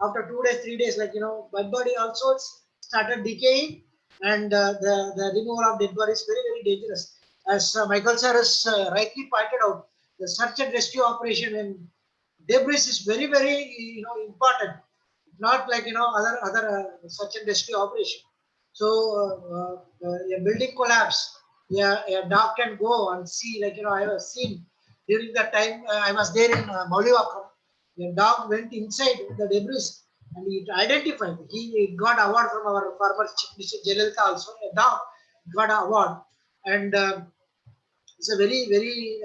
Speaker 2: after 2 days, 3 days, like, dead body also started decaying, and the removal of dead body is very, very dangerous. As Michael sir has rightly pointed out, the search and rescue operation and debris is very, very, important. Not like, other search and rescue operation. So a building collapse, yeah, a dog can go and see, like, I was seen during that time. I was there in Mauliwakam. The dog went inside the debris and it identified. He got award from our former Chief Minister Jayalalitha also. A dog got an award, and it's a very, very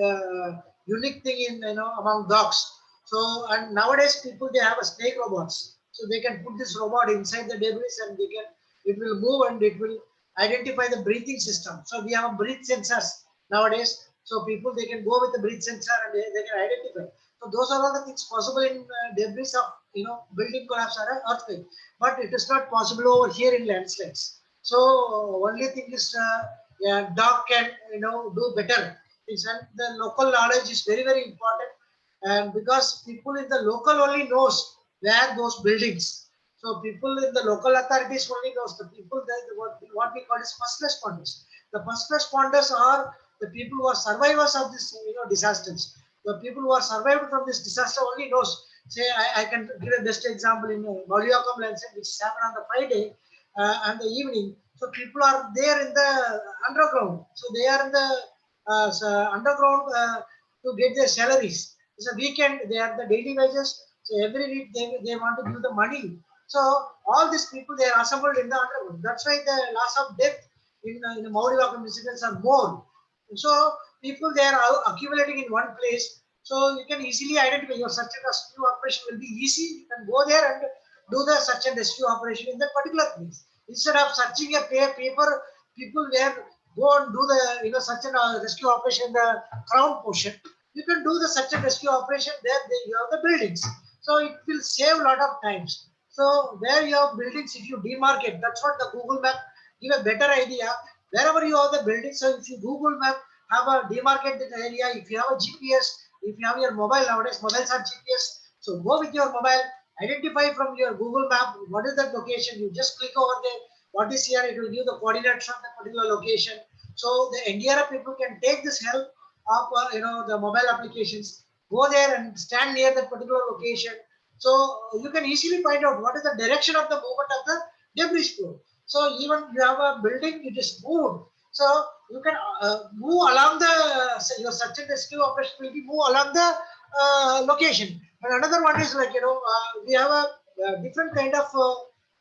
Speaker 2: unique thing in, among dogs. So, and nowadays people, they have a snake robots, so they can put this robot inside the debris and they can, it will move and it will identify the breathing system. So we have a breath sensors nowadays. So people, they can go with the breath sensor and they can identify. So those are all the things possible in debris of, building collapse or earthquake, but it is not possible over here in landslides. So only thing is, yeah, dog can, do better things, and the local knowledge is very, very important. And because people in the local only knows where those buildings, so people in the local authorities only knows the people that what we call as first responders. The first responders are the people who are survivors of this, disasters. The people who are survived from this disaster only knows. Say, I can give a best example in Mauliwakam landslide, which happened on the Friday and the evening. So people are there in the underground. So they are in the underground to get their salaries. It's a weekend, they are the daily wages. So every week they want to give the money. So all these people, they are assembled in the underground. That's why the loss of death in the Mauliwakam incidents are more. So people, they are accumulating in one place. So you can easily identify. Your search and rescue operation will be easy. You can go there and do the search and rescue operation in that particular place. Instead of searching a paper, people where go and do the, search and rescue operation in the ground portion. You can do the search and rescue operation there. You have the buildings, so it will save a lot of times. So where you have buildings, if you demarcate, that's what the Google Map give a better idea. Wherever you have the building, so if you Google Map have a demarcated area, if you have a GPS, if you have your mobile, nowadays mobiles are GPS. So go with your mobile, identify from your Google Map what is that location. You just click over there. What is here? It will give the coordinates of the particular location. So the NDRF people can take this help of the mobile applications. Go there and stand near that particular location. So you can easily find out what is the direction of the movement of the debris flow. So even you have a building, it is moved. So you can move along the, your search and rescue operation will be move along the location. And another one is like, we have a different kind of,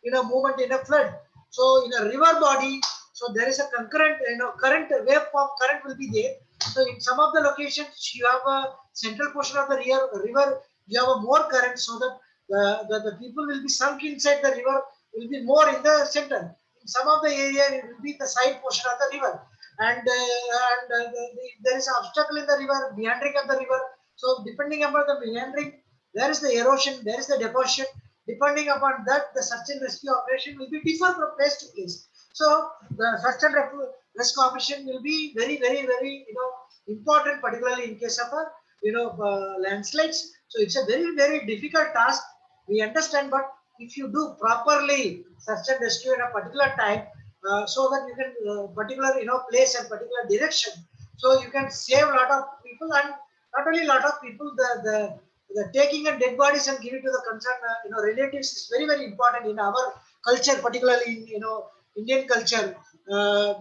Speaker 2: movement in a flood. So in a river body, so there is a concurrent, current, waveform current will be there. So in some of the locations, you have a central portion of the river, you have a more current, so that the people will be sunk inside the river, will be more in the center. In some of the area, it will be the side portion of the river. And there is an obstacle in the river, meandering of the river. So depending upon the meandering, there is the erosion, there is the deposition. Depending upon that, the search and rescue operation will be different from place to place. So the search and rescue operation will be very, very, very, important, particularly in case of a, landslides. So it's a very, very difficult task. We understand, but if you do properly search and rescue in a particular time, so that you can particular, place and particular direction, so you can save a lot of people, and not only a lot of people, the taking a dead bodies and giving to the concerned, relatives is very, very important in our culture, particularly in, Indian culture.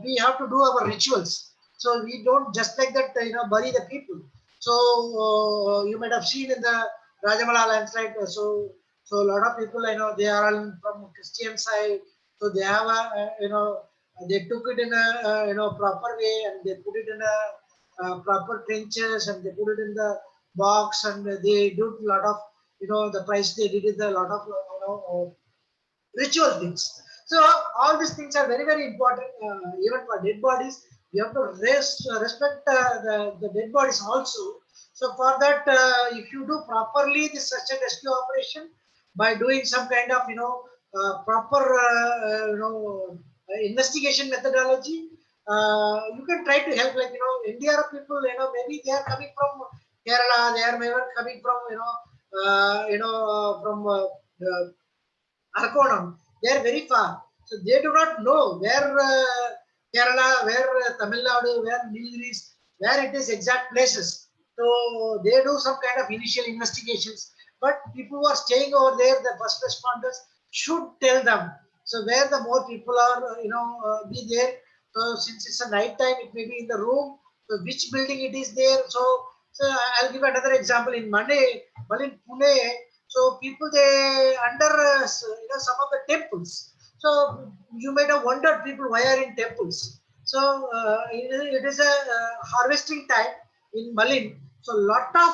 Speaker 2: We have to do our rituals. So we don't just like that, bury the people. So you might have seen in the Rajamala landslide. So a lot of people, they are all from Christian side. So they have a, they took it in a, proper way, and they put it in a proper trenches, and they put it in the box, and they do a lot of, the price they did is a lot of, ritual things. So all these things are very, very important. Even for dead bodies, we have to respect the dead bodies also. So for that, if you do properly this search and rescue operation by doing some kind of, proper, investigation methodology, you can try to help. Like, NDRF people, maybe they are coming from Kerala, they are maybe coming from, from Arkonam. They are very far, so they do not know where Kerala, where Tamilnadu, where Nilgiris, where it is exact places. So they do some kind of initial investigations. But people who are staying over there, the first responders should tell them. So where the more people are, be there. So since it's a night time, it may be in the room. So which building it is there. So I'll give another example in Pune. So people, they under some of the temples. So you might have wondered, people why are in temples. So it is a harvesting time in Malin. So lot of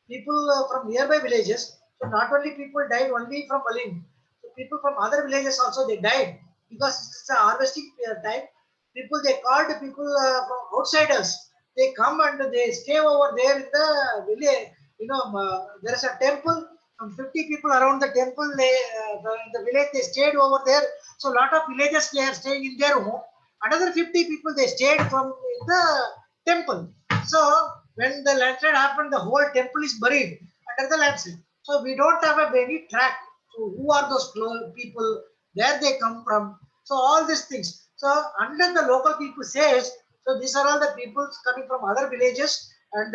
Speaker 2: people from nearby villages. So not only people died only from Malin. So people from other villages also, they died because it's a harvesting time. People, they called people from outsiders. They come and they stay over there in the village. There is a temple. Some 50 people around the temple. In the village, they stayed over there. So a lot of villagers, they are staying in their home. Another 50 people, they stayed from the temple. So when the landslide happened, the whole temple is buried under the landslide. So we don't have any track. So who are those people? Where they come from? So all these things. So unless the local people says, so these are all the people coming from other villages, and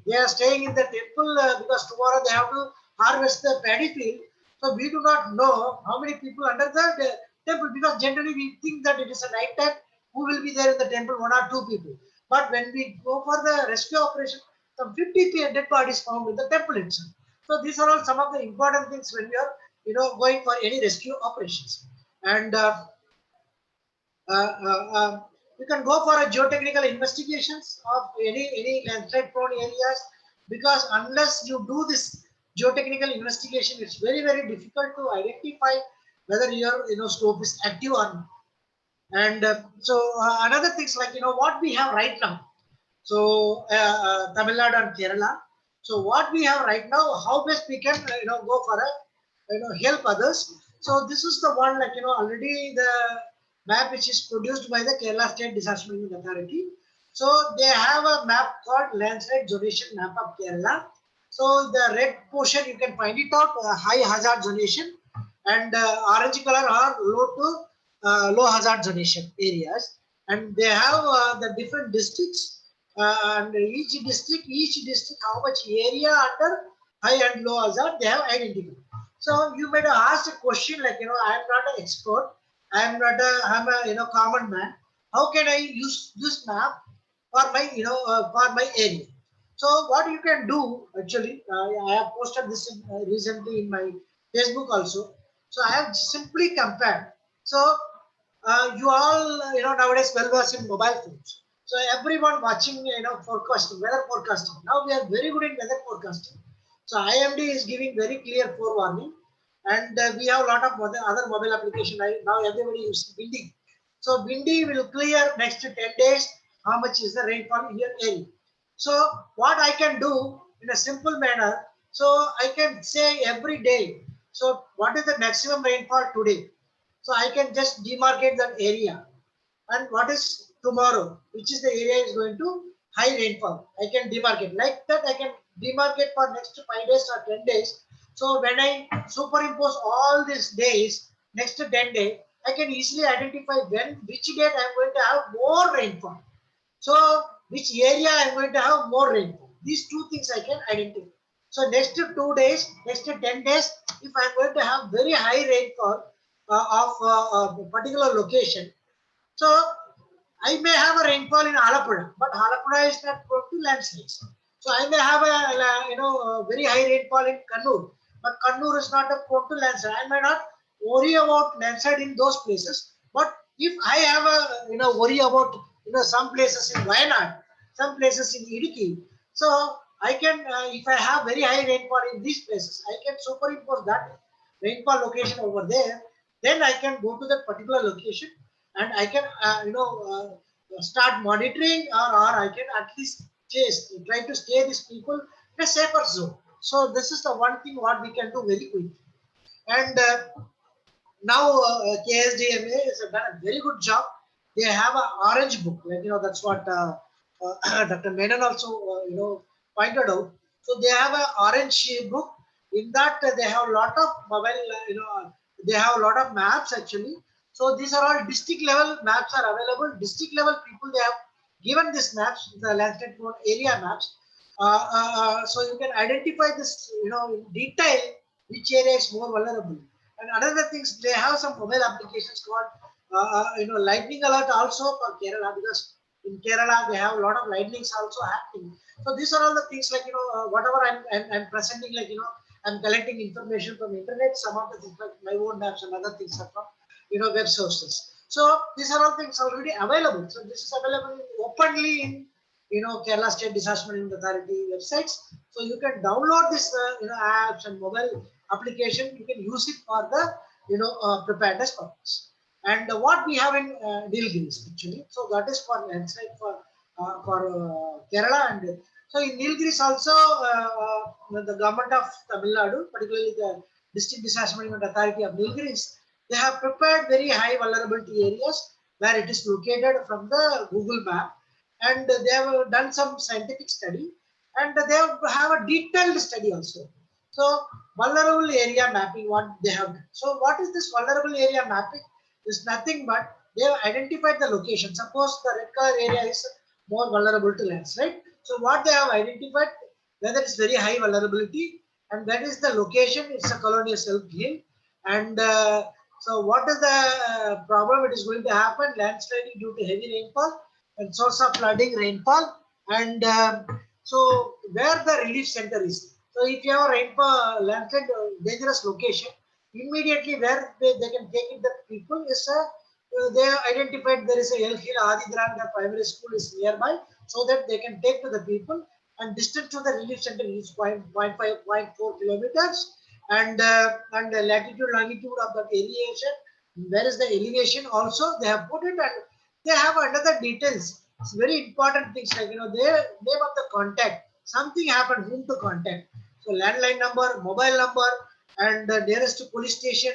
Speaker 2: they are staying in the temple because tomorrow they have to harvest the paddy field. So we do not know how many people under the temple, because generally we think that it is a night time. Who will be there in the temple? 1 or 2 people. But when we go for the rescue operation, some 50 dead bodies found in the temple itself. So these are all some of the important things when we are, going for any rescue operations. And you can go for a geotechnical investigations of any landslide prone areas, because unless you do this geotechnical investigation, it's very, very difficult to identify whether your slope is active or not. And another things like what we have right now. So Tamil Nadu and Kerala. So what we have right now, how best we can go for a help others. So this is the one, like already the map which is produced by the Kerala State Disaster Management Authority. So they have a map called Landslide Zonation Map of Kerala. So the red portion, you can find it out, high hazard zonation, and orange color are low hazard zonation areas. And they have the different districts, and each district how much area under high and low hazard they have identified. So you might have asked a question like, I am not an expert, I'm a common man. How can I use this map for my for my area? So what you can do actually, I have posted this recently in my Facebook also. So I have simply compared. So you all nowadays well versed in mobile phones. So everyone watching forecasting, weather forecasting. Now we are very good in weather forecasting. So IMD is giving very clear forewarning, and we have a lot of other mobile application. Now everybody using Windy. So Windy will clear next 10 days. How much is the rainfall in your area? So what I can do in a simple manner. So I can say every day. So what is the maximum rainfall today? So I can just demarcate that area. And what is tomorrow, which is the area is going to high rainfall. I can demarcate like that. I can demarcate for next 5 days or 10 days. So when I superimpose all these days, next 10 days, I can easily identify which date I am going to have more rainfall. So which area I am going to have more rainfall. These two things I can identify. So next 2 days, next 10 days, if I am going to have very high rainfall of a particular location, so I may have a rainfall in Ayyappa, but Ayyappa is not prone to landslides. So I may have a very high rainfall in Kannur, but Kannur is not prone to landslide. I may not worry about landslide in those places. But if I have a worry about some places in Wayanad, some places in Idukki, so I can, if I have very high rainfall in these places, I can superimpose that rainfall location over there. Then I can go to that particular location and I can, start monitoring, or I can at least try to stay these people in a safer zone. So this is the one thing what we can do very quickly. And now KSDMA has done a very good job. They have an orange book, like that's what Dr. Menon also pointed out. So they have an orange book. In that they have a lot of mobile, they have a lot of maps actually. So these are all district level maps are available. District level people, they have given these maps, the landscape area maps. So you can identify this, in detail which area is more vulnerable. And another things, they have some mobile applications called, lightning alert also for Kerala, because in Kerala they have a lot of lightnings also happening. So these are all the things, like whatever I'm presenting, like I'm collecting information from internet. Some of the things like my own maps and other things are from web sources. So these are all things already available. So this is available openly in Kerala State Disaster Management Authority websites. So you can download this apps and mobile application. You can use it for the preparedness purpose. And what we have in Nilgiris actually. So that is for landslide for Kerala. And so in Nilgiris also, the government of Tamilnadu, particularly the District Disaster Management Authority of Nilgiris, they have prepared very high vulnerability areas where it is located from the Google map, and they have done some scientific study, and they have a detailed study also. So vulnerable area mapping, what they have done. So what is this vulnerable area mapping? Is nothing but they have identified the location. Suppose the red color area is more vulnerable to landslide. So what they have identified, whether it's very high vulnerability, and that is the location. It's a colonial self-heal, and so what is the problem? It is going to happen landsliding due to heavy rainfall and source of flooding, rainfall, and so where the relief center is. So if you have a rainfall landslide dangerous location, immediately where they can take it, the people is they have identified there is a El Hill Adigranda primary school is nearby, so that they can take to the people, and distance to the relief center is 0.5, 0.4 kilometers, and the latitude longitude of that elevation, where is the elevation also they have put it, and they have another details. It's very important things, like their name of the contact, something happened, whom to contact. So landline number, mobile number, and nearest police station,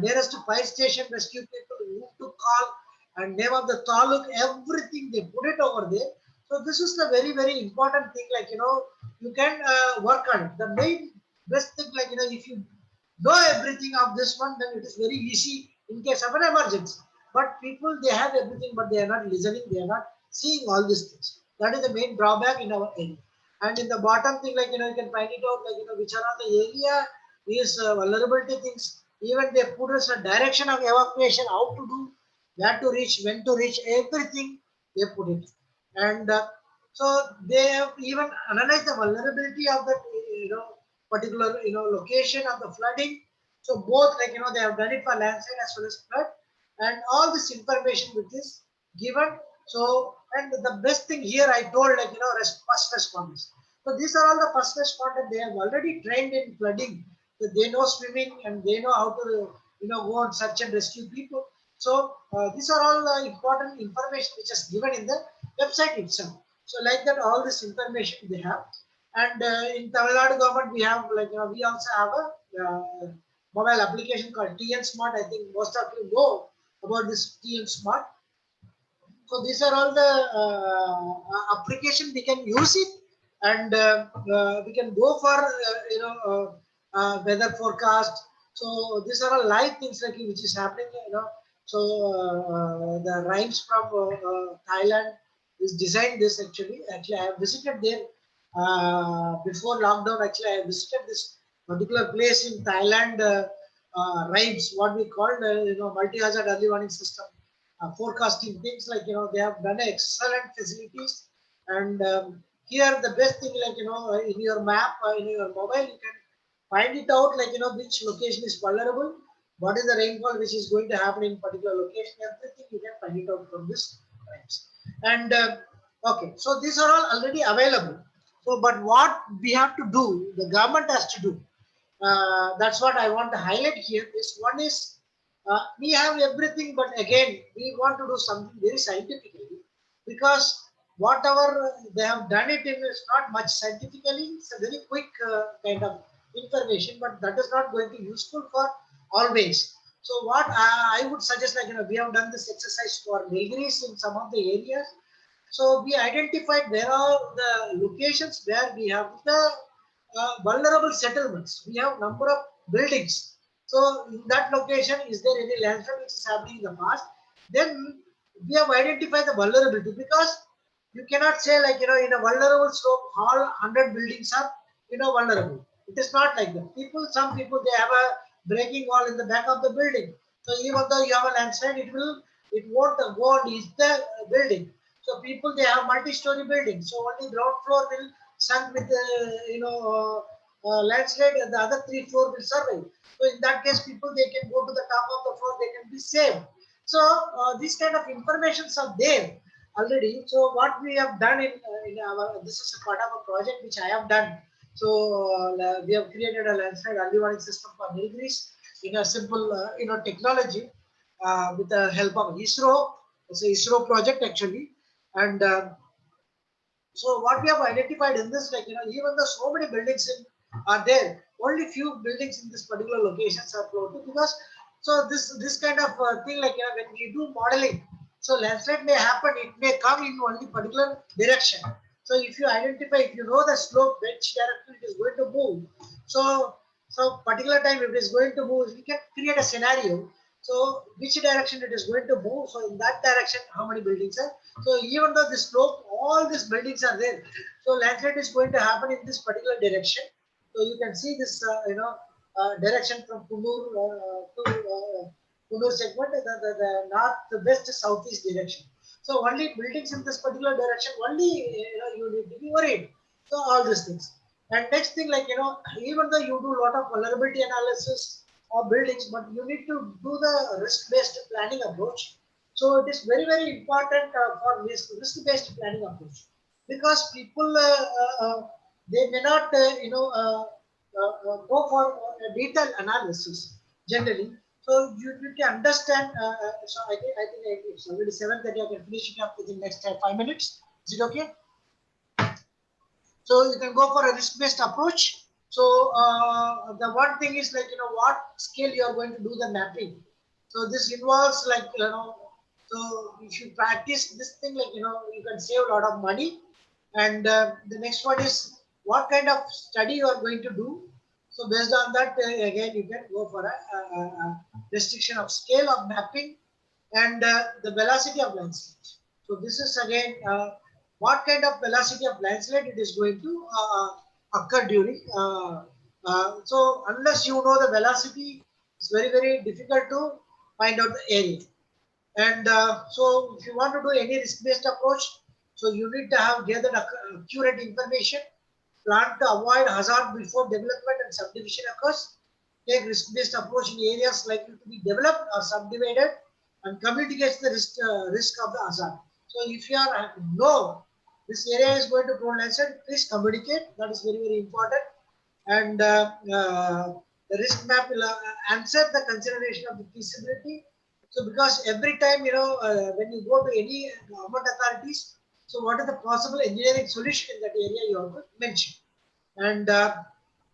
Speaker 2: nearest fire station, rescue people, whom to call, and name of the taluk, everything they put it over there. So this is the very, very important thing, like you can work on it. The main best thing, like if you know everything of this one, then it is very easy in case of an emergency. But people, they have everything, but they are not listening, they are not seeing all these things. That is the main drawback in our area. And in the bottom thing, like you can find it out, like which are on the area is vulnerability things. Even they put us a direction of evacuation, how to do, where to reach, when to reach, everything they put it. And so they have even analyzed the vulnerability of that particular location of the flooding. So both, like they have done it for landslide as well as flood, and all this information which is given. So, and the best thing here I told, like first responders. So these are all the first responders. They have already trained in flooding. So they know swimming and they know how to go and search and rescue people. So these are all important information which is given in the website itself. So like that, all this information they have. And in Tamil Nadu government, we have, like we also have a mobile application called TN Smart. I think most of you know about this TN Smart. So these are all the application we can use it, and we can go for weather forecast. So these are all live things, like which is happening. So the rhymes from Thailand is designed this actually. Actually, I have visited there before lockdown. Actually, I have visited this particular place in Thailand. Rhymes, what we call multi-hazard early warning system. Forecasting things, like they have done excellent facilities, and here the best thing, like in your map, in your mobile, you can find it out, like which location is vulnerable, what is the rainfall which is going to happen in particular location, everything you can find it out from this times. And okay, so these are all already available. So, but what we have to do, the government has to do. That's what I want to highlight here. Is one is we have everything, but again we want to do something very scientifically, because whatever they have done it in is not much scientifically. It's a very quick kind of information, but that is not going to be useful for always. So what I would suggest, like we have done this exercise for Nilgiris in some of the areas. So we identified where are the locations where we have the vulnerable settlements. We have number of buildings. So in that location, is there any landslide which is happening in the past? Then we have identified the vulnerability, because you cannot say like in a vulnerable slope all 100 buildings are vulnerable. It is not like that. Some people they have a breaking wall in the back of the building. So even though you have a landslide, it won't go on each the building. So people they have multi-story buildings. So only ground floor will sunk with landslide, and the other 3 floors will survive. So in that case, people they can go to the top of the floor, they can be saved. So these kind of informations are there already. So what we have done in our, this is a part of a project which I have done. So we have created a landslide early warning system for Nilgiris in a simple technology with the help of ISRO. It's a ISRO project actually, and so what we have identified in this, like even though so many buildings are there, only few buildings in this particular locations are floating, because so this kind of thing, like when we do modeling, so landslide may happen, it may come in only particular direction. So if you identify, if you know the slope, which direction it is going to move, so particular time if it is going to move, we can create a scenario. So which direction it is going to move? So in that direction, how many buildings are? So even though this slope, all these buildings are there. So landslide is going to happen in this particular direction. So you can see this, direction from Kunur to Kunur segment, the north, the west, southeast direction. So only buildings in this particular direction, only you need to be worried. So all these things. And next thing, like even though you do a lot of vulnerability analysis of buildings, but you need to do the risk-based planning approach. So it is very, very important for this risk-based planning approach, because people they may not go for a detailed analysis generally. So you can understand. So I think it's already 7:30. I can finish it up within next 5 minutes. Is it okay? So you can go for a risk-based approach. So the one thing is like what scale you are going to do the mapping. So this involves like so if you practice this thing, like you can save a lot of money. And the next one is what kind of study you are going to do. So based on that, again you can go for a restriction of scale of mapping and the velocity of landslide. So this is again what kind of velocity of landslide it is going to occur during. So unless you know the velocity, it's very, very difficult to find out the area. And so if you want to do any risk-based approach, so you need to have gathered accurate information, plan to avoid hazard before development and subdivision occurs, take risk-based approach in areas likely to be developed or subdivided, and communicates the risk of the hazard. So if you are know this area is going to prone landslide, please communicate. That is very, very important. And the risk map will answer the consideration of the feasibility. So because every time when you go to any government authorities, so what is the possible engineering solution in that area you have to mention. And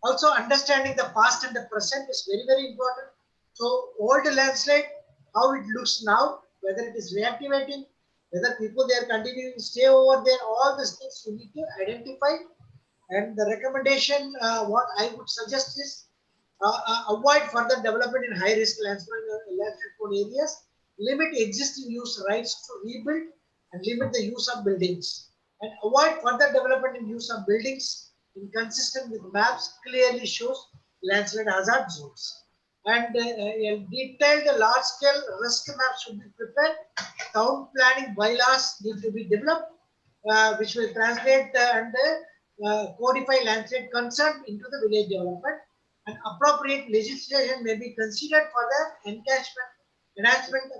Speaker 2: also understanding the past and the present is very, very important. So old landslide, how it looks now, whether it is reactivating, whether people they are continuing to stay over there, all these things you need to identify. And the recommendation, what I would suggest is avoid further development in high risk landslide prone areas, limit existing use rights to rebuild, and limit the use of buildings. And avoid further development in use of buildings inconsistent with maps clearly shows landslide hazard zones. And a detailed large scale risk map should be prepared. Town planning bylaws need to be developed, which will translate and codify landslide concern into the village development. And appropriate legislation may be considered for the enhancement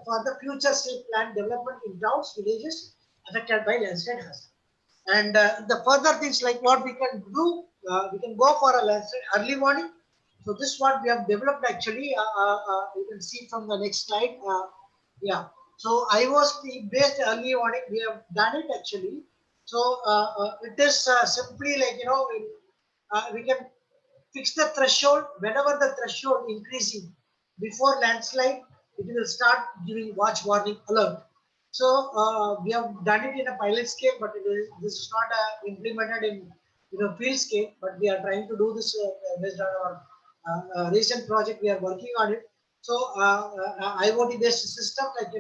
Speaker 2: for the future state plan development in towns, villages affected by landslide hazard. And the further things like what we can do, we can go for a landslide early warning. So this is what we have developed actually. You can see from the next slide. Yeah. So IOS based early warning, we have done it actually. So it is simply like, we can fix the threshold. Whenever the threshold increasing before landslide, it will start giving watch warning alert. So we have done it in a pilot scale, but this is not implemented in field scale. But we are trying to do this based on our recent project. We are working on it. So IoT based system, like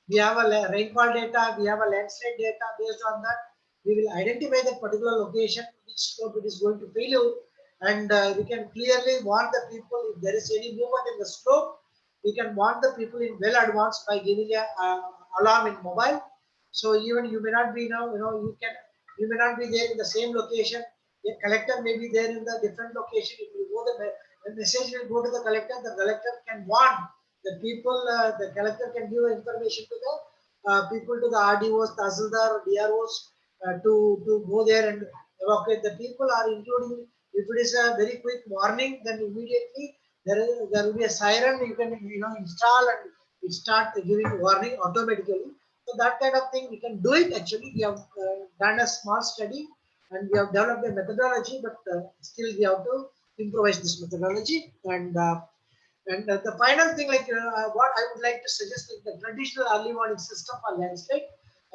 Speaker 2: we have a rainfall data, we have a landslide data. Based on that, we will identify that particular location, which slope it is going to failure, and we can clearly warn the people if there is any movement in the slope. We can warn the people in well advance by giving a alarm in mobile. So even you may not be now, you may not be there in the same location. The collector may be there in the different location. If you go the message will go to the collector can warn the people. The collector can give information to the people, to the RDOs, Tahsildar, DROs, to go there and evacuate the people, are including. If it is a very quick warning, then immediately there will be a siren you can install, and it start giving warning automatically. So that kind of thing we can do it actually. We have done a small study and we have developed a methodology, but still we have to improvise this methodology. And the final thing, like what I would like to suggest, like the traditional early warning system for landslide.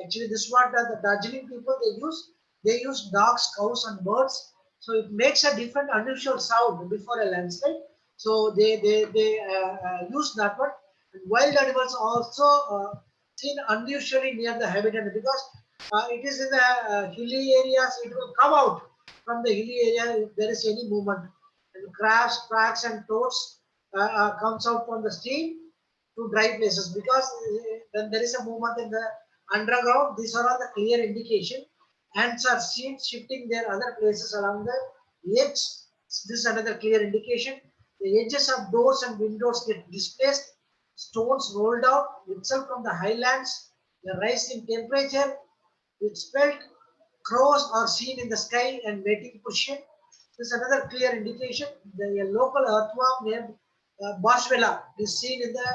Speaker 2: Actually, this is what the Darjeeling people they use. They use dogs, cows, and birds. So it makes a different, unusual sound before a landslide. So they use that one. And wild animals also seen unusually near the habitat, because it is in the hilly areas. It will come out from the hilly area if there is any movement. And crabs, cracks, and toads comes out from the stream to dry places, because when there is a movement in the underground, these are all the clear indication. Ants are seen shifting their other places along the edge. This is another clear indication. The edges of doors and windows get displaced. Stones rolled out itself from the highlands. The rise in temperature, it's felt. Crows are seen in the sky and mating position. This is another clear indication. The local earthworm named Boswellia is seen in the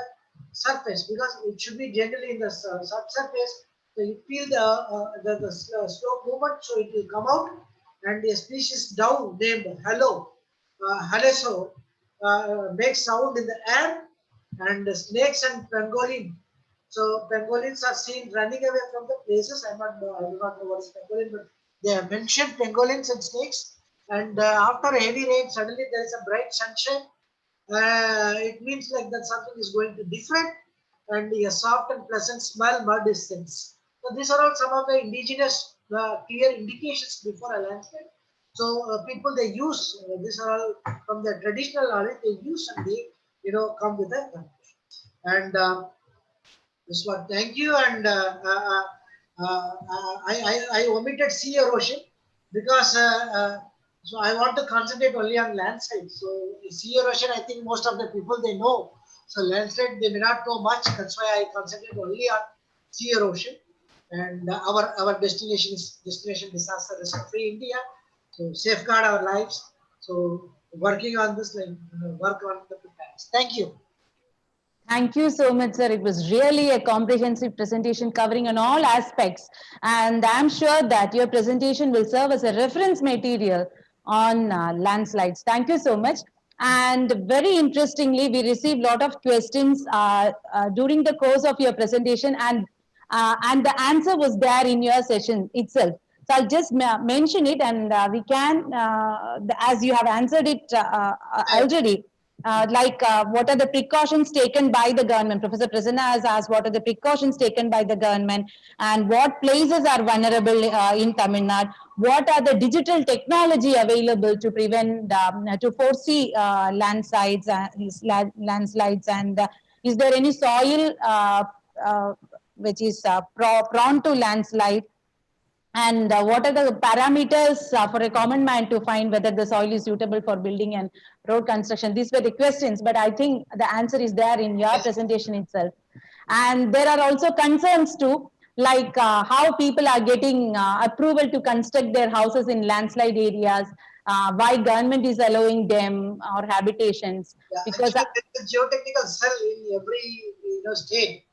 Speaker 2: surface, because it should be generally in the subsurface. So you feel the slow movement, so it will come out. And a species dove named Haleso makes sound in the air. And snakes and pangolin. So pangolins are seen running away from the places. I do not know what is pangolin, but they have mentioned pangolins and snakes. And after a heavy rain, suddenly there is a bright sunshine. It means like that something is going to different, and a soft and pleasant smell mud is sensed. So these are all some of the indigenous clear indications before a landslide. So people they use these are all from the traditional knowledge they use, and they come with a conclusion. And this one, thank you. And I omitted sea erosion because so I want to concentrate only on landslide. So sea erosion, I think most of the people they know. So landslide they may not know much. That's why I concentrate only on sea erosion. And our destination is destination disaster risk free India. So safeguard our lives. So working on this, like work on the preparedness. Thank you.
Speaker 3: Thank you so much, sir. It was really a comprehensive presentation covering on all aspects. And I'm sure that your presentation will serve as a reference material on landslides. Thank you so much. And very interestingly, we received a lot of questions during the course of your presentation, and the answer was there in your session itself. So I'll just mention it, and we can, as you have answered it already, what are the precautions taken by the government? Professor Prasanna has asked what are the precautions taken by the government, and what places are vulnerable in Tamil Nadu? What are the digital technology available to prevent, to foresee landslides, and is there any soil which is prone to landslide? And what are the parameters for a common man to find whether the soil is suitable for building and road construction? These were the questions, but I think the answer is there in your presentation itself. And there are also concerns too. like how people are getting approval to construct their houses in landslide areas, why government is allowing them or habitations.
Speaker 2: Yeah,
Speaker 3: Because
Speaker 2: actually, there is a geotechnical cell in every state.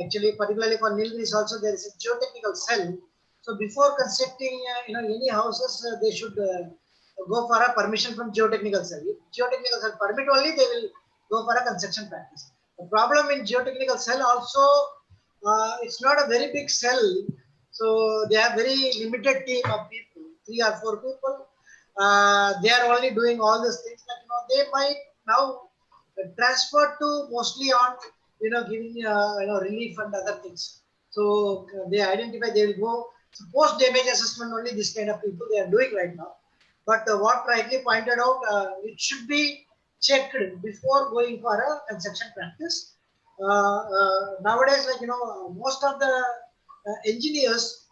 Speaker 2: Actually, particularly for Nilgiris also, there is a geotechnical cell. So before constructing any houses, they should go for a permission from geotechnical cell. If geotechnical cell permit only, they will go for a construction practice. The problem in geotechnical cell also, it's not a very big cell. So they have very limited team of people, 3 or 4 people. They are only doing all these things. Like, they might now transfer to mostly on giving relief and other things. So they identify, they will go post damage assessment only. This kind of people they are doing right now. But what rightly pointed out, it should be checked before going for a construction practice. Nowadays, most of the engineers,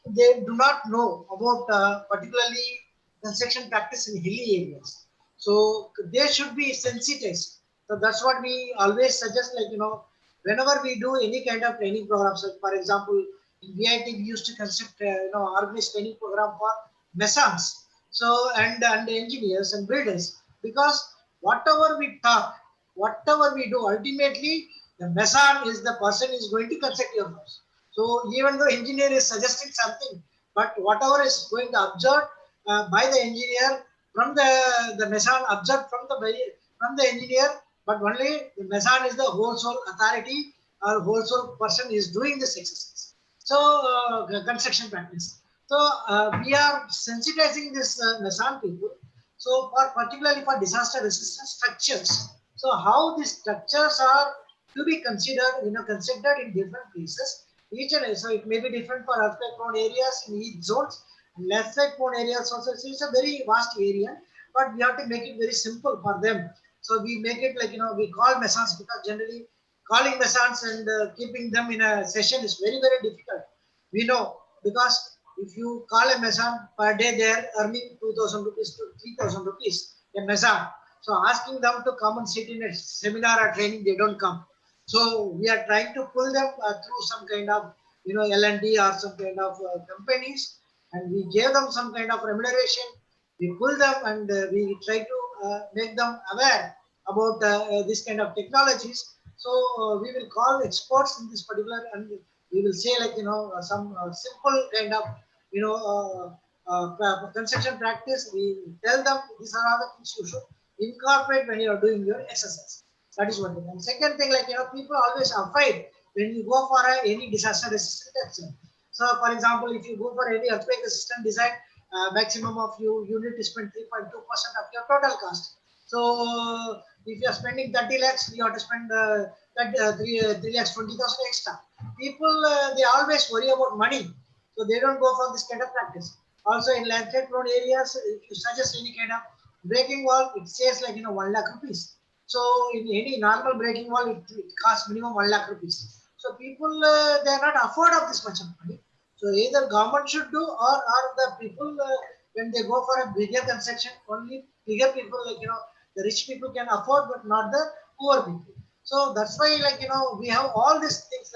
Speaker 2: they do not know about particularly construction practice in hilly areas. So they should be sensitized. So that's what we always suggest, whenever we do any kind of training programs, like for example, in VIT we used to conduct, organize training program for masons, so and engineers and builders, because whatever we talk, whatever we do, ultimately the mason is the person is going to construct your house. So even though engineer is suggesting something, but whatever is going to observe by the engineer from the mason, observed from the engineer, but only the mason is the whole soul authority or whole soul person is doing this exercise. So construction practice. So we are sensitizing this mason people. So for particularly for disaster resistant structures. So how these structures are to be considered, considered in different places. Each and so it may be different for earthquake prone areas in each zones. Left side prone areas also. So it's a very vast area, but we have to make it very simple for them. So we make it like, we call masons, because generally calling masons and keeping them in a session is very, very difficult. We know, because if you call a mason per day, they are earning 2,000 rupees to 3,000 rupees a mason. So asking them to come and sit in a seminar or training, they don't come. So we are trying to pull them through some kind of, L&D or some kind of companies, and we gave them some kind of remuneration. We pull them and we try to make them aware about this kind of technologies. So we will call experts in this particular, and we will say some simple kind of construction practice. We tell them these are all the things you should incorporate when you are doing your exercise. That is one thing. And second thing, people always afraid when you go for any disaster resistant action. So for example, if you go for any earthquake resistant design, maximum of you need to spend 3.2% of your total cost. So if you are spending 30 lakhs, you have to spend 3 lakhs 20,000 extra. People, they always worry about money. So they don't go for this kind of practice. Also in landslide prone areas, if you suggest any kind of breaking wall, it says 1 lakh rupees. So in any normal breaking wall, it costs minimum 1 lakh rupees. So people, they are not afford of this much of money. So either government should do, or the people, when they go for a bigger construction, only bigger people, the rich people can afford, but not the poor people. So that's why, we have all these things,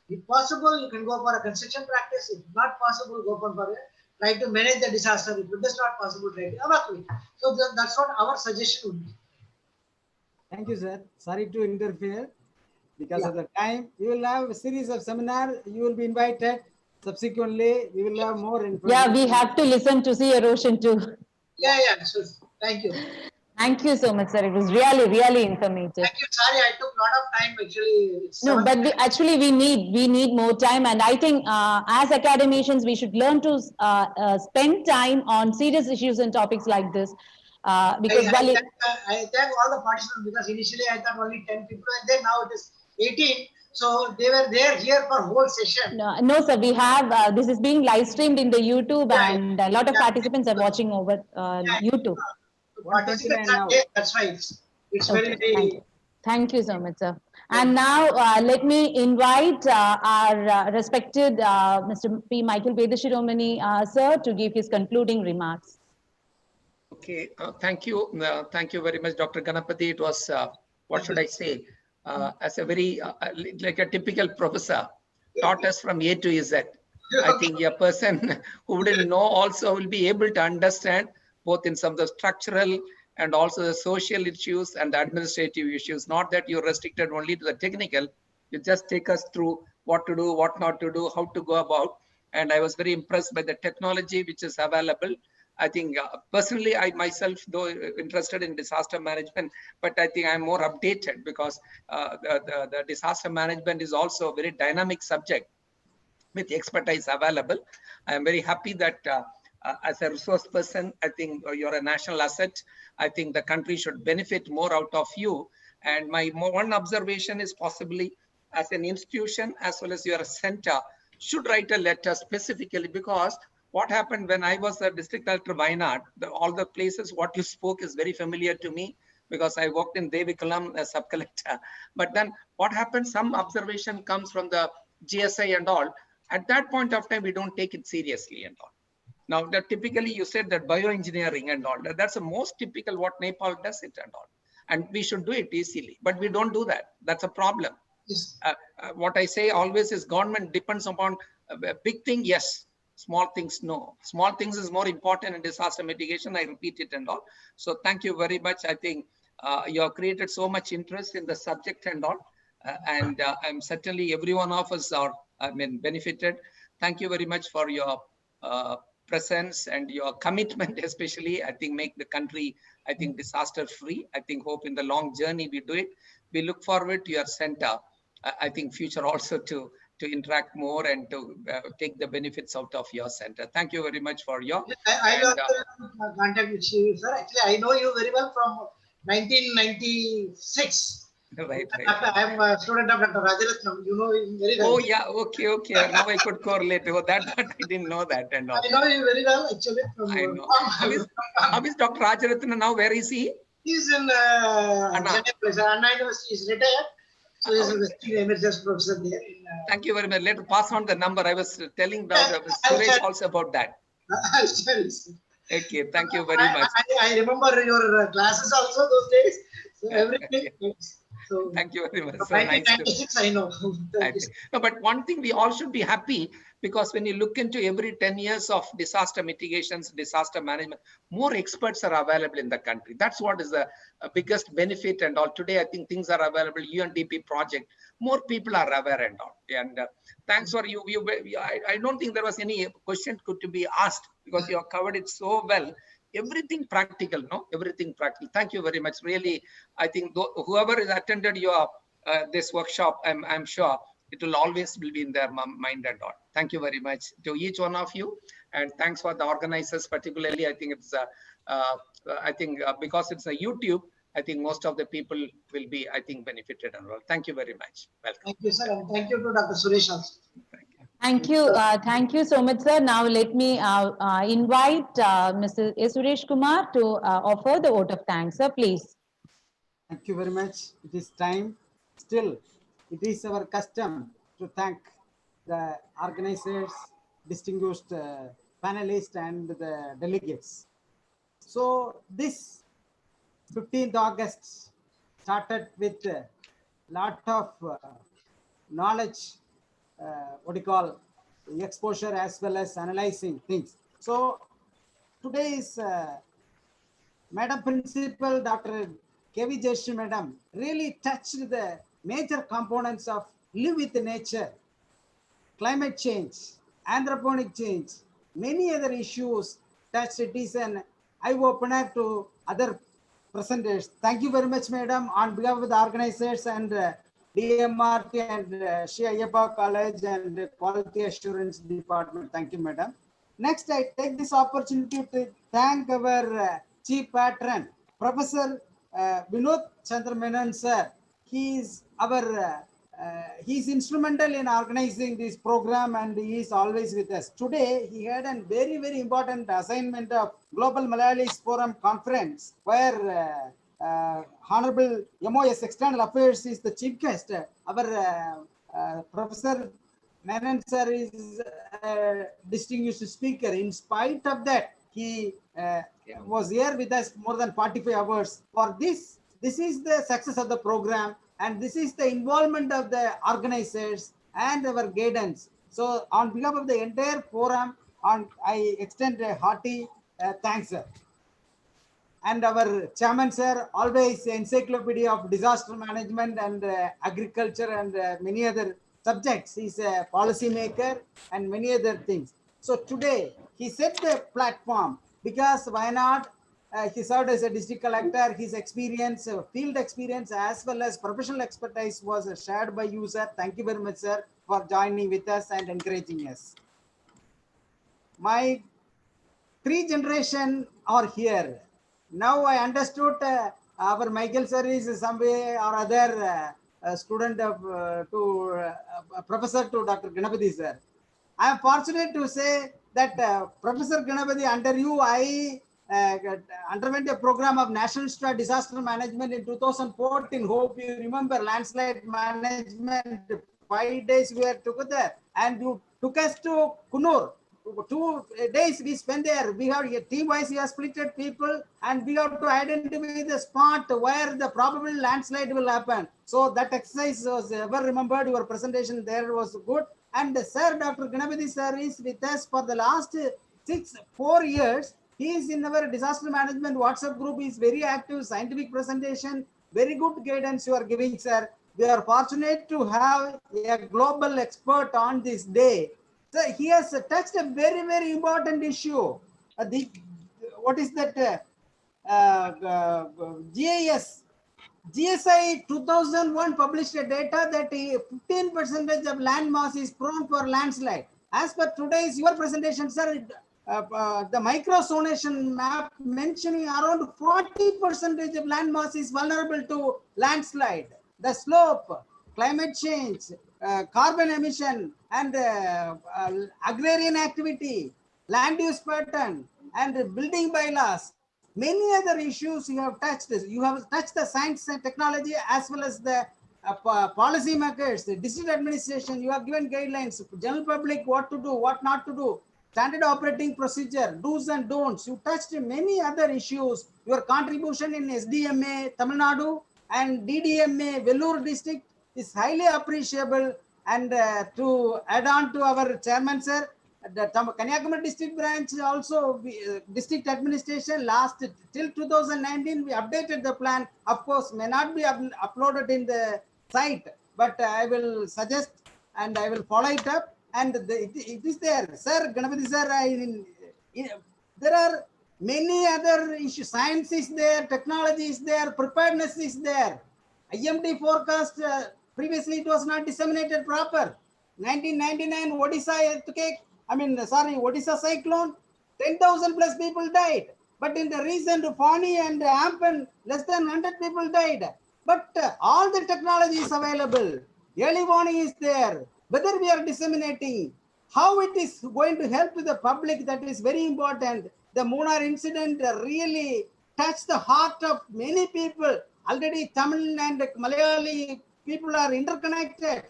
Speaker 2: if possible, you can go for a construction practice. If not possible, go for a try to manage the disaster. If it is not possible, try to evacuate. So that's what our suggestion would be.
Speaker 5: Thank you, sir. Sorry to interfere because of the time. We will have a series of seminar. You will be invited. Subsequently, we will have more information.
Speaker 3: yeah, we have to listen to see erosion too.
Speaker 2: Yeah. So thank you.
Speaker 3: Thank you so much, sir. It was really, really informative.
Speaker 2: Thank you. Sorry, I took a lot of time actually.
Speaker 3: No, but we need more time, and I think as academicians we should learn to spend time on serious issues and topics like this. Because
Speaker 2: I thank all the participants, because initially I thought only 10 people, and then now it is 18. So they were there here for whole session.
Speaker 3: No, sir. We have this is being live streamed in the YouTube, and a lot of participants are watching over YouTube.
Speaker 2: Participants are there. That's why it's
Speaker 3: okay,
Speaker 2: very.
Speaker 3: Thank you so much, sir. And now let me invite our respected Mr. P. Michael Vedashiromani, sir, to give his concluding remarks.
Speaker 6: Okay, thank you. Thank you very much, Dr. Ganapathy. It was, what should I say, as a very, like a typical professor, taught us from A to Z. I think a person who wouldn't know also will be able to understand both in some of the structural and also the social issues and the administrative issues. Not that you're restricted only to the technical. You just take us through what to do, what not to do, how to go about. And I was very impressed by the technology which is available. I think personally, I myself, though interested in disaster management, but I think I'm more updated because the disaster management is also a very dynamic subject with expertise available. I am very happy that as a resource person, I think you're a national asset. I think the country should benefit more out of you. And my one observation is possibly as an institution, as well as your center, should write a letter specifically, because what happened when I was a district collector Wayanad, all the places what you spoke is very familiar to me because I worked in Devikulam as sub-collector. But then what happens, some observation comes from the GSI and all. At that point of time, we don't take it seriously and all. Now, that typically you said that bioengineering and all, that's the most typical what Nepal does it and all. And we should do it easily, but we don't do that. That's a problem.
Speaker 2: Yes.
Speaker 6: What I say always is government depends upon a big thing, yes. Small things, no. Small things is more important in disaster mitigation. I repeat it and all. So thank you very much. I think you have created so much interest in the subject and all. And I'm certainly every one of us are benefited. Thank you very much for your presence and your commitment, especially. I think make the country, I think, disaster free. I think hope in the long journey we do it. We look forward to your center. I think future also to interact more and to take the benefits out of your center. Thank you very much for your.
Speaker 2: I will contact with you, sir. Actually, I know you very well from 1996.
Speaker 6: Right.
Speaker 2: I am a student of Dr. Rajaratnam. You know him very well.
Speaker 6: Oh yeah, okay. Now I could correlate. Oh, that I didn't know that and all.
Speaker 2: I know him very well actually.
Speaker 6: I know. How is Dr. Rajaratnam now? Where is he?
Speaker 2: He's in Anna University. He's retired. So he's a emergency professor there.
Speaker 6: Thank you very much. Let me pass on the number. I was telling Dr. Suresh also about that.
Speaker 2: I'll tell you.
Speaker 6: Okay, thank you very much.
Speaker 2: I remember your classes also those days. So everything. So
Speaker 6: thank you very much. So
Speaker 2: 1996, I know.
Speaker 6: No, but one thing we all should be happy, because when you look into every 10 years of disaster mitigations, disaster management, more experts are available in the country. That's what is the biggest benefit and all. Today, I think things are available. UNDP project, more people are aware and all. And thanks for you. I don't think there was any question could be asked because you have covered it so well. Everything practical, no? Everything practical. Thank you very much. Really, I think whoever has attended your this workshop, I'm sure it will always be in their mind and all. Thank you very much to each one of you, and thanks for the organizers particularly. I think it's because it's a YouTube, I think most of the people will be, I think, benefited and all. Thank you very much. Welcome.
Speaker 2: Thank you, sir, and thank you to Dr. Suresh also.
Speaker 3: Thank you. Thank you so much, sir. Now let me invite Mr. Suresh Kumar to offer the vote of thanks. Sir, please.
Speaker 5: Thank you very much. It is time. Still, it is our custom to thank the organizers, distinguished panelists, and the delegates. So this 15th August started with a lot of knowledge, what you call exposure, as well as analyzing things. So today is Madam Principal Dr. K.V. Jayashree Madam really touched the major components of live with nature, climate change, anthroponic change, many other issues touched. It is an eye-opener to other presenters. Thank you very much, Madam, on behalf of the organizers and DMRT and Sree Ayyappa College and Quality Assurance Department. Thank you, Madam. Next, I take this opportunity to thank our Chief Patron, Professor Vinod Chandra Menon, sir. He is our he is instrumental in organizing this program, and he is always with us. Today, he had a very, very important assignment of Global Malayalis Forum Conference, where Honorable MOS External Affairs is the chief guest. Our Professor Menon sir is a distinguished speaker. In spite of that, he was here with us more than 45 hours. For this is the success of the program, and this is the involvement of the organizers and our guidance. So on behalf of the entire forum, I extend a hearty thanks, sir. And our chairman, sir, always encyclopedia of disaster management and agriculture and many other subjects. He's a policy maker and many other things. So today he set the platform because why not? He served as a district collector. His experience, field experience, as well as professional expertise was shared by you, sir. Thank you very much, sir, for joining with us and encouraging us. My 3 generations are here. Now I understood our Michael sir is some way or other student of professor to Dr. Ganapathy sir. I am fortunate to say that Professor Ganapathy, under you, I underwent a program of National Disaster Management in 2014. Hope you remember landslide management. 5 days we were together, and you took us to Kunur. 2 days we spent there. We have a team wise, we have splitted people, and we have to identify the spot where the probable landslide will happen. So that exercise was ever remembered. Your presentation there was good. And sir, Dr. Ganapathy sir is with us for the last 4 years. He is in our disaster management WhatsApp group. He is very active, scientific presentation, very good guidance you are giving, sir. We are fortunate to have a global expert on this day. So he has touched a very, very important issue. What is that? GIS. GSI 2001 published a data that 15% of land mass is prone for landslide. As per today's your presentation, sir, the microzonation map mentioning around 40% of land mass is vulnerable to landslide. The slope, climate change, carbon emission, and agrarian activity, land use pattern, and building bylaws. Many other issues you have touched. You have touched the science and technology as well as the policy makers, the district administration. You have given guidelines, general public what to do, what not to do, standard operating procedure, do's and don'ts. You touched many other issues. Your contribution in SDMA, Tamilnadu, and DDMA, Vellore district is highly appreciable. And to add on to our chairman, sir, the Kanniykumari district branch also, district administration last till 2019, we updated the plan. Of course, may not be uploaded in the site, but I will suggest and I will follow it up. And it is there, sir, Ganapathy sir. There are many other issues. Science is there, technology is there, preparedness is there. IMD forecast, previously it was not disseminated proper. 1999 Odisha earthquake, Odisha cyclone, 10,000 plus people died. But in the recent Fani and Ampan, less than 100 people died. But all the technology is available. Early warning is there. Whether we are disseminating, how it is going to help to the public, that is very important. The Munnar incident really touched the heart of many people. Already Tamil and Malayali people are interconnected.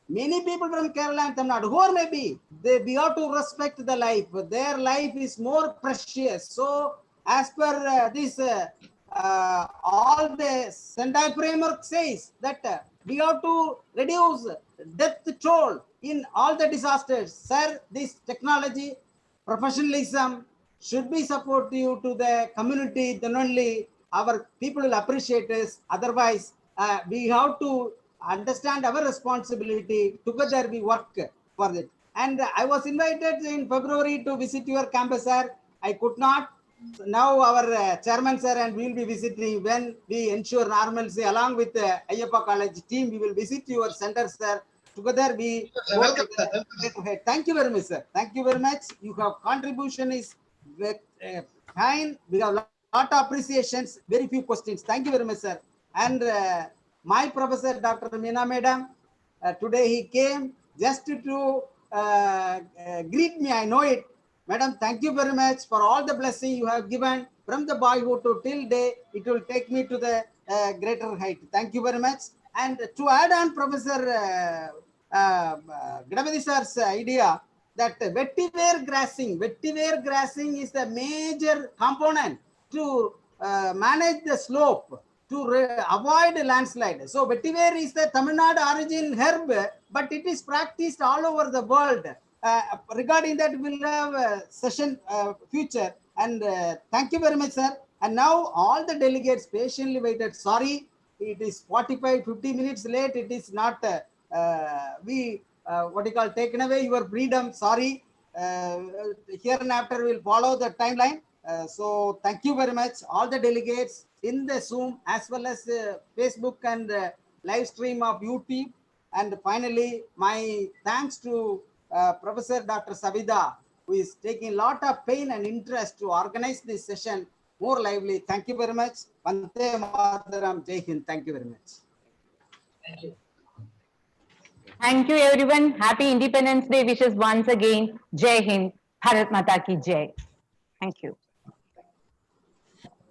Speaker 5: Many people from Kerala and Tamil Nadu, who may be, we have to respect the life. Their life is more precious. So as per all the Sendai framework says that we have to reduce death toll in all the disasters. Sir, this technology, professionalism should be supportive to the community. Then only our people will appreciate us. Otherwise, we have to understand our responsibility. Together we work for it. And I was invited in February to visit your campus, sir. I could not. Now our chairman, sir, and we will be visiting when we ensure normalcy along with the Ayyappa College team. We will visit your center, sir. Together we
Speaker 2: Welcome,
Speaker 5: sir. Thank you very much, sir. Thank you very much. Your contribution is fine. We have a lot of appreciations. Very few questions. Thank you very much, sir. And my professor, Dr. Meena Madam, today he came just to greet me. I know it. Madam, thank you very much for all the blessing you have given from the boyhood to till day. It will take me to the greater height. Thank you very much. And to add on Professor Ganapathy sir's idea that vetiver grazing is the major component to manage the slope. to avoid landslide. So vetiver is the Tamil Nadu origin herb, but it is practiced all over the world. Regarding that, we'll have a session future. And thank you very much, sir. And now all the delegates patiently waited. Sorry, it is 50 minutes late. It is not, taken away your freedom. Sorry. Here and after we'll follow the timeline. So thank you very much, all the delegates in the Zoom as well as Facebook and live stream of YouTube. And finally, my thanks to Professor Dr. Savida, who is taking a lot of pain and interest to organize this session more lively. Thank you very much. Vande Mataram, Jai Hind. Thank you very much.
Speaker 2: Thank you.
Speaker 3: Thank you, everyone. Happy Independence Day wishes once again. Jai Hind. Bharat Mata ki Jai. Thank you.